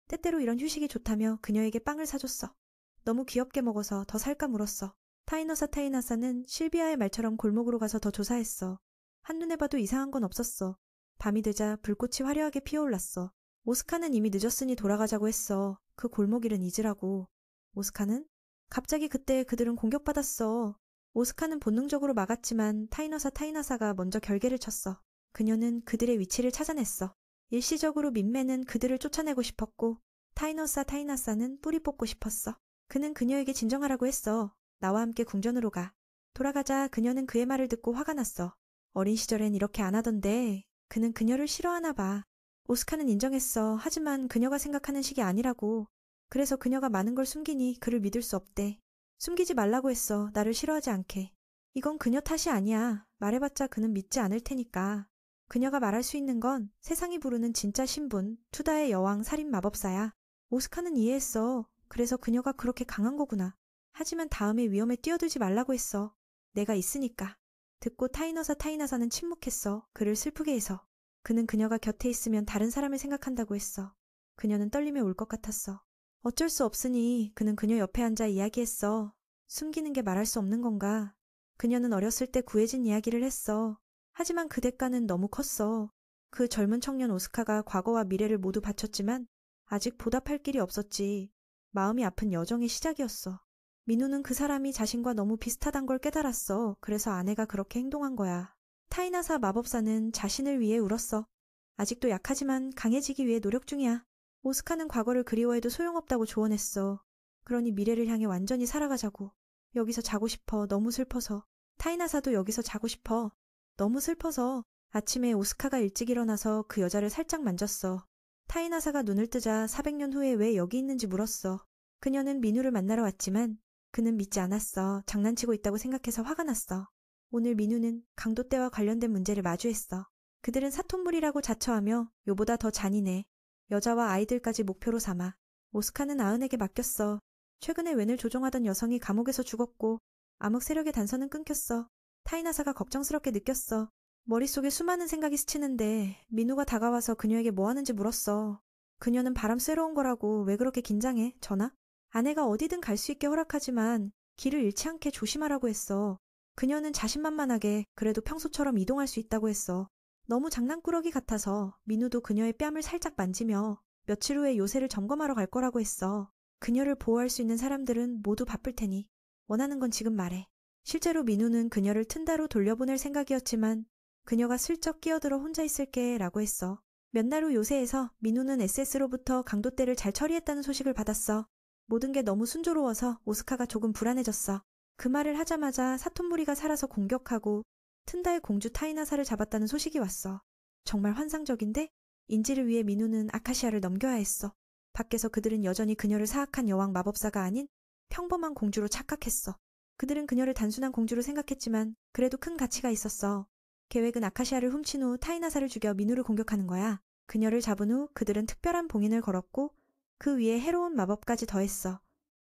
때때로 이런 휴식이 좋다며 그녀에게 빵을 사줬어. 너무 귀엽게 먹어서 더 살까 물었어. 타이너사는 실비아의 말처럼 골목으로 가서 더 조사했어. 한눈에 봐도 이상한 건 없었어. 밤이 되자 불꽃이 화려하게 피어올랐어. 오스카는 이미 늦었으니 돌아가자고 했어. 그 골목길은 잊으라고. 오스카는? 갑자기 그때 그들은 공격받았어. 오스카는 본능적으로 막았지만 타이너사가 먼저 결계를 쳤어. 그녀는 그들의 위치를 찾아냈어. 일시적으로 민매는 그들을 쫓아내고 싶었고 타이너사는 뿌리 뽑고 싶었어. 그는 그녀에게 진정하라고 했어. 나와 함께 궁전으로 가. 돌아가자 그녀는 그의 말을 듣고 화가 났어. 어린 시절엔 이렇게 안 하던데 그는 그녀를 싫어하나 봐. 오스카는 인정했어. 하지만 그녀가 생각하는 식이 아니라고. 그래서 그녀가 많은 걸 숨기니 그를 믿을 수 없대. 숨기지 말라고 했어. 나를 싫어하지 않게. 이건 그녀 탓이 아니야. 말해봤자 그는 믿지 않을 테니까. 그녀가 말할 수 있는 건 세상이 부르는 진짜 신분, 투다의 여왕 살인 마법사야. 오스카는 이해했어. 그래서 그녀가 그렇게 강한 거구나. 하지만 다음에 위험에 뛰어들지 말라고 했어. 내가 있으니까. 듣고 타이너사는 침묵했어. 그를 슬프게 해서. 그는 그녀가 곁에 있으면 다른 사람을 생각한다고 했어. 그녀는 떨림에 올 것 같았어. 어쩔 수 없으니 그는 그녀 옆에 앉아 이야기했어. 숨기는 게 말할 수 없는 건가? 그녀는 어렸을 때 구해진 이야기를 했어. 하지만 그 대가는 너무 컸어. 그 젊은 청년 오스카가 과거와 미래를 모두 바쳤지만 아직 보답할 길이 없었지. 마음이 아픈 여정의 시작이었어. 민우는 그 사람이 자신과 너무 비슷하단 걸 깨달았어. 그래서 아내가 그렇게 행동한 거야. 타이나사 마법사는 자신을 위해 울었어. 아직도 약하지만 강해지기 위해 노력 중이야. 오스카는 과거를 그리워해도 소용없다고 조언했어. 그러니 미래를 향해 완전히 살아가자고. 여기서 자고 싶어. 너무 슬퍼서. 타이나사도 여기서 자고 싶어. 너무 슬퍼서. 아침에 오스카가 일찍 일어나서 그 여자를 살짝 만졌어. 타이나사가 눈을 뜨자 400년 후에 왜 여기 있는지 물었어. 그녀는 민우를 만나러 왔지만 그는 믿지 않았어. 장난치고 있다고 생각해서 화가 났어. 오늘 민우는 강도 때와 관련된 문제를 마주했어. 그들은 사톤물이라고 자처하며 요보다 더 잔인해. 여자와 아이들까지 목표로 삼아. 오스카는 아은에게 맡겼어. 최근에 웬을 조종하던 여성이 감옥에서 죽었고 암흑 세력의 단서는 끊겼어. 타이나사가 걱정스럽게 느꼈어. 머릿속에 수많은 생각이 스치는데 민우가 다가와서 그녀에게 뭐 하는지 물었어. 그녀는 바람 쐬러 온 거라고. 왜 그렇게 긴장해? 전화? 아내가 어디든 갈 수 있게 허락하지만 길을 잃지 않게 조심하라고 했어. 그녀는 자신만만하게 그래도 평소처럼 이동할 수 있다고 했어. 너무 장난꾸러기 같아서 민우도 그녀의 뺨을 살짝 만지며 며칠 후에 요새를 점검하러 갈 거라고 했어. 그녀를 보호할 수 있는 사람들은 모두 바쁠 테니 원하는 건 지금 말해. 실제로 민우는 그녀를 튼다로 돌려보낼 생각이었지만 그녀가 슬쩍 끼어들어 혼자 있을게 라고 했어. 몇 날 후 요새에서 민우는 SS로부터 강도떼를 잘 처리했다는 소식을 받았어. 모든 게 너무 순조로워서 오스카가 조금 불안해졌어. 그 말을 하자마자 사톤무리가 살아서 공격하고 튼다의 공주 타이나사를 잡았다는 소식이 왔어. 정말 환상적인데? 인지를 위해 민우는 아카시아를 넘겨야 했어. 밖에서 그들은 여전히 그녀를 사악한 여왕 마법사가 아닌 평범한 공주로 착각했어. 그들은 그녀를 단순한 공주로 생각했지만 그래도 큰 가치가 있었어. 계획은 아카시아를 훔친 후 타이나사를 죽여 민우를 공격하는 거야. 그녀를 잡은 후 그들은 특별한 봉인을 걸었고 그 위에 해로운 마법까지 더했어.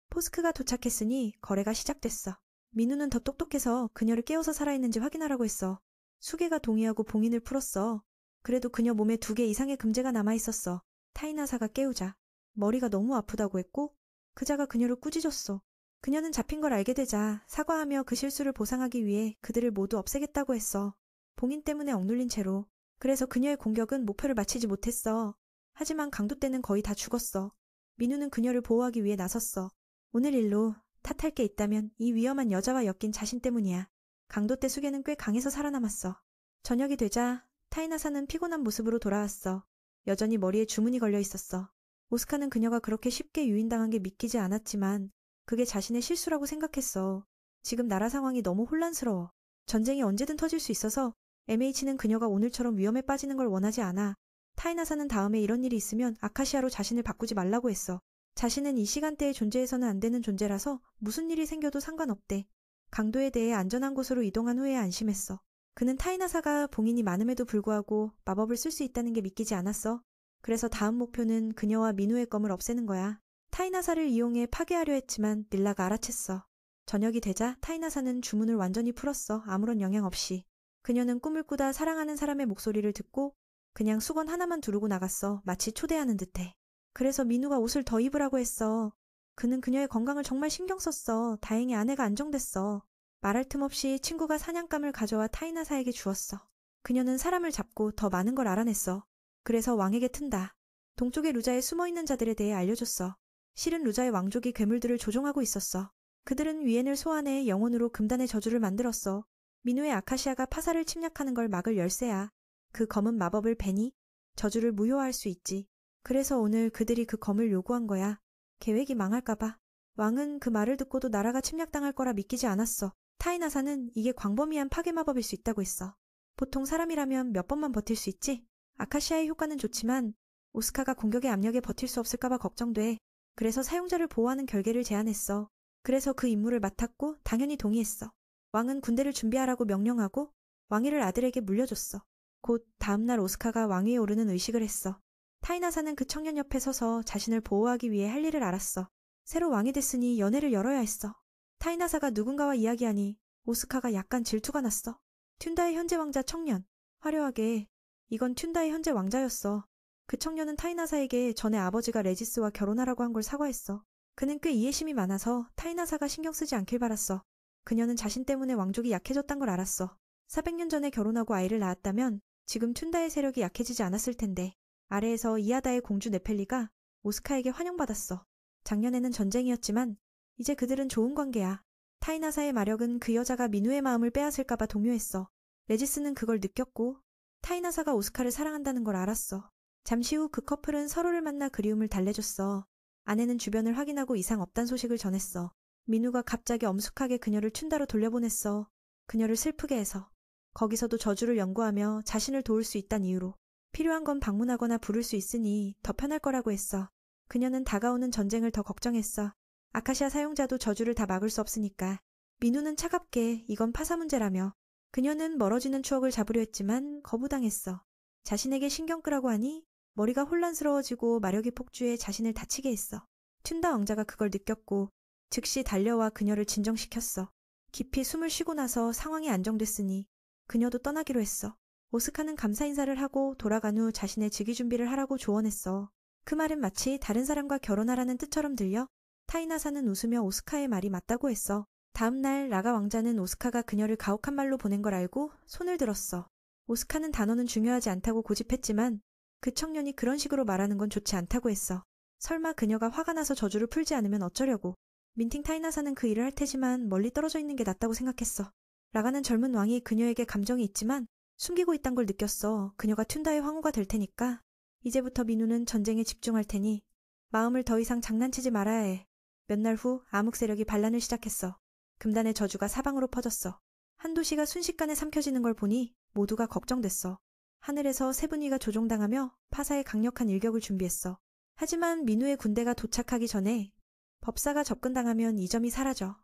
포스크가 도착했으니 거래가 시작됐어. 민우는 더 똑똑해서 그녀를 깨워서 살아있는지 확인하라고 했어. 수계가 동의하고 봉인을 풀었어. 그래도 그녀 몸에 2개 이상의 금제가 남아있었어. 타이나사가 깨우자 머리가 너무 아프다고 했고 그자가 그녀를 꾸짖었어. 그녀는 잡힌 걸 알게 되자 사과하며 그 실수를 보상하기 위해 그들을 모두 없애겠다고 했어. 봉인 때문에 억눌린 채로. 그래서 그녀의 공격은 목표를 마치지 못했어. 하지만 강도떼는 거의 다 죽었어. 민우는 그녀를 보호하기 위해 나섰어. 오늘 일로 탓할 게 있다면 이 위험한 여자와 엮인 자신 때문이야. 강도떼 수계는 꽤 강해서 살아남았어. 저녁이 되자 타이나사는 피곤한 모습으로 돌아왔어. 여전히 머리에 주문이 걸려 있었어. 오스카는 그녀가 그렇게 쉽게 유인당한 게 믿기지 않았지만 그게 자신의 실수라고 생각했어. 지금 나라 상황이 너무 혼란스러워. 전쟁이 언제든 터질 수 있어서 MH는 그녀가 오늘처럼 위험에 빠지는 걸 원하지 않아. 타이나사는 다음에 이런 일이 있으면 아카시아로 자신을 바꾸지 말라고 했어. 자신은 이 시간대에 존재해서는 안 되는 존재라서 무슨 일이 생겨도 상관없대. 강도에 대해 안전한 곳으로 이동한 후에 안심했어. 그는 타이나사가 봉인이 많음에도 불구하고 마법을 쓸 수 있다는 게 믿기지 않았어. 그래서 다음 목표는 그녀와 민우의 검을 없애는 거야. 타이나사를 이용해 파괴하려 했지만 릴라가 알아챘어. 저녁이 되자 타이나사는 주문을 완전히 풀었어. 아무런 영향 없이. 그녀는 꿈을 꾸다 사랑하는 사람의 목소리를 듣고 그냥 수건 하나만 두르고 나갔어. 마치 초대하는 듯해. 그래서 민우가 옷을 더 입으라고 했어. 그는 그녀의 건강을 정말 신경 썼어. 다행히 아내가 안정됐어. 말할 틈 없이 친구가 사냥감을 가져와 타이나사에게 주었어. 그녀는 사람을 잡고 더 많은 걸 알아냈어. 그래서 왕에게 튼다. 동쪽의 루자에 숨어있는 자들에 대해 알려줬어. 실은 루자의 왕족이 괴물들을 조종하고 있었어. 그들은 위엔을 소환해 영혼으로 금단의 저주를 만들었어. 민우의 아카시아가 파사를 침략하는 걸 막을 열쇠야. 그 검은 마법을 베니 저주를 무효화할 수 있지. 그래서 오늘 그들이 그 검을 요구한 거야. 계획이 망할까봐. 왕은 그 말을 듣고도 나라가 침략당할 거라 믿기지 않았어. 타이나사는 이게 광범위한 파괴 마법일 수 있다고 했어. 보통 사람이라면 몇 번만 버틸 수 있지. 아카시아의 효과는 좋지만 오스카가 공격의 압력에 버틸 수 없을까봐 걱정돼. 그래서 사용자를 보호하는 결계를 제안했어. 그래서 그 임무를 맡았고 당연히 동의했어. 왕은 군대를 준비하라고 명령하고 왕위를 아들에게 물려줬어. 곧 다음날 오스카가 왕위에 오르는 의식을 했어. 타이나사는 그 청년 옆에 서서 자신을 보호하기 위해 할 일을 알았어. 새로 왕이 됐으니 연회를 열어야 했어. 타이나사가 누군가와 이야기하니 오스카가 약간 질투가 났어. 튠다의 현재 왕자 청년. 화려하게. 이건 튠다의 현재 왕자였어. 그 청년은 타이나사에게 전에 아버지가 레지스와 결혼하라고 한 걸 사과했어. 그는 꽤 이해심이 많아서 타이나사가 신경 쓰지 않길 바랐어. 그녀는 자신 때문에 왕족이 약해졌단 걸 알았어. 400년 전에 결혼하고 아이를 낳았다면 지금 튠다의 세력이 약해지지 않았을 텐데. 아래에서 이하다의 공주 네펠리가 오스카에게 환영받았어. 작년에는 전쟁이었지만 이제 그들은 좋은 관계야. 타이나사의 마력은 그 여자가 민우의 마음을 빼앗을까봐 동요했어. 레지스는 그걸 느꼈고 타이나사가 오스카를 사랑한다는 걸 알았어. 잠시 후 그 커플은 서로를 만나 그리움을 달래줬어. 아내는 주변을 확인하고 이상 없단 소식을 전했어. 민우가 갑자기 엄숙하게 그녀를 튠다로 돌려보냈어. 그녀를 슬프게 해서. 거기서도 저주를 연구하며 자신을 도울 수 있단 이유로. 필요한 건 방문하거나 부를 수 있으니 더 편할 거라고 했어. 그녀는 다가오는 전쟁을 더 걱정했어. 아카시아 사용자도 저주를 다 막을 수 없으니까. 민우는 차갑게 이건 파사 문제라며. 그녀는 멀어지는 추억을 잡으려 했지만 거부당했어. 자신에게 신경 끄라고 하니 머리가 혼란스러워지고 마력이 폭주해 자신을 다치게 했어. 튠다 왕자가 그걸 느꼈고 즉시 달려와 그녀를 진정시켰어. 깊이 숨을 쉬고 나서 상황이 안정됐으니 그녀도 떠나기로 했어. 오스카는 감사 인사를 하고 돌아간 후 자신의 즉위 준비를 하라고 조언했어. 그 말은 마치 다른 사람과 결혼하라는 뜻처럼 들려 타이나사는 웃으며 오스카의 말이 맞다고 했어. 다음 날 라가 왕자는 오스카가 그녀를 가혹한 말로 보낸 걸 알고 손을 들었어. 오스카는 단어는 중요하지 않다고 고집했지만 그 청년이 그런 식으로 말하는 건 좋지 않다고 했어. 설마 그녀가 화가 나서 저주를 풀지 않으면 어쩌려고. 민팅 타이나사는 그 일을 할 테지만 멀리 떨어져 있는 게 낫다고 생각했어. 라가는 젊은 왕이 그녀에게 감정이 있지만 숨기고 있단 걸 느꼈어. 그녀가 튠다의 황후가 될 테니까 이제부터 민우는 전쟁에 집중할 테니 마음을 더 이상 장난치지 말아야 해. 몇 날 후 암흑 세력이 반란을 시작했어. 금단의 저주가 사방으로 퍼졌어. 한 도시가 순식간에 삼켜지는 걸 보니 모두가 걱정됐어. 하늘에서 세분위가 조종당하며 파사의 강력한 일격을 준비했어. 하지만 민우의 군대가 도착하기 전에 법사가 접근당하면 이 점이 사라져.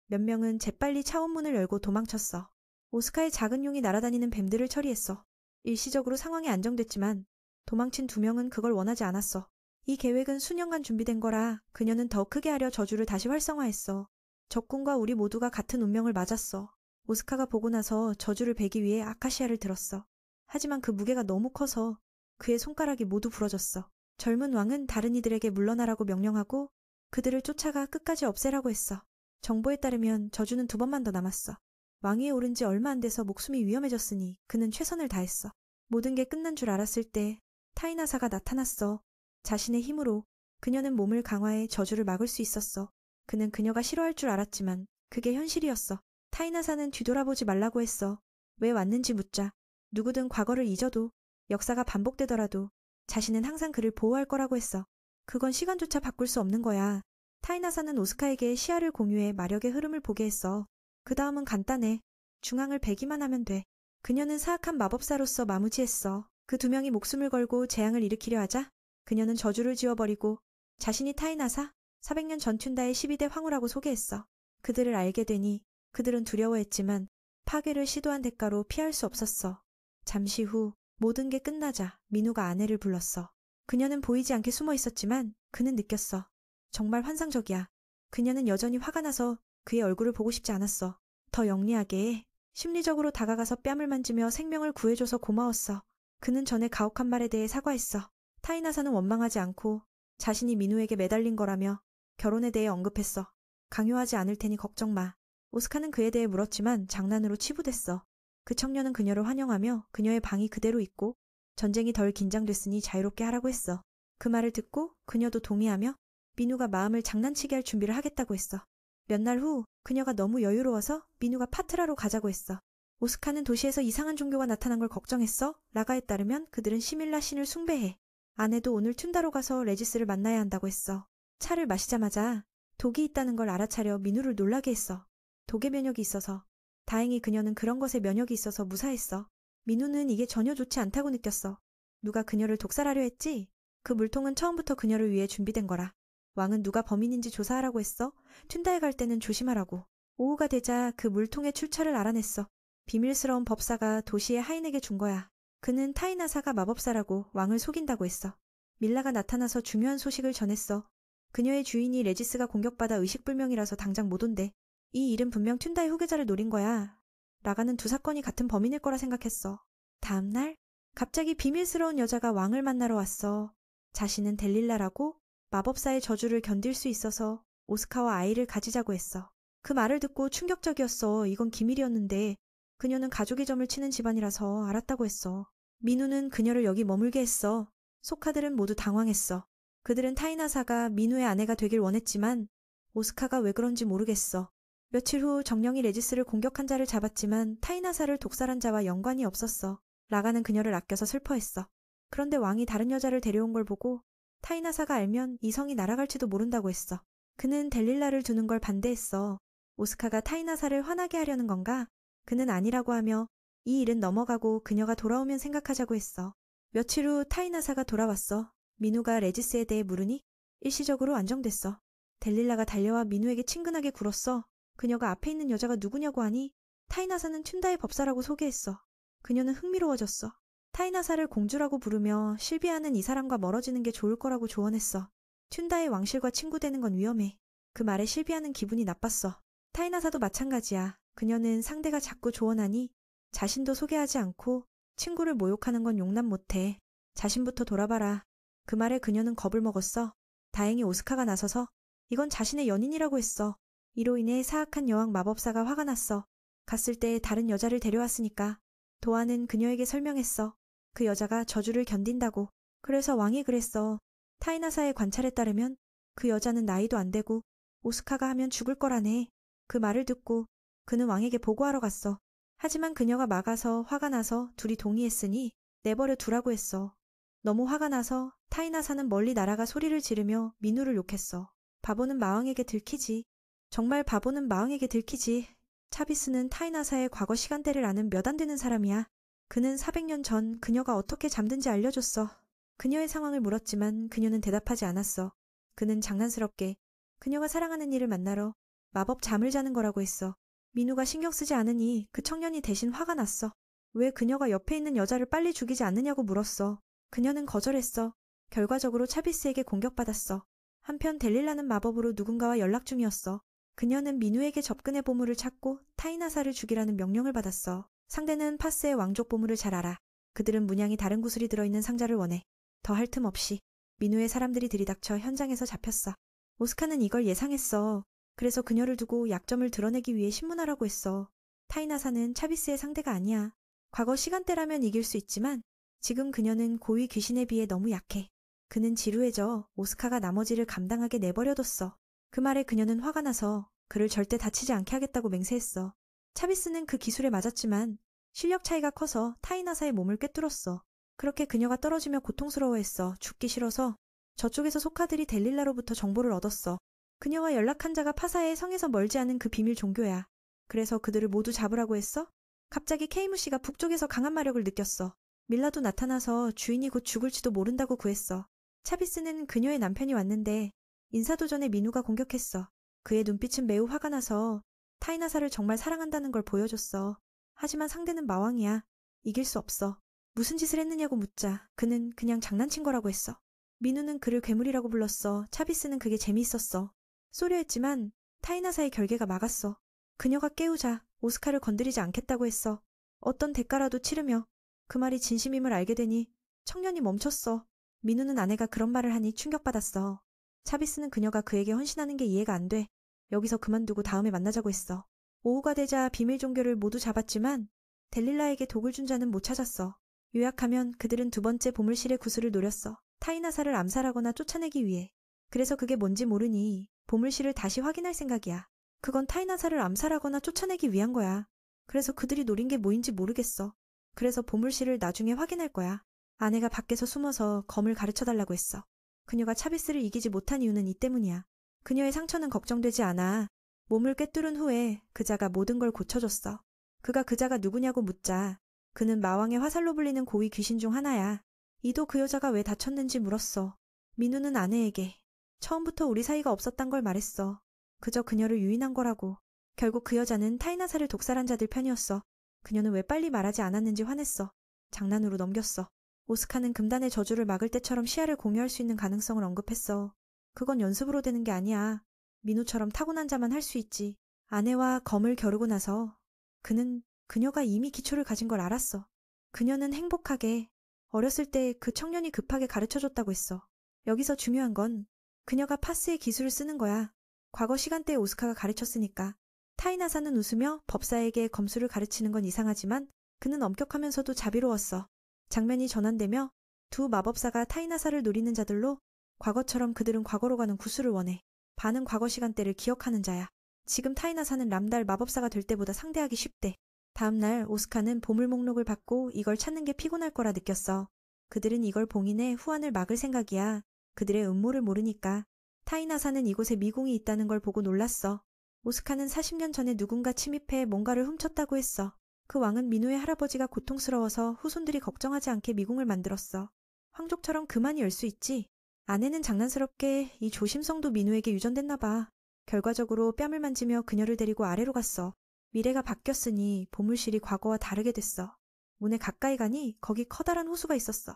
몇 명은 재빨리 차원문을 열고 도망쳤어. 오스카의 작은 용이 날아다니는 뱀들을 처리했어. 일시적으로 상황이 안정됐지만 도망친 2명은 그걸 원하지 않았어. 이 계획은 수년간 준비된 거라 그녀는 더 크게 하려 저주를 다시 활성화했어. 적군과 우리 모두가 같은 운명을 맞았어. 오스카가 보고 나서 저주를 베기 위해 아카시아를 들었어. 하지만 그 무게가 너무 커서 그의 손가락이 모두 부러졌어. 젊은 왕은 다른 이들에게 물러나라고 명령하고 그들을 쫓아가 끝까지 없애라고 했어. 정보에 따르면 저주는 2번만 더 남았어. 왕위에 오른 지 얼마 안 돼서 목숨이 위험해졌으니 그는 최선을 다했어. 모든 게 끝난 줄 알았을 때 타이나사가 나타났어. 자신의 힘으로 그녀는 몸을 강화해 저주를 막을 수 있었어. 그는 그녀가 싫어할 줄 알았지만 그게 현실이었어. 타이나사는 뒤돌아보지 말라고 했어. 왜 왔는지 묻자. 누구든 과거를 잊어도 역사가 반복되더라도 자신은 항상 그를 보호할 거라고 했어. 그건 시간조차 바꿀 수 없는 거야. 타이나사는 오스카에게 시야를 공유해 마력의 흐름을 보게 했어. 그 다음은 간단해. 중앙을 베기만 하면 돼. 그녀는 사악한 마법사로서 마무지했어. 그 2명이 목숨을 걸고 재앙을 일으키려 하자 그녀는 저주를 지워버리고 자신이 타이나사 400년 전 튠다의 12대 황후라고 소개했어. 그들을 알게 되니 그들은 두려워했지만 파괴를 시도한 대가로 피할 수 없었어. 잠시 후 모든 게 끝나자 민우가 아내를 불렀어. 그녀는 보이지 않게 숨어 있었지만 그는 느꼈어. 정말 환상적이야. 그녀는 여전히 화가 나서 그의 얼굴을 보고 싶지 않았어. 더 영리하게 심리적으로 다가가서 뺨을 만지며 생명을 구해줘서 고마웠어. 그는 전에 가혹한 말에 대해 사과했어. 타이나사는 원망하지 않고 자신이 민우에게 매달린 거라며 결혼에 대해 언급했어. 강요하지 않을 테니 걱정 마. 오스카는 그에 대해 물었지만 장난으로 치부됐어. 그 청년은 그녀를 환영하며 그녀의 방이 그대로 있고 전쟁이 덜 긴장됐으니 자유롭게 하라고 했어. 그 말을 듣고 그녀도 동의하며 민우가 마음을 장난치게 할 준비를 하겠다고 했어. 몇 날 후 그녀가 너무 여유로워서 민우가 파트라로 가자고 했어. 오스카는 도시에서 이상한 종교가 나타난 걸 걱정했어. 라가에 따르면 그들은 시밀라 신을 숭배해. 아내도 오늘 튠다로 가서 레지스를 만나야 한다고 했어. 차를 마시자마자 독이 있다는 걸 알아차려 민우를 놀라게 했어. 독의 면역이 있어서. 다행히 그녀는 그런 것에 면역이 있어서 무사했어. 민우는 이게 전혀 좋지 않다고 느꼈어. 누가 그녀를 독살하려 했지? 그 물통은 처음부터 그녀를 위해 준비된 거라. 왕은 누가 범인인지 조사하라고 했어. 튠다에 갈 때는 조심하라고. 오후가 되자 그 물통의 출처를 알아냈어. 비밀스러운 법사가 도시의 하인에게 준 거야. 그는 타이나사가 마법사라고 왕을 속인다고 했어. 밀라가 나타나서 중요한 소식을 전했어. 그녀의 주인이 레지스가 공격받아 의식불명이라서 당장 못 온대. 이 일은 분명 튠다의 후계자를 노린 거야. 라가는 2사건이 같은 범인일 거라 생각했어. 다음 날 갑자기 비밀스러운 여자가 왕을 만나러 왔어. 자신은 델릴라라고 마법사의 저주를 견딜 수 있어서 오스카와 아이를 가지자고 했어. 그 말을 듣고 충격적이었어. 이건 기밀이었는데 그녀는 가족의 점을 치는 집안이라서 알았다고 했어. 민우는 그녀를 여기 머물게 했어. 소카들은 모두 당황했어. 그들은 타이나사가 민우의 아내가 되길 원했지만 오스카가 왜 그런지 모르겠어. 며칠 후 정령이 레지스를 공격한 자를 잡았지만 타이나사를 독살한 자와 연관이 없었어. 라가는 그녀를 아껴서 슬퍼했어. 그런데 왕이 다른 여자를 데려온 걸 보고 타이나사가 알면 이 성이 날아갈지도 모른다고 했어. 그는 델릴라를 두는 걸 반대했어. 오스카가 타이나사를 화나게 하려는 건가? 그는 아니라고 하며 이 일은 넘어가고 그녀가 돌아오면 생각하자고 했어. 며칠 후 타이나사가 돌아왔어. 민우가 레지스에 대해 물으니 일시적으로 안정됐어. 델릴라가 달려와 민우에게 친근하게 굴었어. 그녀가 앞에 있는 여자가 누구냐고 하니 타이나사는 튠다의 법사라고 소개했어. 그녀는 흥미로워졌어. 타이나사를 공주라고 부르며 실비아는 이 사람과 멀어지는 게 좋을 거라고 조언했어. 튠다의 왕실과 친구되는 건 위험해. 그 말에 실비아는 기분이 나빴어. 타이나사도 마찬가지야. 그녀는 상대가 자꾸 조언하니 자신도 소개하지 않고 친구를 모욕하는 건 용납 못해. 자신부터 돌아봐라. 그 말에 그녀는 겁을 먹었어. 다행히 오스카가 나서서 이건 자신의 연인이라고 했어. 이로 인해 사악한 여왕 마법사가 화가 났어. 갔을 때 다른 여자를 데려왔으니까 도안은 그녀에게 설명했어. 그 여자가 저주를 견딘다고. 그래서 왕이 그랬어. 타이나사의 관찰에 따르면 그 여자는 나이도 안 되고 오스카가 하면 죽을 거라네. 그 말을 듣고 그는 왕에게 보고하러 갔어. 하지만 그녀가 막아서 화가 나서 둘이 동의했으니 내버려 두라고 했어. 너무 화가 나서 타이나사는 멀리 날아가 소리를 지르며 민우를 욕했어. 바보는 마왕에게 들키지. 정말 바보는 마왕에게 들키지. 차비스는 타이나사의 과거 시간대를 아는 몇 안 되는 사람이야. 그는 400년 전 그녀가 어떻게 잠든지 알려줬어. 그녀의 상황을 물었지만 그녀는 대답하지 않았어. 그는 장난스럽게 그녀가 사랑하는 이를 만나러 마법 잠을 자는 거라고 했어. 민우가 신경 쓰지 않으니 그 청년이 대신 화가 났어. 왜 그녀가 옆에 있는 여자를 빨리 죽이지 않느냐고 물었어. 그녀는 거절했어. 결과적으로 차비스에게 공격받았어. 한편 델릴라는 마법으로 누군가와 연락 중이었어. 그녀는 민우에게 접근해 보물을 찾고 타이나사를 죽이라는 명령을 받았어. 상대는 파스의 왕족 보물을 잘 알아. 그들은 문양이 다른 구슬이 들어있는 상자를 원해. 더 할 틈 없이 민우의 사람들이 들이닥쳐 현장에서 잡혔어. 오스카는 이걸 예상했어. 그래서 그녀를 두고 약점을 드러내기 위해 신문하라고 했어. 타이나사는 차비스의 상대가 아니야. 과거 시간대라면 이길 수 있지만 지금 그녀는 고위 귀신에 비해 너무 약해. 그는 지루해져 오스카가 나머지를 감당하게 내버려뒀어. 그 말에 그녀는 화가 나서 그를 절대 다치지 않게 하겠다고 맹세했어. 차비스는 그 기술에 맞았지만 실력 차이가 커서 타이나사의 몸을 꿰뚫었어. 그렇게 그녀가 떨어지며 고통스러워했어. 죽기 싫어서 저쪽에서 소카들이 델릴라로부터 정보를 얻었어. 그녀와 연락한 자가 파사의 성에서 멀지 않은 그 비밀 종교야. 그래서 그들을 모두 잡으라고 했어? 갑자기 케이무 씨가 북쪽에서 강한 마력을 느꼈어. 밀라도 나타나서 주인이 곧 죽을지도 모른다고 구했어. 차비스는 그녀의 남편이 왔는데 인사도 전에 민우가 공격했어. 그의 눈빛은 매우 화가 나서 타이나사를 정말 사랑한다는 걸 보여줬어. 하지만 상대는 마왕이야. 이길 수 없어. 무슨 짓을 했느냐고 묻자 그는 그냥 장난친 거라고 했어. 민우는 그를 괴물이라고 불렀어. 차비스는 그게 재미있었어. 쏘려 했지만 타이나사의 결계가 막았어. 그녀가 깨우자 오스카를 건드리지 않겠다고 했어. 어떤 대가라도 치르며. 그 말이 진심임을 알게 되니 청년이 멈췄어. 민우는 아내가 그런 말을 하니 충격받았어. 차비스는 그녀가 그에게 헌신하는 게 이해가 안 돼. 여기서 그만두고 다음에 만나자고 했어. 오후가 되자 비밀 종교를 모두 잡았지만 델릴라에게 독을 준 자는 못 찾았어. 요약하면 그들은 두 번째 보물실의 구슬을 노렸어. 타이나사를 암살하거나 쫓아내기 위해. 그래서 그게 뭔지 모르니 보물실을 다시 확인할 생각이야. 그건 타이나사를 암살하거나 쫓아내기 위한 거야. 그래서 그들이 노린 게 뭐인지 모르겠어. 그래서 보물실을 나중에 확인할 거야. 아내가 밖에서 숨어서 검을 가르쳐달라고 했어. 그녀가 차비스를 이기지 못한 이유는 이 때문이야. 그녀의 상처는 걱정되지 않아. 몸을 꿰뚫은 후에 그자가 모든 걸 고쳐줬어. 그가 그자가 누구냐고 묻자 그는 마왕의 화살로 불리는 고위 귀신 중 하나야. 이도 그 여자가 왜 다쳤는지 물었어. 민우는 아내에게 처음부터 우리 사이가 없었단 걸 말했어. 그저 그녀를 유인한 거라고. 결국 그 여자는 타이나사를 독살한 자들 편이었어. 그녀는 왜 빨리 말하지 않았는지 화냈어. 장난으로 넘겼어. 오스카는 금단의 저주를 막을 때처럼 시야를 공유할 수 있는 가능성을 언급했어. 그건 연습으로 되는 게 아니야. 민우처럼 타고난 자만 할 수 있지. 아내와 검을 겨루고 나서 그는 그녀가 이미 기초를 가진 걸 알았어. 그녀는 행복하게 어렸을 때 그 청년이 급하게 가르쳐줬다고 했어. 여기서 중요한 건 그녀가 파스의 기술을 쓰는 거야. 과거 시간대에 오스카가 가르쳤으니까. 타이나사는 웃으며 법사에게 검술을 가르치는 건 이상하지만 그는 엄격하면서도 자비로웠어. 장면이 전환되며 두 마법사가 타이나사를 노리는 자들로 과거처럼 그들은 과거로 가는 구슬을 원해. 반은 과거 시간대를 기억하는 자야. 지금 타이나사는 람달 마법사가 될 때보다 상대하기 쉽대. 다음날 오스카는 보물 목록을 받고 이걸 찾는 게 피곤할 거라 느꼈어. 그들은 이걸 봉인해 후환을 막을 생각이야. 그들의 음모를 모르니까. 타이나사는 이곳에 미궁이 있다는 걸 보고 놀랐어. 오스카는 40년 전에 누군가 침입해 뭔가를 훔쳤다고 했어. 그 왕은 민우의 할아버지가 고통스러워서 후손들이 걱정하지 않게 미궁을 만들었어. 황족처럼 그만이 열 수 있지. 아내는 장난스럽게 이 조심성도 민우에게 유전됐나 봐. 결과적으로 뺨을 만지며 그녀를 데리고 아래로 갔어. 미래가 바뀌었으니 보물실이 과거와 다르게 됐어. 문에 가까이 가니 거기 커다란 호수가 있었어.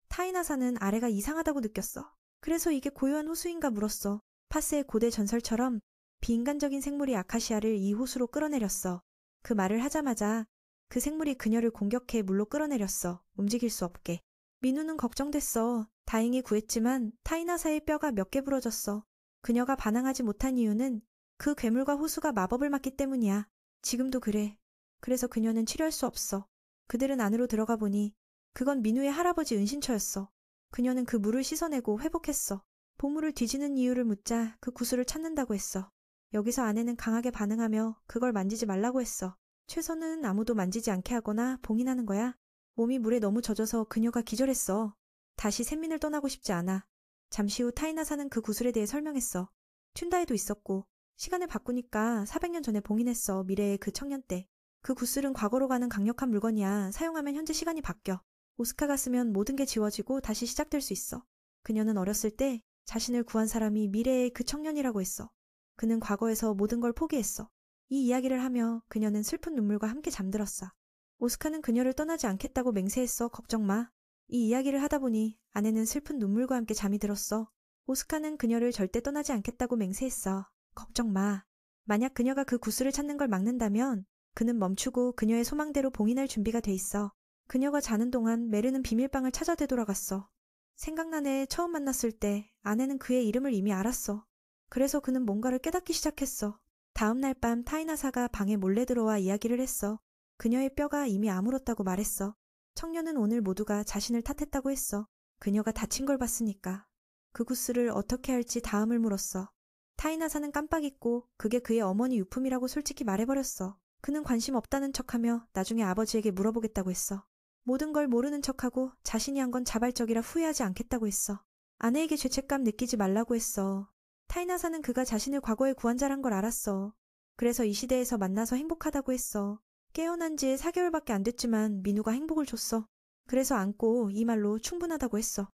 타이나사는 아래가 이상하다고 느꼈어. 그래서 이게 고요한 호수인가 물었어. 파스의 고대 전설처럼 비인간적인 생물이 아카시아를 이 호수로 끌어내렸어. 그 말을 하자마자 그 생물이 그녀를 공격해 물로 끌어내렸어. 움직일 수 없게. 민우는 걱정됐어. 다행히 구했지만 타이나사의 뼈가 몇 개 부러졌어. 그녀가 반항하지 못한 이유는 그 괴물과 호수가 마법을 맞기 때문이야. 지금도 그래. 그래서 그녀는 치료할 수 없어. 그들은 안으로 들어가 보니 그건 민우의 할아버지 은신처였어. 그녀는 그 물을 씻어내고 회복했어. 보물을 뒤지는 이유를 묻자 그 구슬을 찾는다고 했어. 여기서 아내는 강하게 반응하며 그걸 만지지 말라고 했어. 최선은 아무도 만지지 않게 하거나 봉인하는 거야. 몸이 물에 너무 젖어서 그녀가 기절했어. 다시 샌민을 떠나고 싶지 않아. 잠시 후 타이나사는 그 구슬에 대해 설명했어. 튠다에도 있었고 시간을 바꾸니까 400년 전에 봉인했어. 미래의 그 청년 때. 그 구슬은 과거로 가는 강력한 물건이야. 사용하면 현재 시간이 바뀌어. 오스카가 쓰면 모든 게 지워지고 다시 시작될 수 있어. 그녀는 어렸을 때 자신을 구한 사람이 미래의 그 청년이라고 했어. 그는 과거에서 모든 걸 포기했어. 이 이야기를 하며 그녀는 슬픈 눈물과 함께 잠들었어. 오스카는 그녀를 떠나지 않겠다고 맹세했어. 걱정 마. 이 이야기를 하다 보니 아내는 슬픈 눈물과 함께 잠이 들었어. 오스카는 그녀를 절대 떠나지 않겠다고 맹세했어. 걱정 마. 만약 그녀가 그 구슬을 찾는 걸 막는다면 그는 멈추고 그녀의 소망대로 봉인할 준비가 돼 있어. 그녀가 자는 동안 메르는 비밀방을 찾아 되돌아갔어. 생각나네. 처음 만났을 때 아내는 그의 이름을 이미 알았어. 그래서 그는 뭔가를 깨닫기 시작했어. 다음 날 밤 타이나사가 방에 몰래 들어와 이야기를 했어. 그녀의 뼈가 이미 아물었다고 말했어. 청년은 오늘 모두가 자신을 탓했다고 했어. 그녀가 다친 걸 봤으니까. 그 구슬을 어떻게 할지 다음을 물었어. 타이나사는 깜빡 잊고 그게 그의 어머니 유품이라고 솔직히 말해버렸어. 그는 관심 없다는 척하며 나중에 아버지에게 물어보겠다고 했어. 모든 걸 모르는 척하고 자신이 한 건 자발적이라 후회하지 않겠다고 했어. 아내에게 죄책감 느끼지 말라고 했어. 타이나사는 그가 자신을 과거에 구한 자란 걸 알았어. 그래서 이 시대에서 만나서 행복하다고 했어. 깨어난 지 4개월밖에 안 됐지만 민우가 행복을 줬어. 그래서 안고 이 말로 충분하다고 했어.